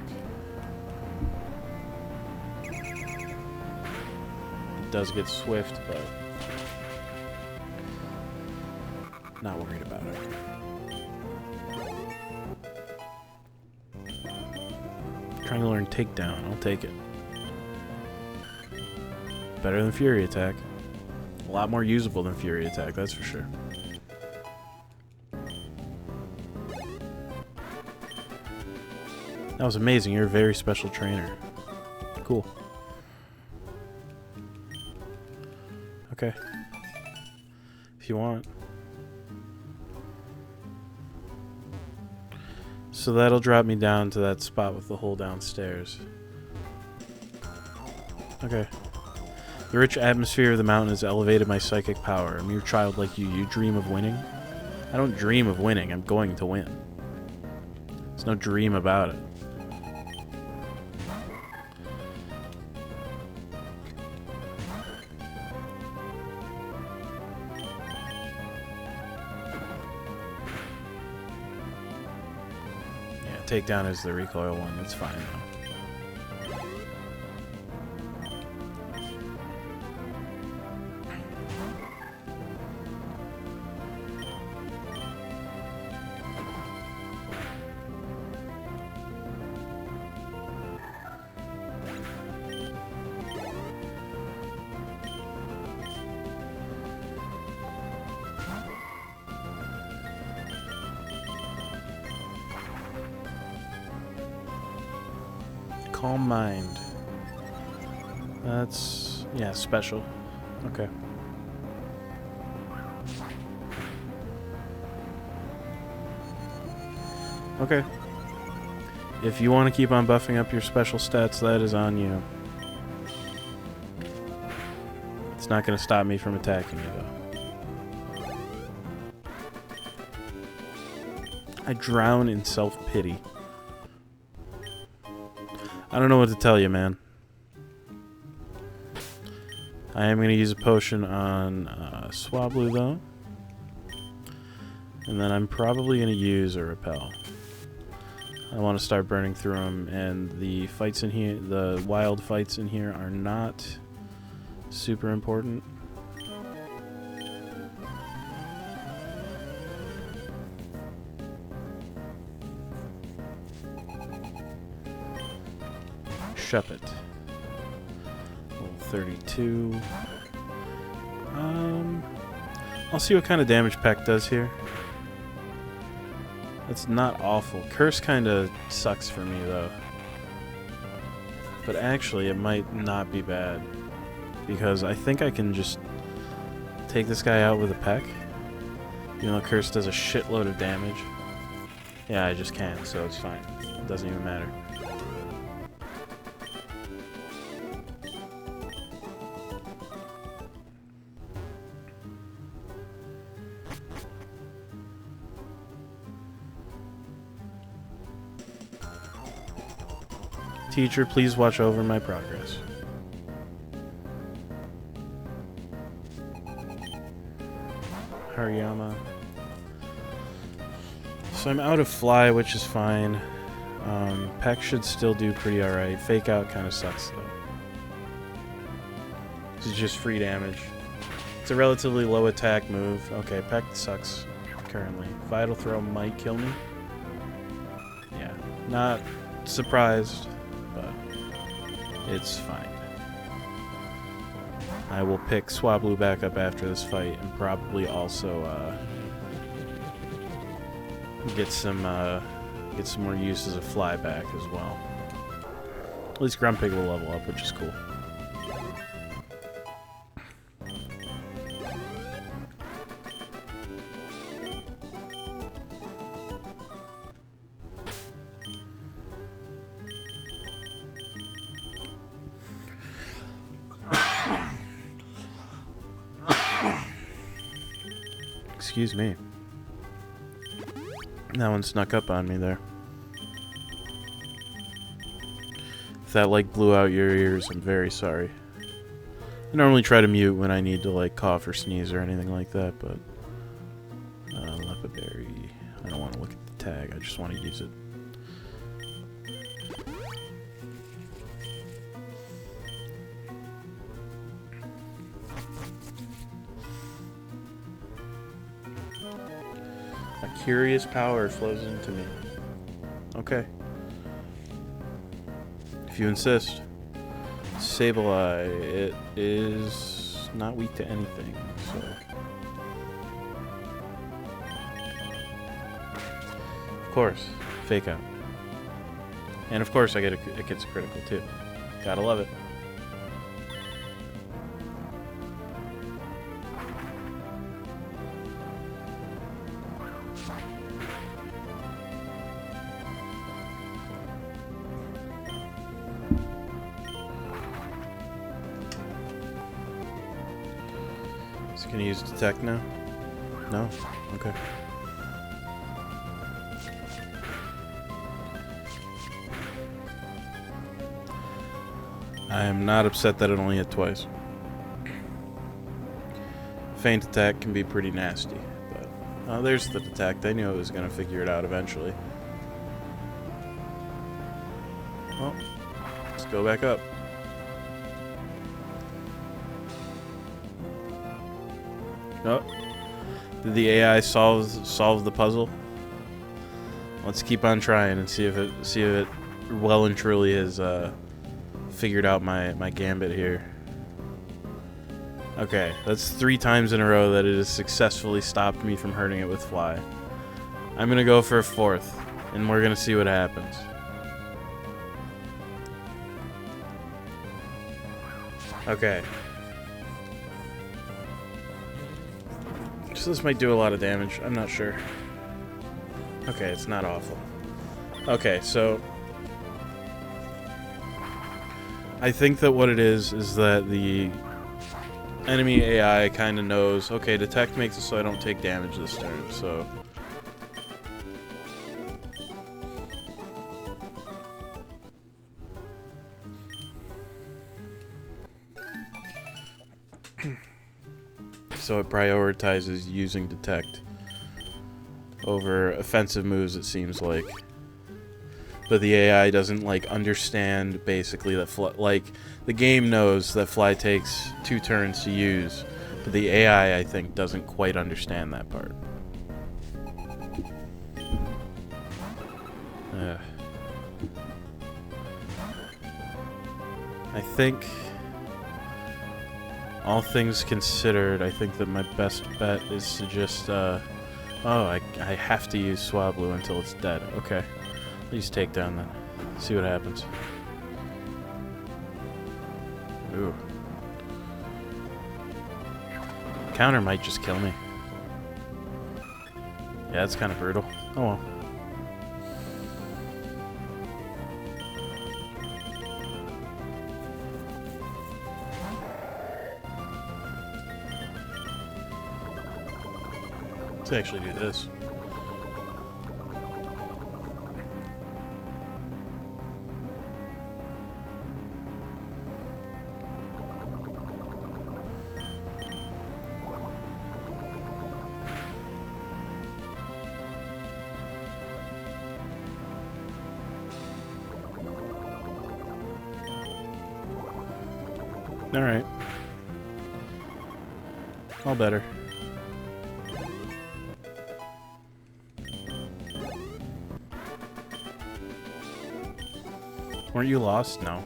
It does get swift, but not worried about it. Trying to learn Takedown, I'll take it. Better than Fury Attack. A lot more usable than Fury Attack, that's for sure. That was amazing, you're a very special trainer. Cool. Okay. If you want. So that'll drop me down to that spot with the hole downstairs. Okay. The rich atmosphere of the mountain has elevated my psychic power. A mere child like you, you dream of winning? I don't dream of winning, I'm going to win. There's no dream about it. Takedown is the recoil one, that's fine though. Calm Mind. That's... yeah, special. Okay. Okay. If you want to keep on buffing up your special stats, that is on you. It's not going to stop me from attacking you, though. I drown in self-pity. I don't know what to tell you, man. I am going to use a potion on Swablu, though. And then I'm probably going to use a repel. I want to start burning through them, and the fights in here, the wild fights in here, are not super important. Shuppet. Level 32. I'll see what kind of damage Peck does here. That's not awful. Curse kind of sucks for me, though. But actually, it might not be bad. Because I think I can just take this guy out with a Peck. Even though Curse does a shitload of damage. Yeah, I just can, so it's fine. It doesn't even matter. Teacher, please watch over my progress. Hariyama. So I'm out of fly, which is fine. Peck should still do pretty alright. Fake out kind of sucks, though. It's just free damage. It's a relatively low attack move. Okay, Peck sucks currently. Vital Throw might kill me. Yeah, not surprised. It's fine. I will pick Swablu back up after this fight and probably also get some more uses of fly back as well. At least Grumpig will level up, which is cool. Excuse me. That one snuck up on me there. If that, like, blew out your ears, I'm very sorry. I normally try to mute when I need to, like, cough or sneeze or anything like that, but... Lepiberry... I don't want to look at the tag, I just want to use it. A curious power flows into me. Okay. If you insist. Sableye, it is not weak to anything, so... Of course, fake out. And of course it gets a critical too. Gotta love it. Can you use detect now? No? Okay. I am not upset that it only hit twice. Feint attack can be pretty nasty, but... Oh, there's the detect. I knew it was going to figure it out eventually. Well, let's go back up. Oh, did the AI solve the puzzle? Let's keep on trying and see if it well and truly has figured out my gambit here. Okay, that's 3 times in a row that it has successfully stopped me from hurting it with fly. I'm gonna go for a 4th, and we're gonna see what happens. Okay. So this might do a lot of damage. I'm not sure. Okay, it's not awful. Okay, so I think that what it is that the enemy AI kind of knows, okay, detect makes it so I don't take damage this turn, so... So it prioritizes using detect over offensive moves, it seems like. But the AI doesn't, like, understand, basically, that like, the game knows that fly takes 2 turns to use, but the AI, I think, doesn't quite understand that part. I think, all things considered, I think that my best bet is to just, oh, I have to use Swablu until it's dead. Okay. Please take down then. See what happens. Ooh. Counter might just kill me. Yeah, it's kind of brutal. Oh well. Let's actually do this. Alright. All better. Weren't you lost? No.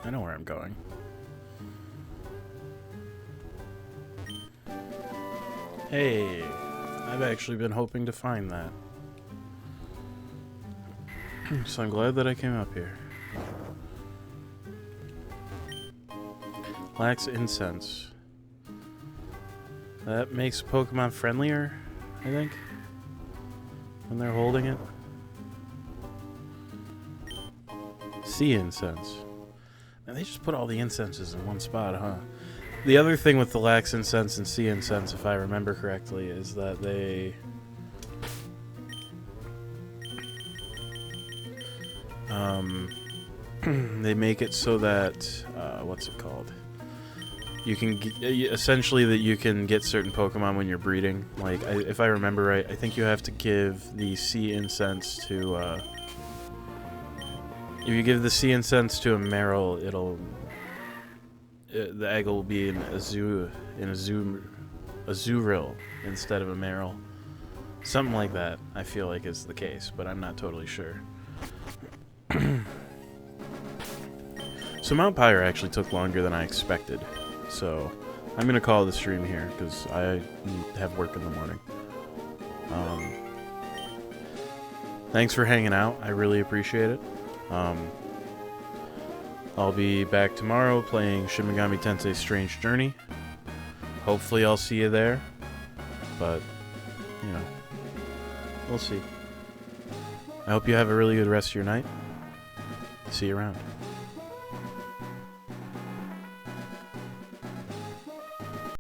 I know where I'm going. Hey, I've actually been hoping to find that. So I'm glad that I came up here. Lacks incense. That makes Pokemon friendlier, I think, when they're holding it. Sea incense. And they just put all the incenses in one spot, huh? The other thing with the lax incense and sea incense, if I remember correctly, is that they... they make it so that... what's it called? You can... essentially that you can get certain Pokemon when you're breeding. Like, if I remember right, I think you have to give the sea incense to... if you give the sea incense to a Marill, it'll... the egg will be an Azurill instead of a Marill. Something like that, I feel like is the case, but I'm not totally sure. So Mount Pyre actually took longer than I expected. So I'm going to call the stream here because I have work in the morning. Thanks for hanging out. I really appreciate it. I'll be back tomorrow playing Shin Megami Tensei Strange Journey. Hopefully I'll see you there. But, you know, we'll see. I hope you have a really good rest of your night. See you around.